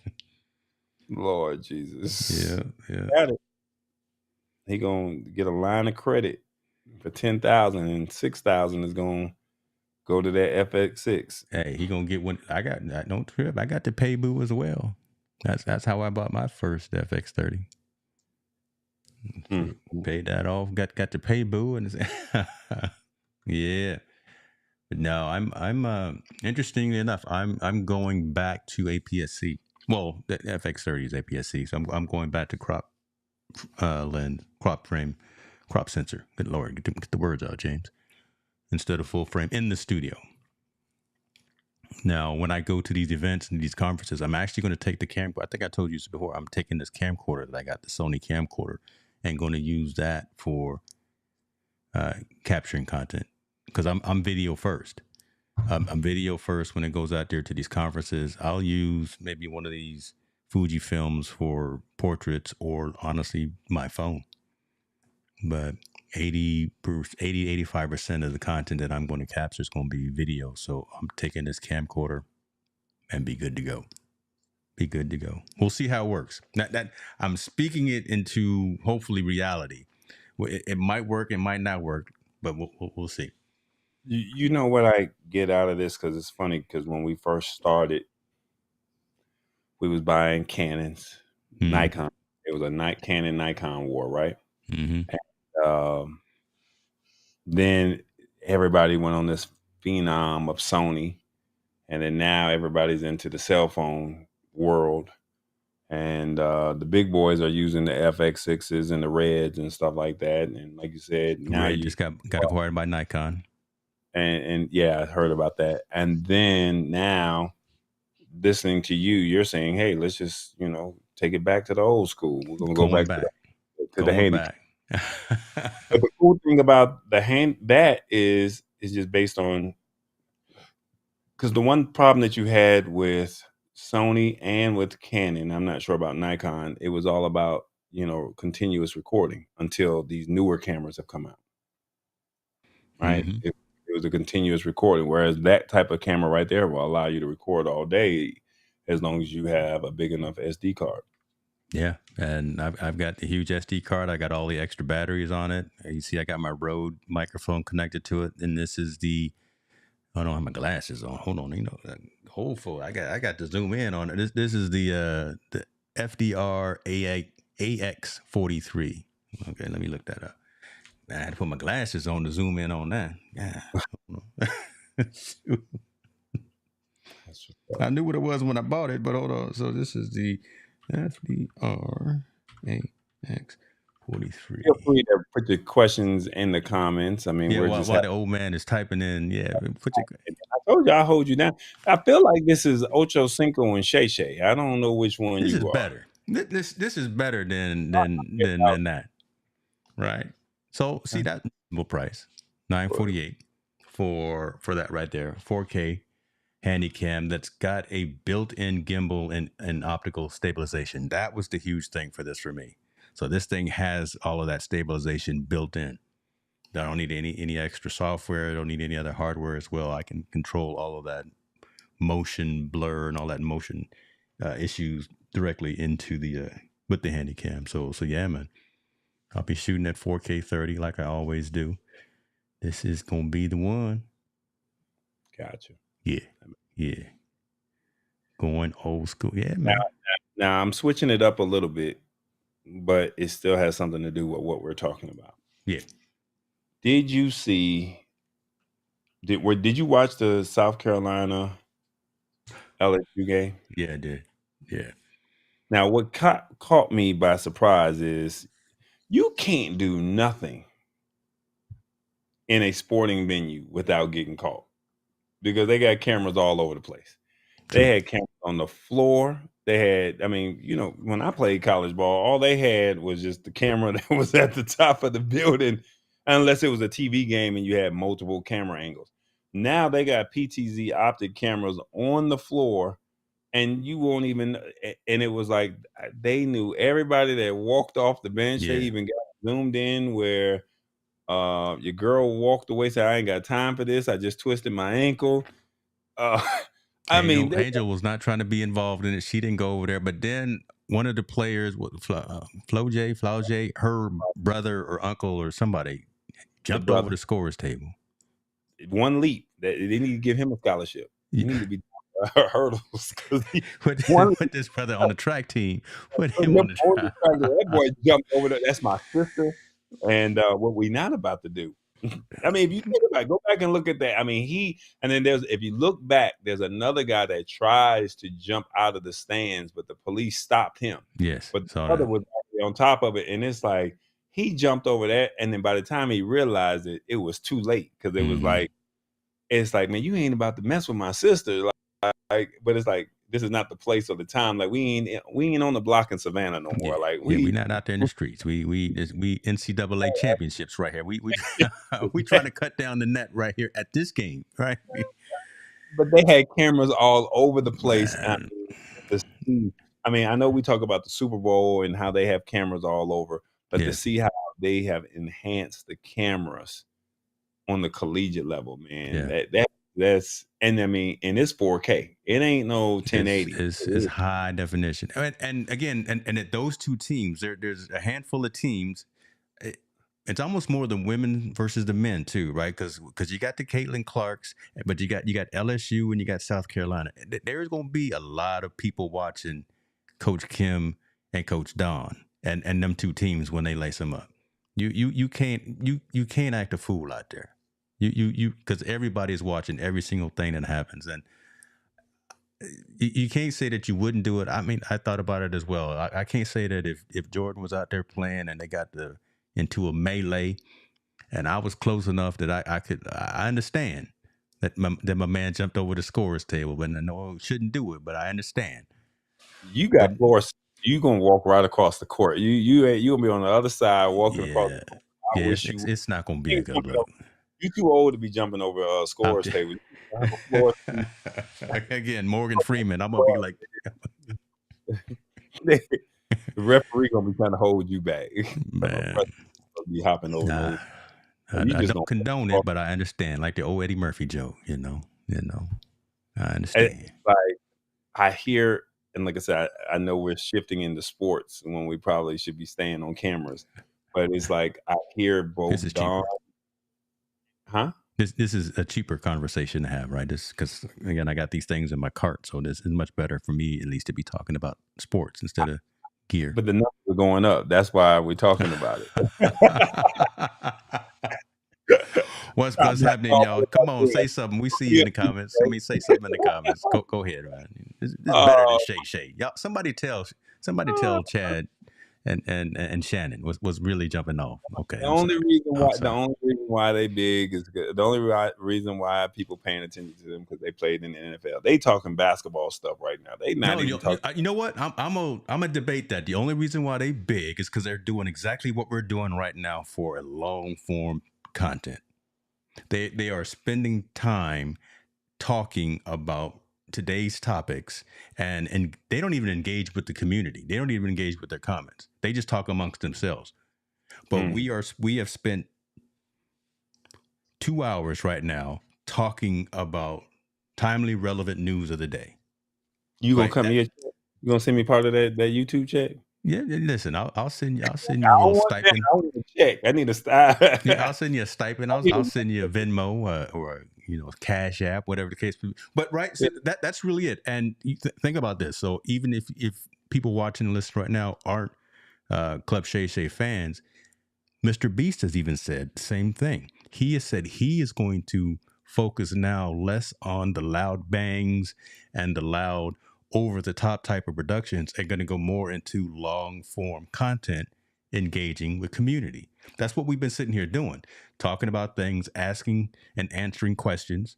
Lord Jesus. Yeah. Got it. He gonna get a line of credit for $10,000, and $6,000 is gonna go to that FX6. Hey, he gonna get one. Don't trip. I got the Paybu as well. That's how I bought my first FX30. Paid that off. Got the Paybu, and yeah. But no, I'm interestingly enough, I'm going back to APS-C. Well, the FX30 is APS-C, so I'm going back to crop lens, crop frame, crop sensor. Good Lord, get the words out, James. Instead of full frame in the studio. Now, when I go to these events and these conferences, I'm actually going to take the camcorder. I think I told you this before. I'm taking this camcorder that I got, the Sony camcorder, and going to use that for capturing content, because I'm video first. I'm video first when it goes out there to these conferences. I'll use maybe one of these Fuji films for portraits, or honestly, my phone. But 85% of the content that I'm going to capture is going to be video. So I'm taking this camcorder and be good to go. Be good to go. We'll see how it works. That I'm speaking it into hopefully reality. It might work, it might not work, but we'll see. You know what I get out of this? Because it's funny, because when we first started, we was buying Canons, Nikon. It was a Canon Nikon war, right? Mm-hmm. Um, then everybody went on this phenom of Sony, and then now everybody's into the cell phone world. And the big boys are using the FX6s and the Reds and stuff like that. And like you said, now Red you just got acquired by Nikon. and yeah, I heard about that. And then now listening to you, you're saying, hey, let's just take it back to the old school. We're gonna go Going back back. to the Going handy. back. But the cool thing about the hand that is just based on, because the one problem that you had with Sony and with Canon, I'm not sure about Nikon, it was all about continuous recording until these newer cameras have come out, right? Mm-hmm. It was a continuous recording, whereas that type of camera right there will allow you to record all day as long as you have a big enough SD card. Yeah, and I've got the huge SD card. I got all the extra batteries on it. You see, I got my Rode microphone connected to it, and this is the. Oh, I don't have my glasses on. Hold on, whole full. I got to zoom in on it. This is the FDR AX43. Okay, let me look that up. I had to put my glasses on to zoom in on that. Yeah. Shoot. I knew what it was when I bought it, but hold on. So this is the FDR AX43. Feel free to put your questions in the comments. I mean, Yeah, we're while, just while the old man is typing in, yeah, put your. I told you I hold you down. I feel like this is Ocho Cinco and Shay Shay. I don't know which one This is you are. better. This is better than that, right? So see that reasonable price, $948 for that right there, 4K Handycam that's got a built-in gimbal and optical stabilization. That was the huge thing for this for me. So this thing has all of that stabilization built in. I don't need any extra software. I don't need any other hardware as well. I can control all of that motion blur and all that motion issues directly into the with the Handycam. So yeah, man, I'll be shooting at 4K 30 like I always do. This is gonna be the one. Gotcha. Yeah. Going old school. Yeah, Now, man. now I'm switching it up a little bit, but it still has something to do with what we're talking about. Yeah. Did you see? Did you watch the South Carolina LSU game? Yeah, I did. Yeah. Now, what caught me by surprise is you can't do nothing in a sporting venue without getting caught, because they got cameras all over the place. They True. had cameras on the floor. They had, I mean, when I played college ball, all they had was just the camera that was at the top of the building, unless it was a TV game and you had multiple camera angles. Now they got PTZ optic cameras on the floor, and you won't even, and it was like they knew everybody that walked off the bench. They Yeah. even got zoomed in where your girl walked away, said, I ain't got time for this. I just twisted my ankle. Uh, I mean, Angel was not trying to be involved in it. She didn't go over there. But then one of the players, Flauj, her brother or uncle or somebody the jumped over brother, the scorer's table. one leap, that they need to give him a scholarship. He need to be hurdles, because Put this brother on the track team. Put him on the track. that boy jumped over there. That's my sister, and what we not about to do. I mean, if you think about it, go back and look at that. I mean, and then if you look back, there's another guy that tries to jump out of the stands, but the police stopped him. Yes. But the Saw other that. was actually on top of it, and it's like he jumped over that, and then by the time he realized it, it was too late, because it was like, it's like, man, you ain't about to mess with my sister, but it's like, this is not the place or the time. Like we ain't on the block in Savannah no more. Like we not out there in the streets. We NCAA championships right here. We we trying to cut down the net right here at this game, right? But they had cameras all over the place. Man. I mean, I know we talk about the Super Bowl and how they have cameras all over, but to see how they have enhanced the cameras on the collegiate level, man, that's, and I mean, and it's 4K. It ain't no 1080. It's high definition. And again, and at those two teams, there's a handful of teams. It's almost more the women versus the men too, right? Because you got the Caitlin Clarks, but you got LSU and you got South Carolina. There's going to be a lot of people watching Coach Kim and Coach Don and them two teams when they lace them up. You can't act a fool out there. You because everybody's watching every single thing that happens, and you can't say that you wouldn't do it. I mean, I thought about it as well. I can't say that if Jordan was out there playing and they got into a melee, and I was close enough that I understand that my man jumped over the scorer's table, but I know shouldn't do it. But I understand. You got But floor. You gonna walk right across the court. You gonna be on the other side walking across yeah, the court. I yeah, wish you it's not gonna be a ain't good jumping look. over. You too old to be jumping over a I'm scorer's table. You have a floor seat. again, Morgan Freeman. I'm gonna be like, The referee gonna be trying to hold you back. man, Gonna be hopping over nah, those. You I just don't gonna condone it, but I understand. Like the old Eddie Murphy joke, I and understand. like I hear, and like I said, I know we're shifting into sports when we probably should be staying on cameras, but it's like I hear This both is Don, cheaper. huh? This is a cheaper conversation to have, right? This because again, I got these things in my cart, so this is much better for me at least to be talking about sports instead of gear. But the numbers are going up. That's why we're talking about it. I'm What's not happening, talking y'all? Come about on, being say something. We see you in a the comments. I mean, say something in the comments. Go ahead, man. This is better than uh, Shay Shay. Y'all, somebody tell Chad and Shannon was really jumping off. Okay, the I'm only sorry. reason I'm why the sorry. only reason why they big is good. The only reason why people paying attention to them because they played in the NFL. They talking basketball stuff right now. They not No, even talking. you know what? I'm gonna debate that. The only reason why they big is because they're doing exactly what we're doing right now for a long form content. They are spending time talking about today's topics, and they don't even engage with the community. They don't even engage with their comments. They just talk amongst themselves. But we have spent 2 hours right now talking about timely relevant news of the day. You gonna Right? come here? You gonna send me part of that YouTube check? Yeah, listen, I'll send you I a don't little want that. stipend. I want a check. I need a style. Yeah, I'll send you a stipend. I'll send you a Venmo or Cash App, whatever the case may be. But right, so that's really it. And you think about this. So even if people watching the list right now aren't Club Shay Shay fans, Mr. Beast has even said the same thing. He has said he is going to focus now less on the loud bangs and the loud over the top type of productions and going to go more into long form content engaging with community. That's what we've been sitting here doing, talking about things, asking and answering questions.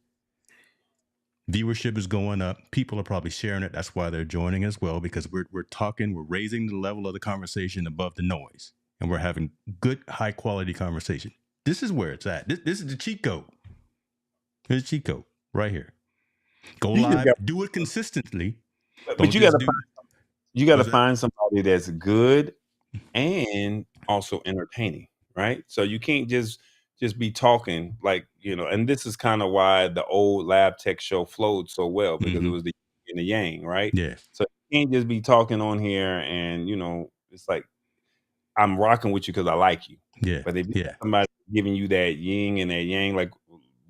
Viewership is going up. People are probably sharing it. That's why they're joining as well, because we're talking, we're raising the level of the conversation above the noise, and we're having good, high quality conversation. This is where it's at. This is the cheat code. Here's the cheat code right here. Go You just live, got, do it consistently. but Don't just do. you got to What's that? find somebody that's good and also entertaining, right? So you can't just be talking like And this is kind of why the old Lab Tech show flowed so well because it Mm-hmm. was the yin and the yang, right? Yeah, So you can't just be talking on here and it's like I'm rocking with you because I like you. yeah, But if you yeah. got somebody giving you that yin and that yang, like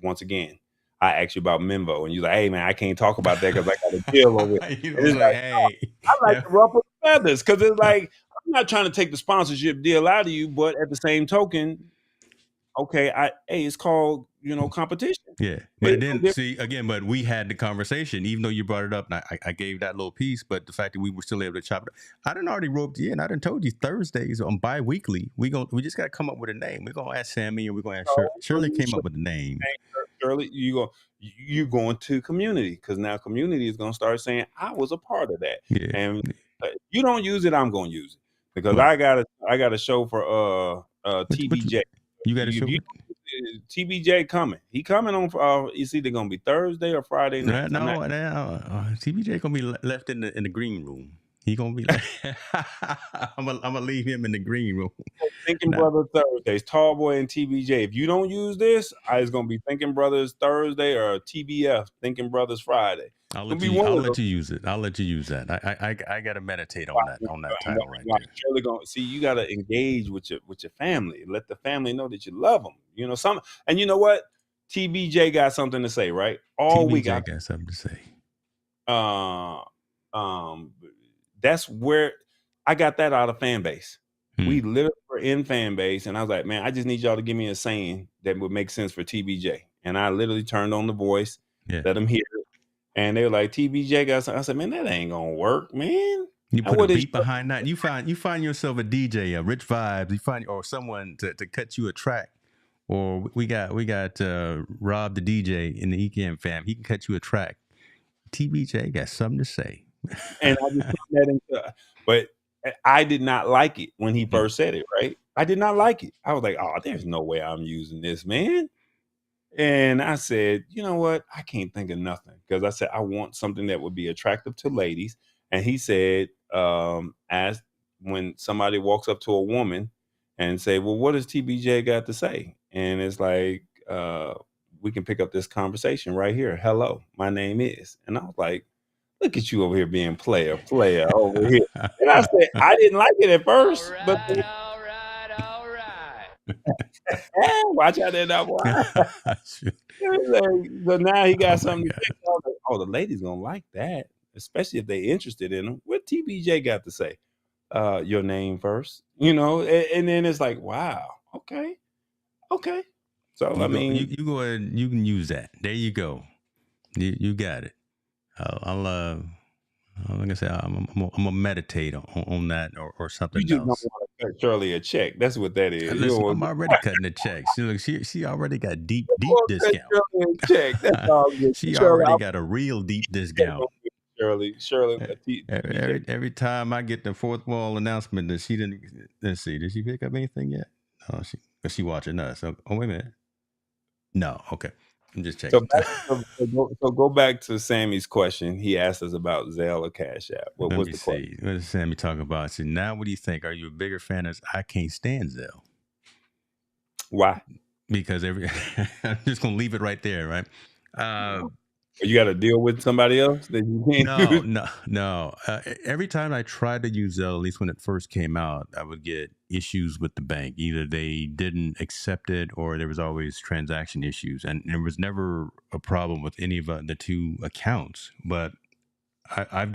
once again, I asked you about Mimbo, and you're like, "Hey man, I can't talk about that because I got a deal over it." You And was it's like, like, hey, I like to ruffle the feathers because it's like I'm not trying to take the sponsorship deal out of you, but at the same token, okay, it's called competition. yeah, but It's no then different. see again. But we had the conversation, even though you brought it up, and I gave that little piece. But the fact that we were still able to chop it, I done already roped you in. I done told you Thursdays on bi-weekly. We just got to come up with a name. We're gonna ask Sammy, and we're gonna ask Shirley. Shirley came up with the name. Early, you going to community because now community is going to start saying I was a part of that, Yeah. and you don't use it, I'm going to use it because What? I got a show for What TBJ. you got to If show you it? TBJ coming, he coming on. It's either going to be Thursday or Friday nights. I'm not No. TBJ gonna be left in the green room. He gonna be. I'm gonna leave him in the green room. Thinking Nah, Brothers Thursdays, Tallboy and TBJ. If you don't use this, it's going to be Thinking Brothers Thursday or TBF Thinking Brothers Friday. It's going to be one I'll of those. let you use it. I'll let you use that. I gotta meditate on that title right there. Surely gonna see. You got to engage with your family. Let the family know that you love them. And you know what? TBJ got something to say, right? All week. TBJ got something to say. Uh, um, that's where I got that out of fan base. We literally were in fan base, and I was like, man, I just need y'all to give me a saying that would make sense for TBJ. And I literally turned on the voice, Yeah. let them hear it, and they were like, TBJ got something. I said, man, that ain't gonna work, man. You And put a what is beat behind that. You find yourself a DJ, a Rich Vibes. You find or someone to cut you a track. Or we got Rob the DJ in the EKM fam. He can cut you a track. TBJ got something to say. and I just turned that into, but I did not like it when he first said it, right? I did not like it. I was like, oh, there's no way I'm using this, man. And I said, you know what? I can't think of nothing because I said I want something that would be attractive to ladies. And he said, as when somebody walks up to a woman and say, well, what does TBJ got to say? And it's like, we can pick up this conversation right here. Hello, my name is. And I was like, look at you over here being player over here. And I said, I didn't like it at first, but then, All right. watch out there now, boy. So now he got something to say. I was like, oh, the ladies gonna like that, especially if they interested in him. What TBJ got to say? Your name first, and then it's like, wow, okay. So You I go, mean, you go ahead. You can use that. There you go. You got it. Like I said, I'm gonna meditate on that or you something just don't else. want to cut Shirley a check. That's what that is. You don't Listen, want I'm already cutting the check. She already got deep to cut discount. Shirley a check. That's all good. She Shirley, already got a real deep discount. Shirley, TBJ. Every time I get the fourth wall announcement that she didn't. Let's see, did she pick up anything yet? Oh, she watching us. Oh, wait a minute. No, okay. I'm just So, checking. go back to Sammy's question. He asked us about Zelle or Cash App. What Let was me the question? see. What does Sammy talk about? See, now what do you think? Are you a bigger fan of I Can't Stand Zelle? Why? Because I'm just gonna leave it right there, right? You got to deal with somebody else that you can't No. Every time I tried to use Zelle, at least when it first came out, I would get issues with the bank. Either they didn't accept it, or there was always transaction issues, and there was never a problem with any of the two accounts. But I've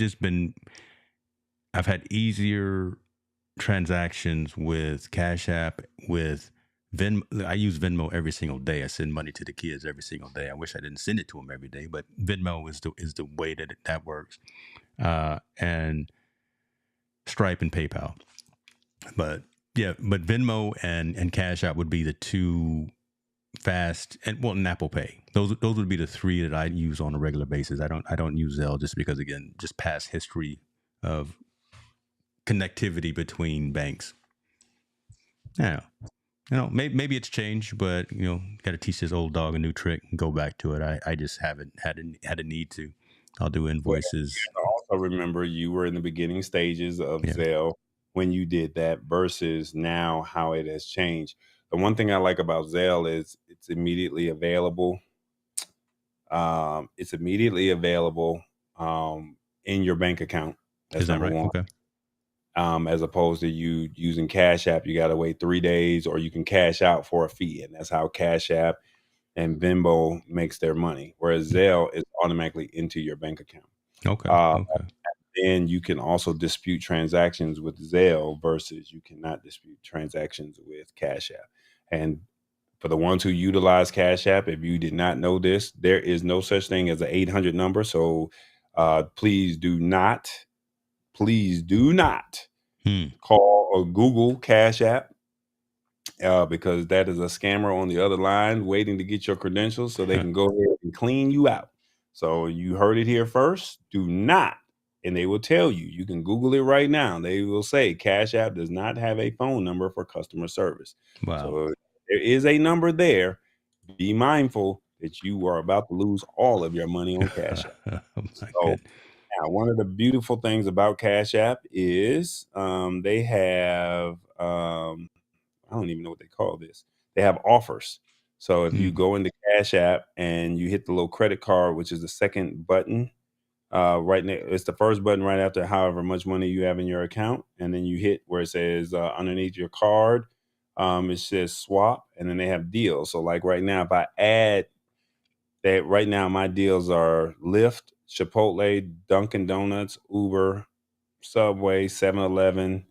had easier transactions with Cash App, with Venmo. I use Venmo every single day. I send money to the kids every single day. I wish I didn't send it to them every day, but Venmo is the way that works. And Stripe and PayPal. But Venmo and Cash App would be the two fast, and Apple Pay. Those would be the three that I use on a regular basis. I don't use Zelle just because, again, just past history of connectivity between banks. Yeah. Maybe it's changed, but got to teach this old dog a new trick and go back to it. I just haven't had a need to. I'll do invoices. I also remember you were in the beginning stages of Yeah. Zelle when you did that versus now how it has changed. The one thing I like about Zelle is it's immediately available. It's immediately available in your bank account. That's Is that number right? one. Okay. As opposed to you using Cash App, you got to wait 3 days, or you can cash out for a fee, and that's how Cash App and Venmo makes their money. Whereas Zelle is automatically into your bank account. Okay. And you can also dispute transactions with Zelle versus you cannot dispute transactions with Cash App. And for the ones who utilize Cash App, if you did not know this, there is no such thing as an 800 number. So please do not call or Google Cash App because that is a scammer on the other line waiting to get your credentials so they can go ahead and clean you out. So you heard it here first. Do not. And they will tell you. You can Google it right now. They will say Cash App does not have a phone number for customer service. Wow. So there is a number there. Be mindful that you are about to lose all of your money on Cash App. Now, one of the beautiful things about Cash App is they have I don't even know what they call this. They have offers. So if you go into Cash App and you hit the little credit card, which is the second button, right now, it's the first button right after however much money you have in your account, and then you hit where it says underneath your card, it says swap, and then they have deals. So like right now, if I add that, right now my deals are Lyft, Chipotle, Dunkin' Donuts, Uber, Subway, 7-Eleven,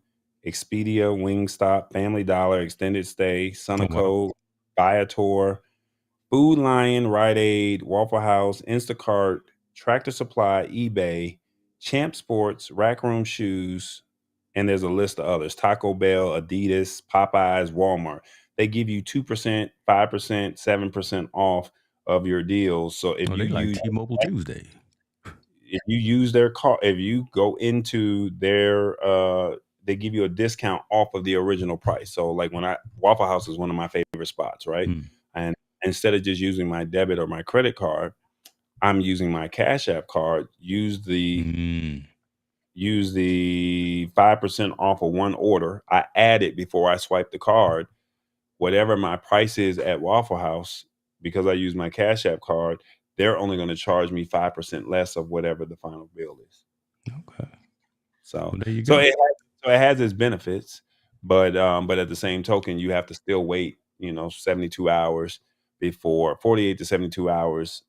Expedia, Wingstop, Family Dollar, Extended Stay, Oh, wow. Sunoco, Viator, Food Lion, Rite Aid, Waffle House, Instacart, Tractor Supply, eBay, Champ Sports, Rack Room Shoes, and there's a list of others. Taco Bell, Adidas, Popeyes, Walmart. They give you 2%, 5%, 7% off of your deals. So Oh, they like T-Mobile Tuesday. if you use their car, if you go into their they give you a discount off of the original price. So like when Waffle House is one of my favorite spots, right? And instead of just using my debit or my credit card, I'm using my Cash App card. Use the 5% off of one order. I add it before I swipe the card. Whatever my price is at Waffle House, because I use my Cash App card, they're only going to charge me 5% less of whatever the final bill is. Okay. So, Well, there you go. it has its benefits, but at the same token, you have to still wait, 72 hours 48 to 72 hours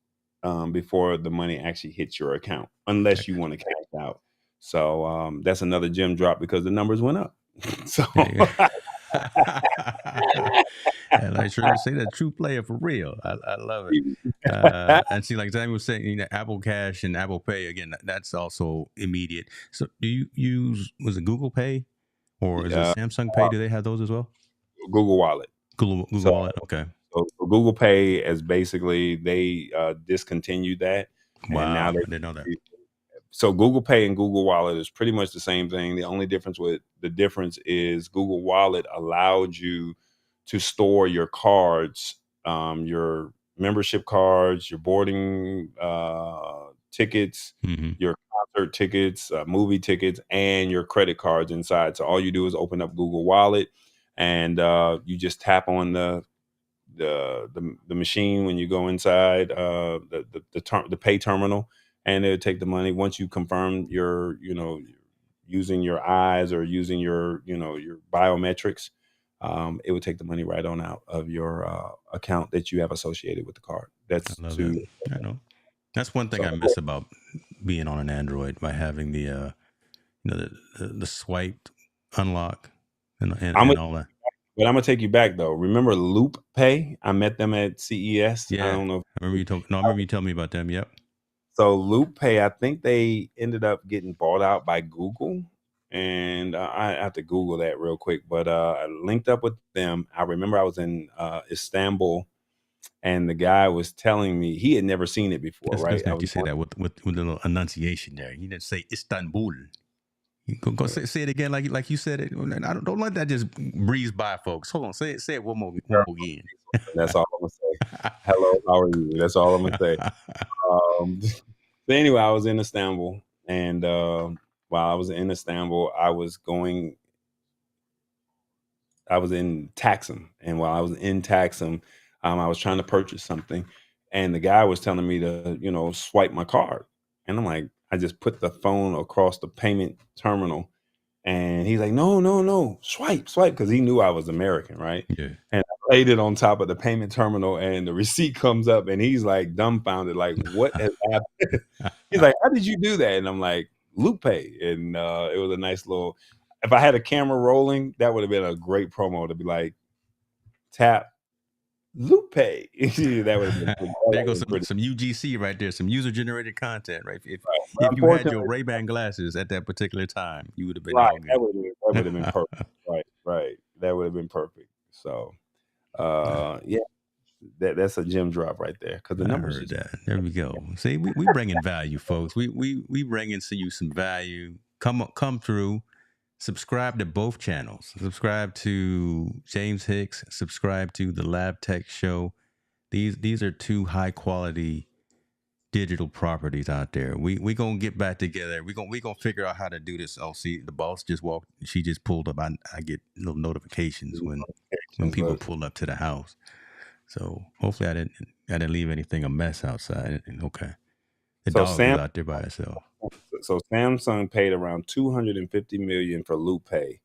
before the money actually hits your account, unless you want to cash out. So that's another gem drop because the numbers went up. So. And like Shirley say, that true player for real. I love it. And see, like Sammy was saying, Apple Cash and Apple Pay again. That's also immediate. So, do you use was it Google Pay or is it Samsung Pay? Do they have those as well? Google Wallet. Google Wallet. Okay. So Google Pay is basically they discontinued that. Wow. And now I didn't know that. So Google Pay and Google Wallet is pretty much the same thing. The only difference is Google Wallet allowed you to store your cards, your membership cards, your boarding tickets, your concert tickets, movie tickets, and your credit cards inside. So all you do is open up Google Wallet, and you just tap on the machine when you go inside the pay terminal, and it'll take the money. Once you confirm your using your eyes or using your your biometrics, it would take the money right on out of your account that you have associated with the card. That's I love that. I know. That's one thing I miss about being on an Android, by having the the swiped unlock and all that. But I'm gonna take you back though. Remember Loop Pay? I met them at CES. Yeah, I don't know. I remember you telling me about them. Yep. So Loop Pay, I think they ended up getting bought out by Google, and I have to Google that real quick. But I linked up with them. I remember I was in Istanbul, and the guy was telling me he had never seen it before. Right? You say that with a little enunciation there. He didn't say Istanbul. You go say it again, like you said it. Don't let that just breeze by, folks. Hold on, say it one more again. That's all I'm gonna say. Hello, how are you? That's all I'm gonna say. But anyway, I was in Istanbul, and while I was in Istanbul, I was in Taksim, and while I was in Taksim, I was trying to purchase something, and the guy was telling me to swipe my card, and I'm like, I just put the phone across the payment terminal, and he's like, no, swipe, because he knew I was American, right? Yeah. And I laid it on top of the payment terminal, and the receipt comes up, and he's like dumbfounded, like, what has happened? He's like, how did you do that? And I'm like, Loop Pay. And it was a nice little, if I had a camera rolling, that would have been a great promo to be like, tap Loop Pay. That would have been there goes some UGC right there, some user generated content, right? If you had your Ray-Ban glasses at that particular time, you would have been right. That would have been perfect. Right. That would have been perfect. So yeah, that's a gem drop right there, because the numbers. I heard that. There we go. See, we bring in value, folks. We bring in you some value. Come through. Subscribe to both channels. Subscribe to James Hicks. Subscribe to the Lab Tech Show. These are two high quality digital properties out there. We gonna get back together. We gonna figure out how to do this. Oh, see, the boss just walked. She just pulled up. I get little notifications when people pull up to the house. So hopefully I didn't leave anything a mess outside. Okay. The dog is out there by itself. So Samsung paid around $250 million for Loop Pay.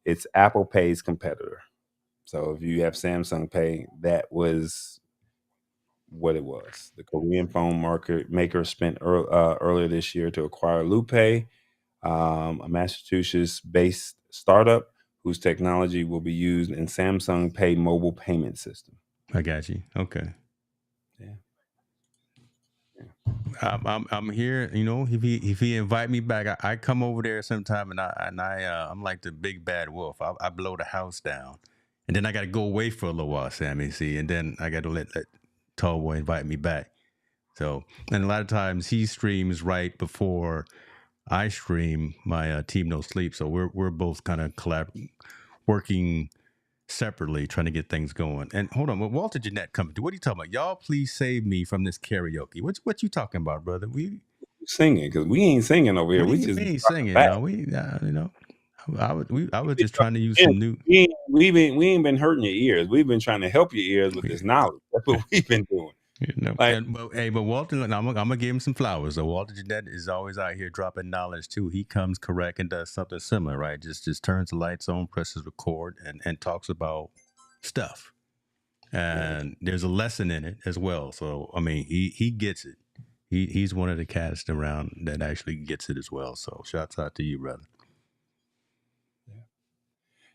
It's Apple Pay's competitor. So if you have Samsung Pay, that was what it was. The Korean phone maker spent earlier this year to acquire Loop Pay, a Massachusetts-based startup whose technology will be used in Samsung Pay mobile payment system. I got you. Okay. Yeah. I'm here. You know, if he invite me back, I come over there sometime, and I'm like the big bad wolf. I blow the house down, and then I got to go away for a little while, Sammy. See, and then I got to let Tall Boy invite me back. So, and a lot of times he streams right before I stream my Team No Sleep. So we're both kind of working separately, trying to get things going. And hold on, Walter Jeanette coming through. What are you talking about? Y'all, please save me from this karaoke. What you talking about, brother? We singing because we ain't singing over here. We ain't singing. No, we you know. I was just trying to use some new. We ain't been hurting your ears. We've been trying to help your ears with this knowledge. That's what we've been doing. You know, Like, but Walter, I'm gonna give him some flowers. So Walter Jeanette is always out here dropping knowledge too. He comes correct and does something similar, right? Just turns the lights on, presses record, and talks about stuff. And there's a lesson in it as well. So I mean, he gets it. He's one of the cats around that actually gets it as well. So shouts out to you, brother.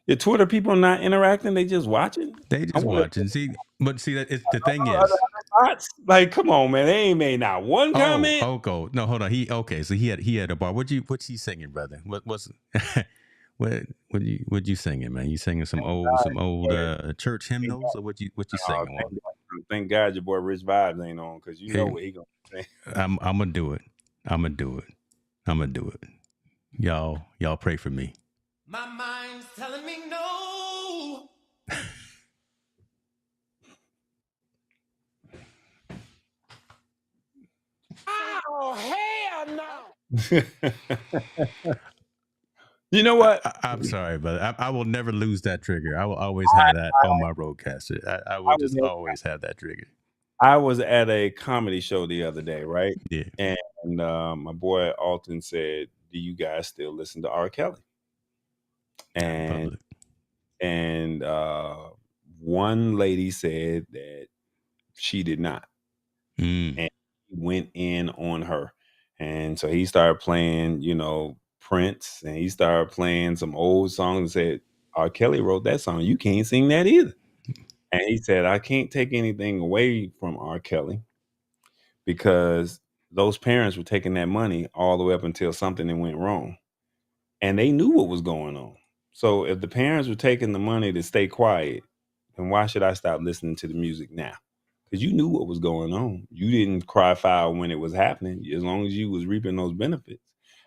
your Twitter people not interacting; they just watching. They just watching. See, that the thing is, like, come on, man, they ain't made not one comment. Oh, no, hold on. So he had a bar. What's he singing, brother? What's what you singing, man? You singing some old church hymnals, or what you singing? Thank God your boy Rich Vibes ain't on, because you know what he gonna say. I'm gonna do it. I'm gonna do it. Y'all pray for me. My mind's telling me no. Oh, hell no. You know what? I'm sorry, but I will never lose that trigger. I will always have that on my roadcaster. I will just always have that trigger. I was at a comedy show the other day, right? Yeah. And my boy Alton said, "Do you guys still listen to R. Kelly?" And one lady said that she did not, and he went in on her. And so he started playing, Prince, and he started playing some old songs and said, R. Kelly wrote that song. You can't sing that either. And he said, I can't take anything away from R. Kelly because those parents were taking that money all the way up until something went wrong. And they knew what was going on. So if the parents were taking the money to stay quiet, then why should I stop listening to the music now? Because you knew what was going on. You didn't cry foul when it was happening, as long as you was reaping those benefits.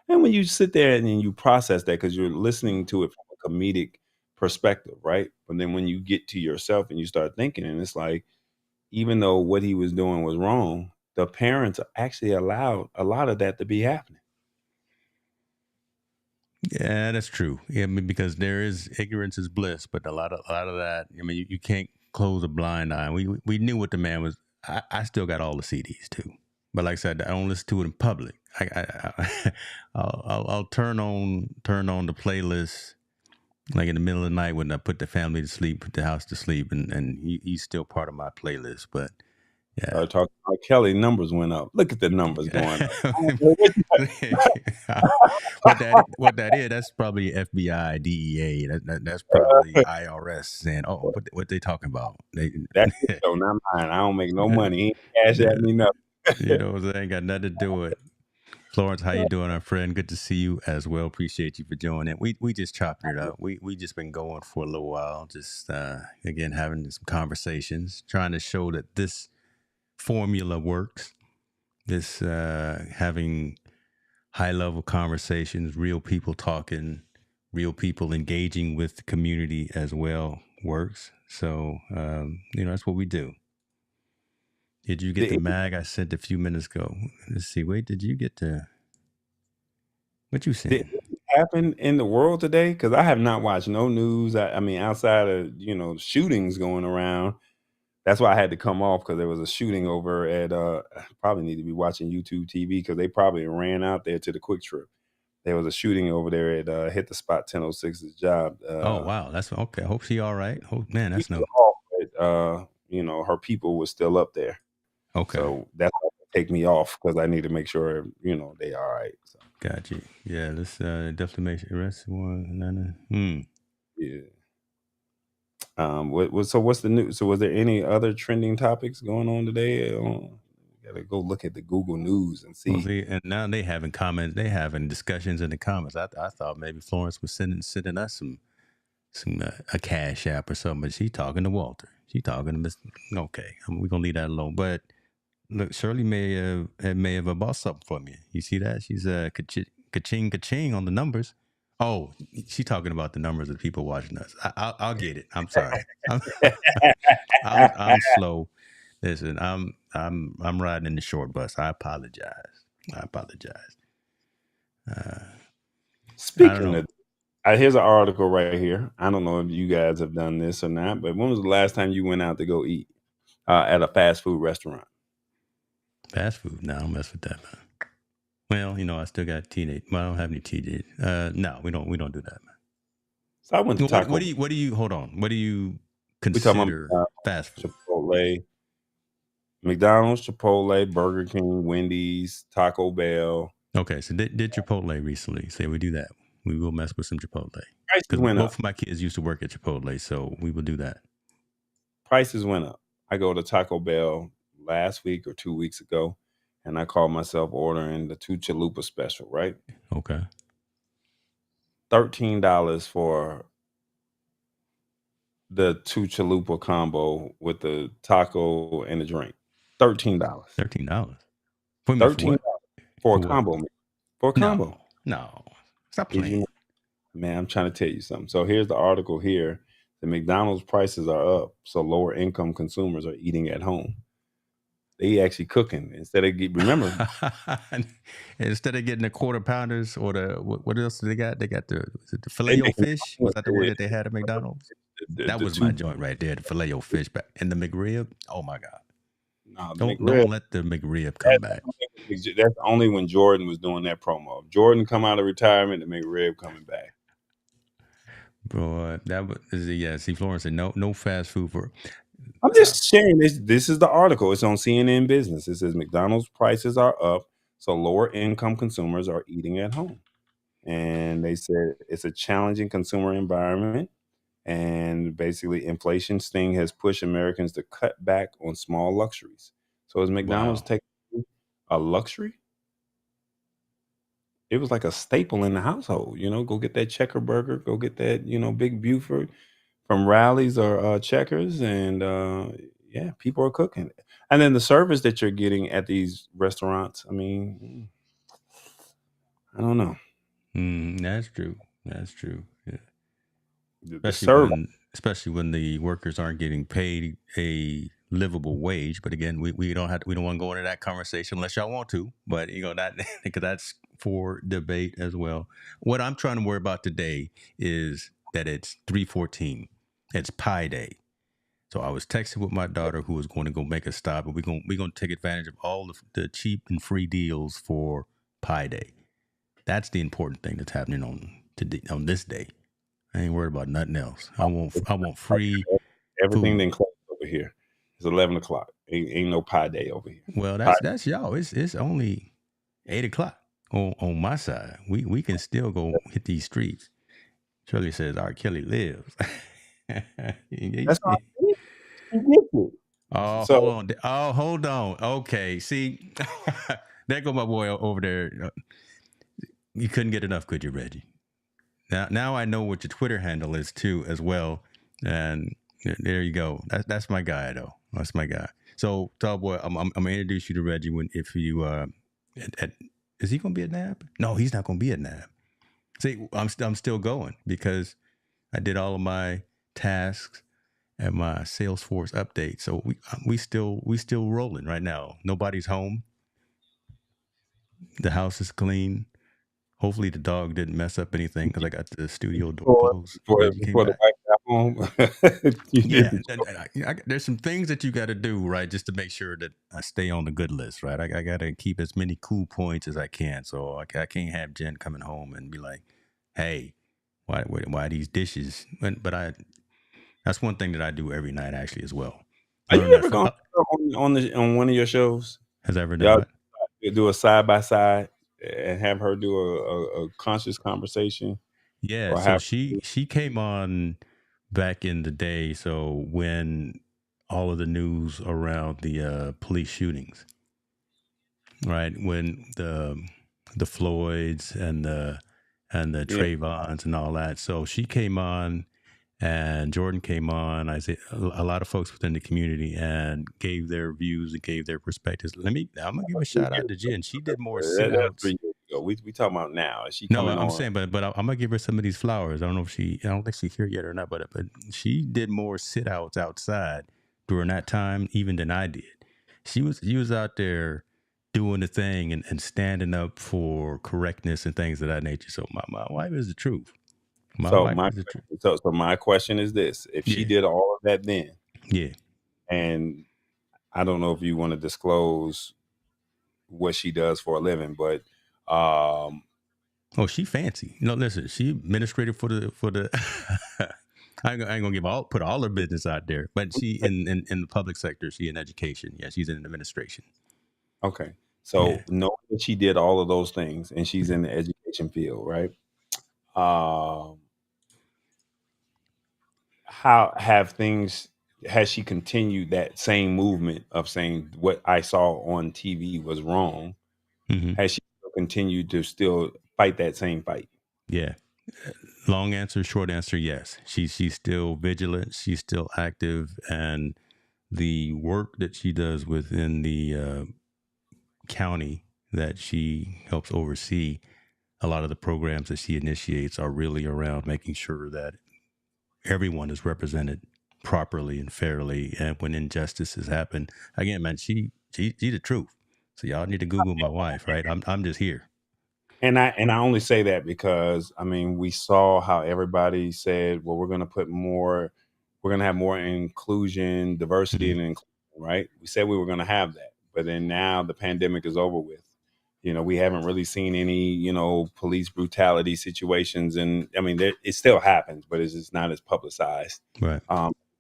And when you sit there and you process that, because you're listening to it from a comedic perspective, right? But then when you get to yourself and you start thinking, and it's like, even though what he was doing was wrong, the parents actually allowed a lot of that to be happening. Yeah, that's true. Yeah, I mean, because there is ignorance is bliss, but a lot of that. I mean, you can't close a blind eye. We knew what the man was. I still got all the CDs too, but like I said, I don't listen to it in public. I'll turn on the playlist like in the middle of the night when I put the family to sleep, put the house to sleep, and he's still part of my playlist. But yeah, talking about Kelly, numbers went up. Look at the numbers going up. what that is, that's probably FBI, DEA. That's probably IRS saying, "Oh, what they talking about?" That's it, though, not mine. I don't make no money. He ain't cash at me nothing. You know, they ain't got nothing to do with it. Florence, how you doing, our friend? Good to see you as well. Appreciate you for joining. We just chopping it up. We just been going for a little while. Just again having some conversations, trying to show that this formula works. This having high level conversations, real people talking, real people engaging with the community as well works. So that's what we do. Did you get the mag I sent a few minutes ago? Let's see. Wait, did you get the what you saying? Did it happen in the world today? Because I have not watched no news. I mean, outside of shootings going around. That's why I had to come off, because there was a shooting over at I probably need to be watching YouTube TV, because they probably ran out there to the Quick Trip. There was a shooting over there at Hit the Spot 1006's job. Oh wow, that's okay. I hope she all right. Oh man, that's no. But, her people were still up there. Okay. So that's why they take me off, because I need to make sure they all right. So. Got you. Yeah, let's definitely make sure. Rest one. Yeah. So what's the new? So was there any other trending topics going on today? Gotta go look at the Google News and Well, see. see, and now they having comments, they having discussions in the comments. I thought maybe Florence was sending us some a cash app or something, but she talking to Walter. She talking to Miss. Okay, we're gonna leave that alone. But look, Shirley may have bought something for me. You see that? She's ka-ching ka-ching on the numbers. Oh, she talking about the numbers of people watching us. I'll get it. I'm sorry. I'm slow. Listen, I'm riding in the short bus. I apologize. I don't Speaking know. of, here's an article right here. I don't know if you guys have done this or not, but when was the last time you went out to go eat at a fast food restaurant? Fast food. No, I don't mess with that, man. Well, I still got teenage. Well, I don't have any teenage. No, we don't do that, man. So I went to Taco. What do you hold on? What do you We talking consider about fast food? Chipotle, McDonald's, Chipotle, Burger King, Wendy's, Taco Bell. Okay, so did Chipotle recently. Say we do that. We will mess with some Chipotle. Prices Because went up. both of my kids used to work at Chipotle, so we will do that. Prices went up. I go to Taco Bell last week or 2 weeks ago, and I called myself ordering the 2 chalupa special, right? Okay. $13 for the 2 chalupa combo with the taco and the drink. $13. $13. For $13 for a what? combo. For a combo. No. Stop Did you playing. know? Man, I'm trying to tell you something. So here's the article here. The McDonald's prices are up, so lower income consumers are eating at home. They actually cooking instead of remember. Instead of getting the quarter pounders or the what else do they got? They got the filet o fish. Was that the one that they had at McDonald's? That was my joint right there, the filet o fish back and the McRib. Oh my god! No, don't let the McRib come back. That's only when Jordan was doing that promo. If Jordan come out of retirement, the McRib coming back. Bro, that was See, Florence said no fast food for. I'm just sharing this. This is the article. It's on CNN Business. It says McDonald's prices are up, so lower income consumers are eating at home. And they said it's a challenging consumer environment. And basically, inflation sting has pushed Americans to cut back on small luxuries. So is McDonald's taking a luxury? It was like a staple in the household. Go get that Checker burger. Go get that Big Buford from Rallies or Checkers, and yeah, people are cooking. And then the service that you're getting at these restaurants, I mean, I don't know. That's true. Yeah. Especially when the workers aren't getting paid a livable wage. But again, we don't want to go into that conversation unless y'all want to. But that because that's for debate as well. What I'm trying to worry about today is that it's 3/14. It's Pi Day. So I was texting with my daughter who was going to go make a stop, and we're gonna take advantage of all the cheap and free deals for Pi Day. That's the important thing that's happening on this day. I ain't worried about nothing else. I want free everything. food. Then close over here. It's 11 o'clock. Ain't no Pi Day over here. Well, that's y'all. It's only 8 o'clock on my side. We can still go hit these streets. Shirley says R. Kelly lives. That's all. He gets it. Hold on. Okay, see, there go my boy over there. You couldn't get enough, could you, Reggie? Now I know what your Twitter handle is too, as well. And there you go. That's my guy, though. That's my guy. So, Tall Boy, I'm gonna introduce you to Reggie if you is he gonna be at NAB? No, he's not gonna be at NAB. See, I'm still going because I did all of my tasks and my Salesforce update. So we still rolling right now. Nobody's home. The house is clean. Hopefully the dog didn't mess up anything because I got the studio door closed. Before the wife got home. Yeah, there's some things that you got to do, right, just to make sure that I stay on the good list, right? I got to keep as many cool points as I can, so I can't have Jen coming home and be like, "Hey, why these dishes?" But that's one thing that I do every night actually as well. Are you ever going on one of your shows? Has ever done what? Do a side by side and have her do a conscious conversation? Yeah, or so how? she came on back in the day. So when all of the news around the police shootings, right? When the Floyds and the Yeah, Trayvons and all that. So she came on, and Jordan came on. I say a lot of folks within the community and gave their views and gave their perspectives. I'm gonna give a 3 shout out years to ago. Jen. She did more sit That's outs. 3 years ago. We talking about now. Is she No, coming I'm on? saying, but I'm gonna give her some of these flowers. I don't know if I don't think she's here yet or not, but she did more sit outs outside during that time even than I did. She was out there doing the thing and standing up for correctness and things of that nature. So my wife is the truth. My So wife my is the truth. so my question is this: if she Yeah, did all of that then, yeah. and I don't know if you want to disclose what she does for a living, but um, Oh, she fancy. No, listen, she administrated for the. I ain't gonna put all her business out there, but she in the public sector. She in education. Yeah, she's in administration. okay. Yeah. So knowing that she did all of those things and she's in the education field, right? Um, how have things? Has she continued that same movement of saying what I saw on TV was wrong? Hmm. Has she continued to still fight that same fight? Yeah. Long answer, short answer, yes. She's still vigilant. She's still active, and the work that she does within the county that she helps oversee, a lot of the programs that she initiates are really around making sure that everyone is represented properly and fairly, and when injustices happen, again, man, she's the truth. So y'all need to Google my wife, right? I'm just here. And I only say that because I mean we saw how everybody said, well, we're gonna have more inclusion, diversity, Hmm. and inclusion, right? We said we were gonna have that, but then now the pandemic is over with. We haven't really seen any, police brutality situations, and I mean, it still happens, but it's just not as publicized. Right.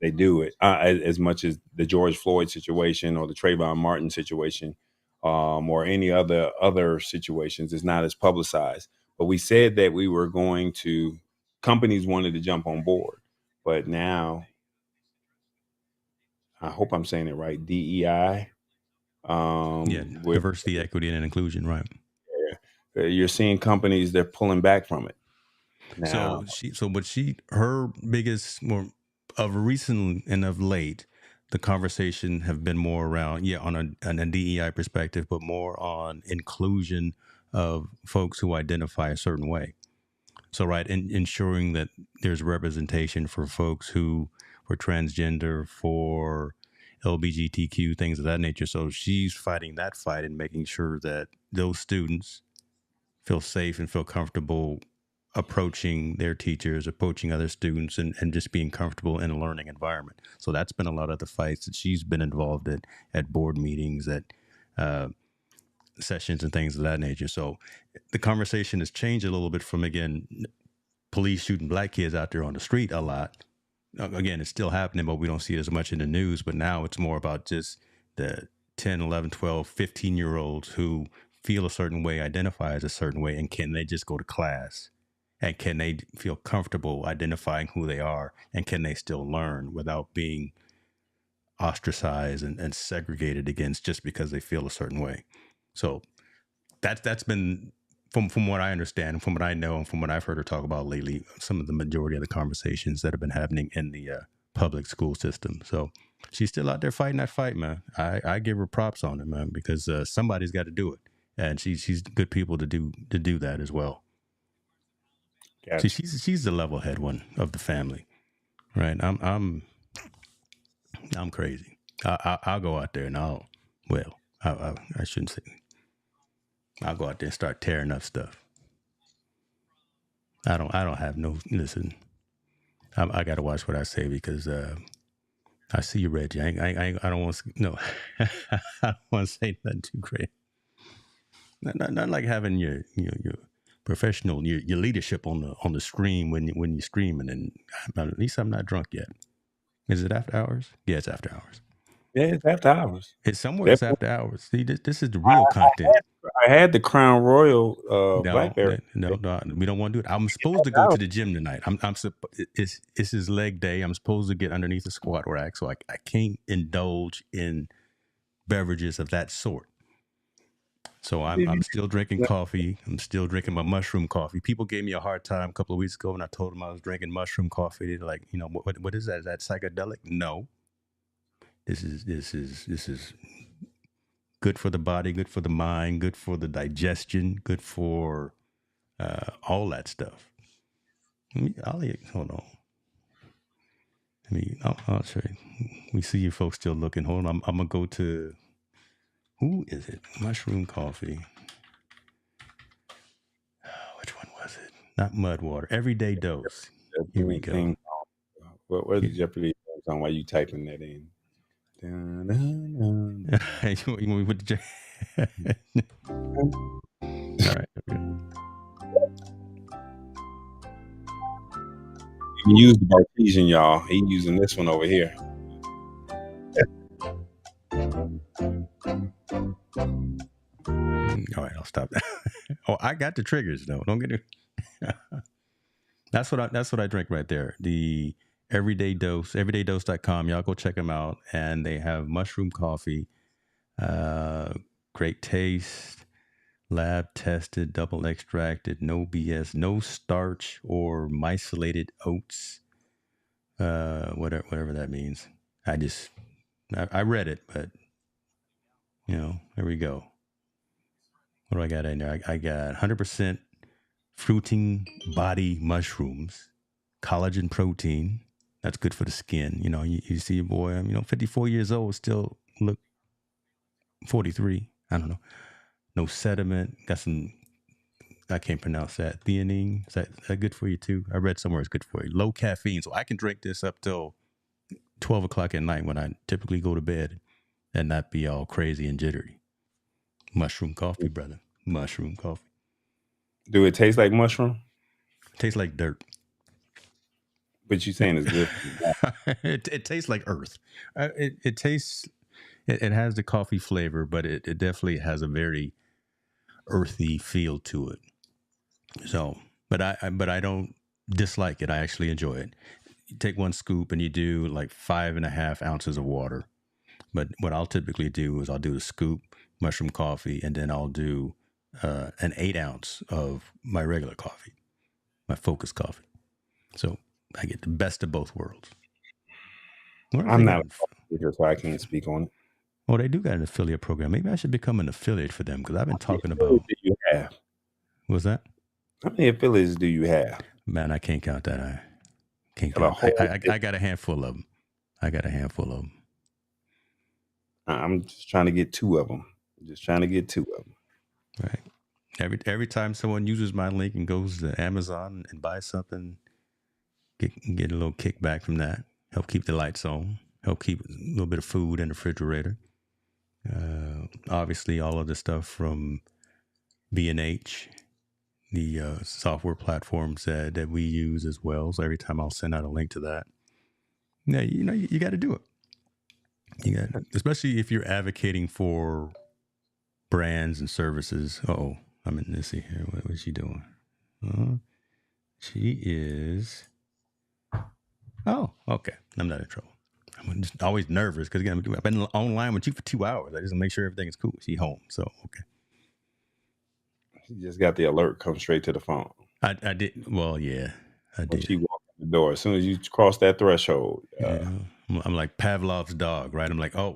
They do it as much as the George Floyd situation or the Trayvon Martin situation, or any other situations. It's not as publicized. But we said that we were going to. Companies wanted to jump on board, but now I hope I'm saying it right. DEI. Yeah. With Diversity, equity, and inclusion. Right. You're seeing companies, they're pulling back from it now. Her biggest, more of recent and of late, the conversation have been more around, yeah, on a DEI perspective, but more on inclusion of folks who identify a certain way. So, right, ensuring that there's representation for folks who were transgender, for LGBTQ, things of that nature. So she's fighting that fight and making sure that those students feel safe and feel comfortable approaching their teachers, approaching other students, and just being comfortable in a learning environment. So that's been a lot of the fights that she's been involved in at board meetings, at uh, sessions, and things of that nature. So the conversation has changed a little bit from, again, police shooting black kids out there on the street a lot. Again, it's still happening, but we don't see it as much in the news. But now it's more about just the 10, 11, 12, 15-year olds who feel a certain way, identify as a certain way, and can they just go to class? And can they feel comfortable identifying who they are? And can they still learn without being ostracized and segregated against just because they feel a certain way? So that's been, from what I understand, from what I know, and from what I've heard her talk about lately, some of the majority of the conversations that have been happening in the public school system. So she's still out there fighting that fight, man. I give her props on it, man, because somebody's got to do it, and she's good people to do that as well. Gotcha. She's the level head one of the family, right? I'm crazy. I'll go out there and I shouldn't say. I'll go out there and start tearing up stuff. I don't have no listen. I got to watch what I say because I see you, Reggie. I don't want to no. I don't want to say nothing too great. Not like having your professional your leadership on the screen when you're streaming, and at least I'm not drunk yet. Is it after hours? Yeah, it's after hours. Yeah, it's after hours. It's somewhere. It's Definitely. after hours. See, this is the real content. I had the Crown Royal No, blackberry. no, we don't want to do it. I'm supposed to go to the gym tonight. It's his leg day. I'm supposed to get underneath the squat rack, so I can't indulge in beverages of that sort. So I'm still drinking coffee. I'm still drinking my mushroom coffee. People gave me a hard time a couple of weeks ago when I told them I was drinking mushroom coffee. They're like, what is that? Is that psychedelic? No. This is good for the body, good for the mind, good for the digestion, good for all that stuff. Hold on. I'll show you. We see you folks still looking. Hold on. I'm gonna go to, who is it? Mushroom coffee. Which one was it? Not mud water. Everyday dose. Here we go. Where's the Jeopardy song? Why you typing that in? You want me to put the all right. Okay. You can use the Bartesian, y'all. He using this one over here. All right, I'll stop that. Oh, I got the triggers though. Don't get it. That's what I drink right there. The Everyday Dose, everydaydose.com. Y'all go check them out. And they have mushroom coffee. Great taste, lab tested, double extracted, no BS, no starch or mycelated oats. Whatever that means. I read it, but there we go. What do I got in there? I got 100% fruiting body mushrooms, collagen protein. That's good for the skin. You see your boy, 54 years old, still look 43. I don't know. No sediment. Got some, I can't pronounce that. Theanine. Is that good for you too? I read somewhere it's good for you. Low caffeine. So I can drink this up till 12 o'clock at night when I typically go to bed and not be all crazy and jittery. Mushroom coffee, brother. Mushroom coffee. Do it taste like mushroom? It tastes like dirt. But you're saying it's good. It tastes like earth. It tastes. It has the coffee flavor, but it definitely has a very earthy feel to it. So, but I don't dislike it. I actually enjoy it. You take one scoop and you do like 5.5 ounces of water. But what I'll typically do is I'll do a scoop mushroom coffee, and then I'll do an 8 ounce of my regular coffee, my focus coffee. So I get the best of both worlds. I'm not a speaker, so I can't speak on it. Oh, they do got an affiliate program. Maybe I should become an affiliate for them because I've been talking about. Do you have? What's that? How many affiliates do you have? Man, I can't count that. I can't count. I got a handful of them. I'm just trying to get 2 of them. Right. Every time someone uses my link and goes to Amazon and buys something, get a little kickback from that. Help keep the lights on. Help keep a little bit of food in the refrigerator. Obviously, all of the stuff from B&H, the software platforms that we use as well. So every time I'll send out a link to that. Yeah, you got to do it. You got, especially if you're advocating for brands and services. Let's see here. What is she doing? She is. Oh, okay. I'm not in trouble. I'm just always nervous because again, I've been online with you for 2 hours. I just make sure everything is cool. She's home, so okay. She just got the alert come straight to the phone. I did. Well, yeah, I did. She walked in the door as soon as you cross that threshold. I'm like Pavlov's dog, right? I'm like, I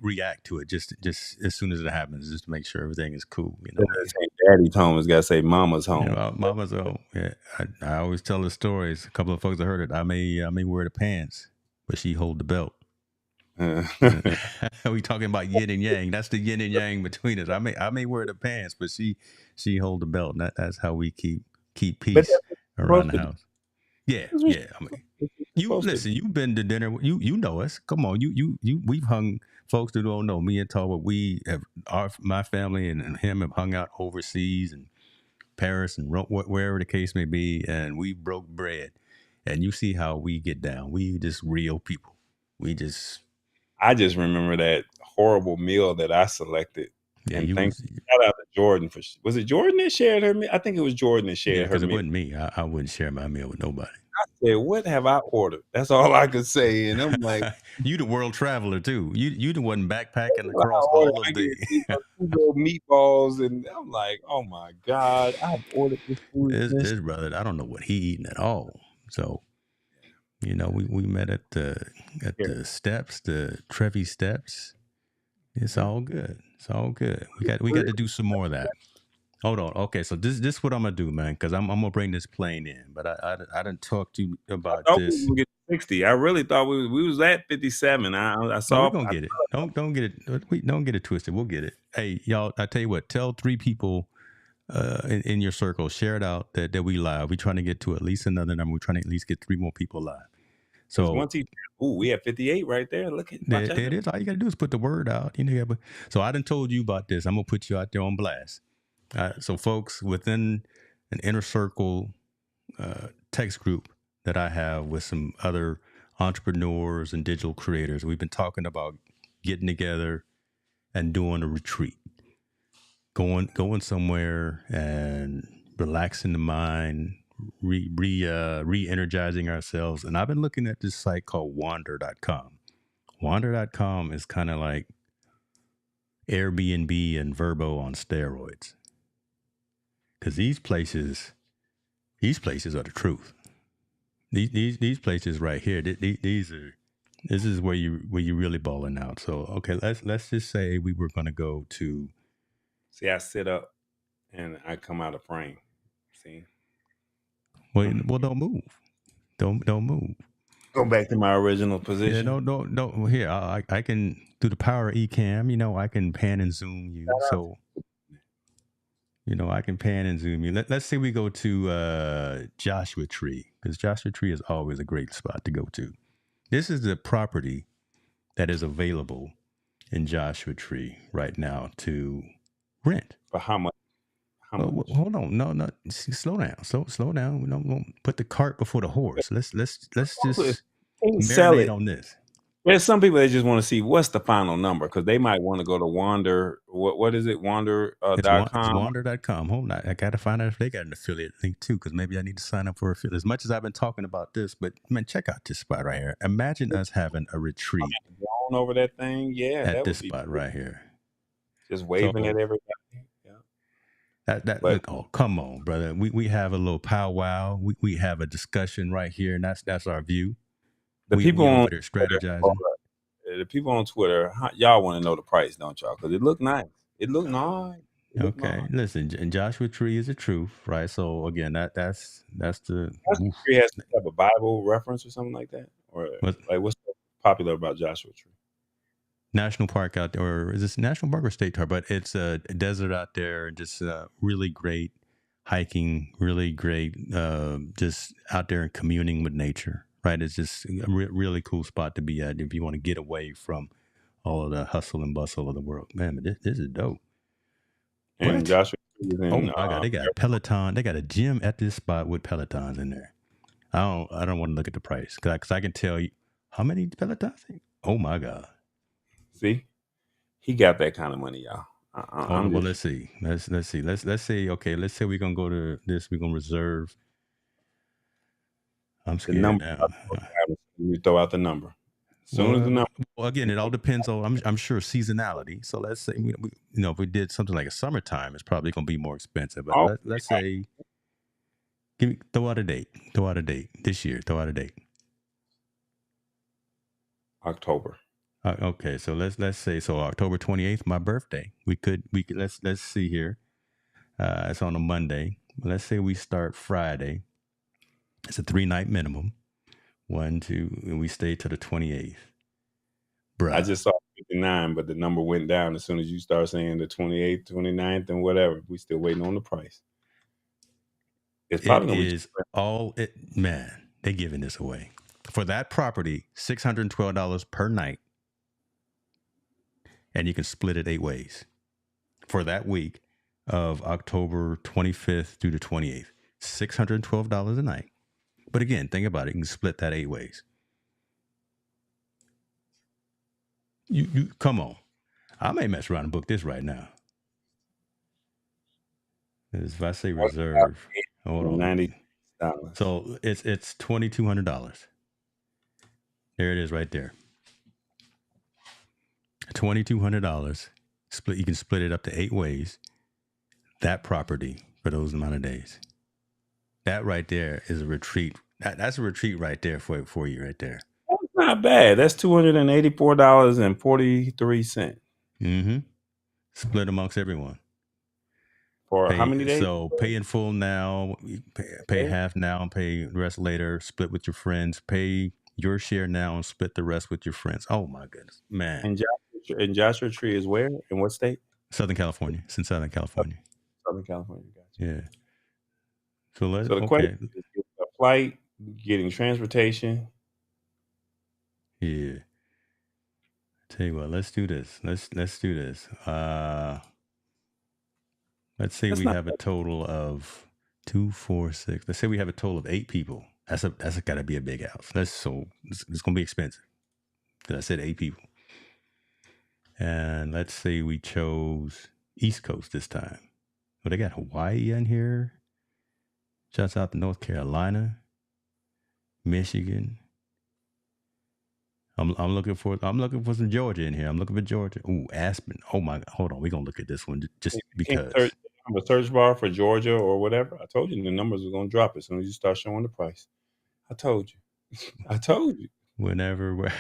react to it just as soon as it happens, just to make sure everything is cool. Daddy's home has got to say mama's home. Mama's home. Yeah, I always tell the stories. A couple of folks have heard it. I may wear the pants, but she hold the belt. We talking about yin and yang. That's the yin and yang between us. I may wear the pants, but she hold the belt. And that's how we keep peace around the house. Yeah. I mean, you've been to dinner. You know us. Come on, we've hung. Folks that don't know me and Talbot, we have my family and him have hung out overseas and Paris and wherever the case may be, and we broke bread. And you see how we get down. We just real people. I just remember that horrible meal that I selected Yeah, And you thank was shout out to Jordan was it Jordan that shared her meal? I think it was Jordan that yeah, shared her because it meal. wasn't me. I wouldn't share my meal with nobody. I said, "What have I ordered?" That's all I could say, and I'm like, You the world traveler too. You the one backpacking "What I across ordered?" all I of get the. these two little meatballs, and I'm like, "Oh my god, I've ordered this foolishness." His brother, I don't know what he eating at all. So we met at Here, the steps, the Trevi steps. It's mhm. all good. It's all good. We got to do some more of that. Hold on. Okay, so this what I'm gonna do, man, because I'm gonna bring this plane in. But I didn't talk to you I about thought we was this. gonna get to 60. I really thought we was at 57. I No, we're saw. gonna get it. Don't get it. Don't get it twisted. We'll get it. Hey, y'all! I tell you what. Tell 3 people in your circle. Share it out that we live. We're trying to get to at least another number. We're trying to at least get 3 more people live. Because So once we have 58 right there. Look at watch there out. it is. All you gotta do is put the word out. So I done told you about this. I'm gonna put you out there on blast. So folks, within an inner circle text group that I have with some other entrepreneurs and digital creators, we've been talking about getting together and doing a retreat, going somewhere and relaxing the mind, re-energizing ourselves. And I've been looking at this site called wander.com. Wander.com is kind of like Airbnb and Verbo on steroids, because these places are the truth. These places right here, these are, this is where you really balling out. So okay, let's just say we were going to go to. See, I sit up and I come out of frame. See, Well, don't move. Don't move. go back to my original Yeah, position. no. Here, I can, through the power of Ecamm. I can pan and zoom you. So I can pan and zoom you. Let's say we go to Joshua Tree, because Joshua Tree is always a great spot to go to. This is the property that is available in Joshua Tree right now to rent. For how much? How much? Hold on, no, slow down, slow down. We don't put the cart before the horse. Let's just Can't sell marinate it. on this. There's some people that just want to see what's the final number because they might want to go to Wander. What is it? Wander It's .com. wander.com. Hold on, I gotta find out if they got an affiliate link too, because maybe I need to sign up for affiliate. As much as I've been talking about this, but man, check out this spot right here. Imagine us having a retreat Drone over that thing. Yeah, at that this would be spot right here. just waving at So everybody. Yeah. that But look, oh come on, brother. We have a little powwow. We have a discussion right here, and that's our view. the people We on over there Twitter, strategizing. the people on Twitter, y'all want to know the price, don't y'all? Because it looked nice. It looked nice. It looked Okay, nice. listen, and Joshua Tree is the truth, right? So again, that's the Joshua oof. Tree has to have a Bible reference or something like that, or What like what's so popular about Joshua Tree? national park out there, or is this national park or state park? But it's a desert out there, just really great hiking, really great, just out there and communing with nature, right? It's just a really cool spot to be at if you want to get away from all of the hustle and bustle of the world. Man, but this is dope. And What? Joshua Tree is Oh in my God, they got Peloton. They got a gym at this spot with Pelotons in there. I don't want to look at the price because I can tell you how many Pelotons. Oh my God. see, he got that kind of money, y'all. Oh I'm well, just let's see. Let's see. Let's say okay. Let's say we're gonna go to this. We're gonna reserve. I'm the scared number. now. You throw out the number. As soon as the number. Well, again, it all depends on. I'm sure seasonality. So let's say if we did something like a summertime, it's probably gonna be more expensive. But Oh, let's say throw out a date. Throw out a date this year. Throw out a date. October. Okay, so let's say so October 28th, my birthday. We could let's see here. It's on a Monday. Let's say we start Friday. It's a 3-night minimum. 1, 2, and we stay to the 28th. Bruh. I just saw 59, but the number went down as soon as you start saying the 28th, 29th, and whatever. We still waiting on the price. It's probably It gonna is all it man, they giving this away. For that property, $612 per night. And you can split it 8 ways. For that week of October 25th through the 28th. $612 a night. But again, think about it. You can split that 8 ways. You come on. I may mess around and book this right now. If I say reserve, hold on. $90. So it's $2,200. There it is, right there. $2,200. Split. You can split it up to 8 ways. That property for those amount of days. That right there is a retreat. That's a retreat right there for you right there. That's not bad. That's $284.43. Mm-hmm. Split amongst everyone. For how many days? So pay in full now, pay half now, and pay the rest later. Split with your friends. Pay your share now and split the rest with your friends. Oh my goodness, man! And Joshua Tree is where? In what state? Southern California. It's in Southern California. Southern California. Gotcha. Yeah. So the question is a flight, getting transportation. Yeah. Tell you what, let's do this. Let's do this. Let's say we have a total of 2, 4, 6. Let's say we have a total of 8 people. That's gotta be a big house. It's gonna be expensive. Because I said 8 people. And let's say we chose East Coast this time. Well, they got Hawaii in here. Shouts out to North Carolina, Michigan. I'm looking for some Georgia in here. I'm looking for Georgia. Ooh, Aspen. Oh my! Hold on, we're gonna look at this one just because. A search bar for Georgia or whatever. I told you the numbers are gonna drop as soon as you start showing the price. I told you. Whenever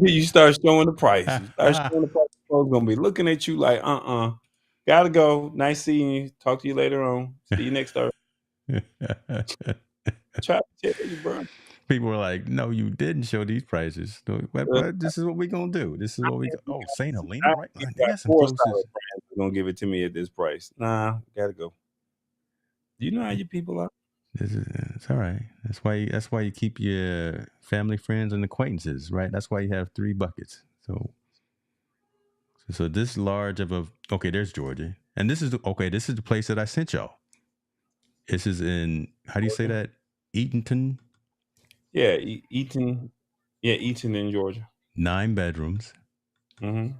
you start showing the price, folks gonna be looking at you like, gotta go. Nice seeing you. Talk to you later on. See you next Thursday. Try to tell you, bro. People were like, "No, you didn't show these prices." But this is what we're gonna do. This is what we. St. Helena, right? They got some closest. Gonna give it to me at this price. Nah, gotta go. Do you know how your people are? It's all right. That's why you keep your family, friends, and acquaintances, right? That's why you have 3 buckets. So this large of a there's Georgia, and this is the place that I sent y'all. This is in, how do you say that? Eatonton. Yeah, Eaton. Yeah, Eaton in Georgia. 9 bedrooms. Mm-hmm.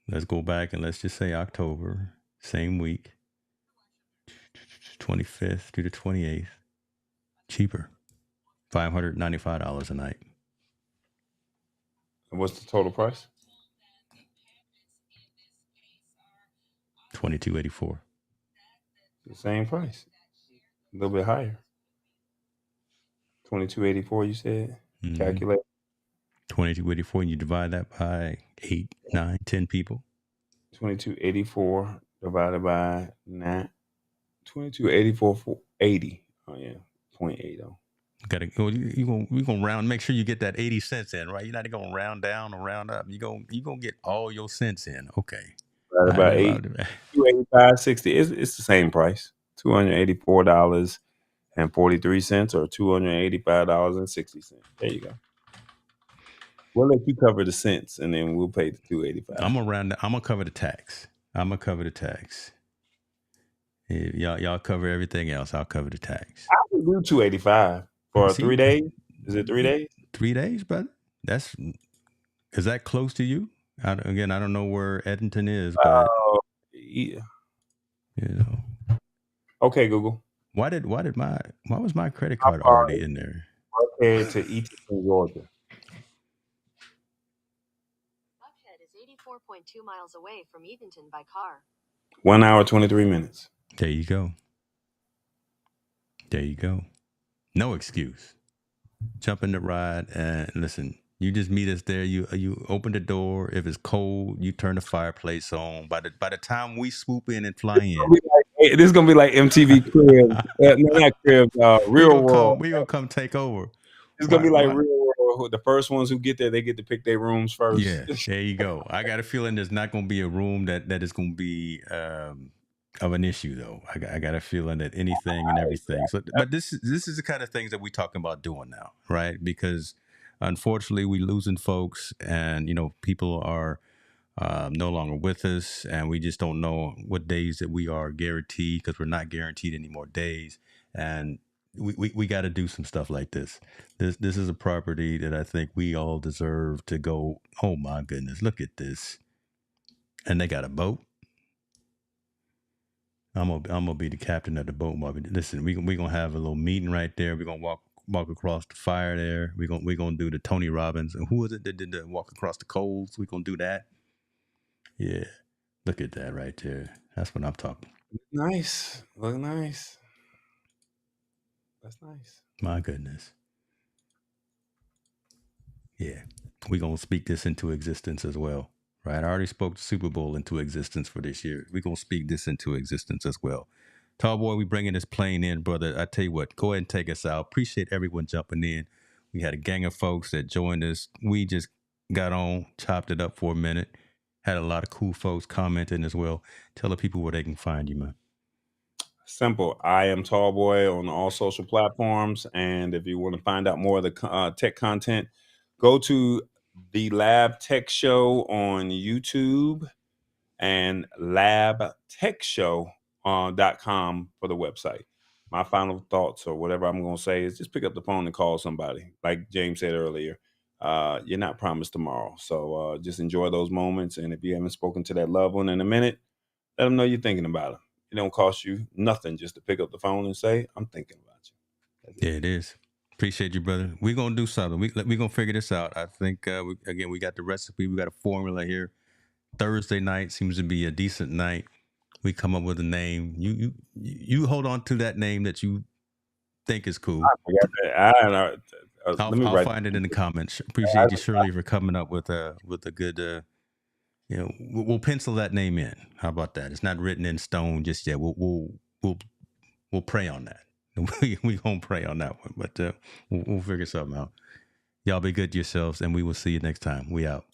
Let's go back and let's just say October, same week, 25th through the 28th. Cheaper, $595 a night. And what's the total price? $2,284. The same price, a little bit higher. $2,284. You said. Mm-hmm. Calculate. $2,284, and you divide that by 8, 9, 10 people. $2,284 divided by 9. $2,284 for 80. Oh yeah, 0.80. Gotta go. You gonna round. Make sure you get that 80 cents in, right? You're not gonna round down or round up. You gonna get all your cents in. Okay. About 285.60. It's the same price. $284.43 or $285.60. There you go. We'll let you cover the cents, and then we'll pay the $285. I'm gonna cover the tax. Y'all cover everything else. I'll cover the tax. I would do $285 for 3 days. Is it 3 days? 3 days, but is that close to you? I don't know where Edenton is, but yeah. You know. Okay, Google. Why was my credit card already in there? Okay, to Eaton, Georgia. Buckhead is 84.2 miles away from Eatonton by car. 1 hour, 23 minutes. There you go. No excuse. Jump in the ride and listen. You just meet us there. You open the door. If it's cold, you turn the fireplace on. By the time we swoop in and fly in, this is gonna be like MTV Crib. Not Crib. Real World. We gonna come take over. It's gonna be like Real World. The first ones who get there, they get to pick their rooms first. Yeah, there you go. I got a feeling there's not gonna be a room that is gonna be of an issue though. I got a feeling that anything and everything. So, but this is the kind of things that we're talking about doing now, right? Because unfortunately, we losing folks, and people are no longer with us, and we just don't know what days that we are guaranteed, because we're not guaranteed any more days, and we got to do some stuff like this. This is a property that I think we all deserve to go, oh my goodness, look at this. And they got a boat. I'm gonna be the captain of the boat. Listen, we gonna have a little meeting right there. We're gonna walk across the fire there. We gonna do the Tony Robbins, and who is it that did the walk across the coals? We gonna do that. Yeah, look at that right there. That's what I'm talking. Nice. Look nice. That's nice. My goodness. Yeah, we gonna speak this into existence as well. Right, I already spoke the Super Bowl into existence for this year. We're gonna speak this into existence as well. Tall boy, we bringing this plane in, brother. I tell you what, go ahead and take us out. Appreciate everyone jumping in. We had a gang of folks that joined us. We just got on, chopped it up for a minute. Had a lot of cool folks commenting as well. Tell the people where they can find you, man. Simple. I am Tallboy on all social platforms, and if you want to find out more of the tech content, go to the Lab Tech Show on YouTube and labtechshow.com for the website. My final thoughts or whatever I'm going to say is just pick up the phone and call somebody. Like James said earlier, you're not promised tomorrow. So just enjoy those moments. And if you haven't spoken to that loved one in a minute, let them know you're thinking about them. It don't cost you nothing just to pick up the phone and say, I'm thinking about you. Yeah, it is. Appreciate you, brother. We're going to do something. We're going to figure this out. I think, we got the recipe. We got a formula here. Thursday night seems to be a decent night. We come up with a name. You hold on to that name that you think is cool. I'll find it in the comments. Appreciate you, Shirley, for coming up with a good. We'll pencil that name in. How about that? It's not written in stone just yet. We'll pray on that. We gonna pray on that one, but we'll figure something out. Y'all be good to yourselves, and we will see you next time. We out.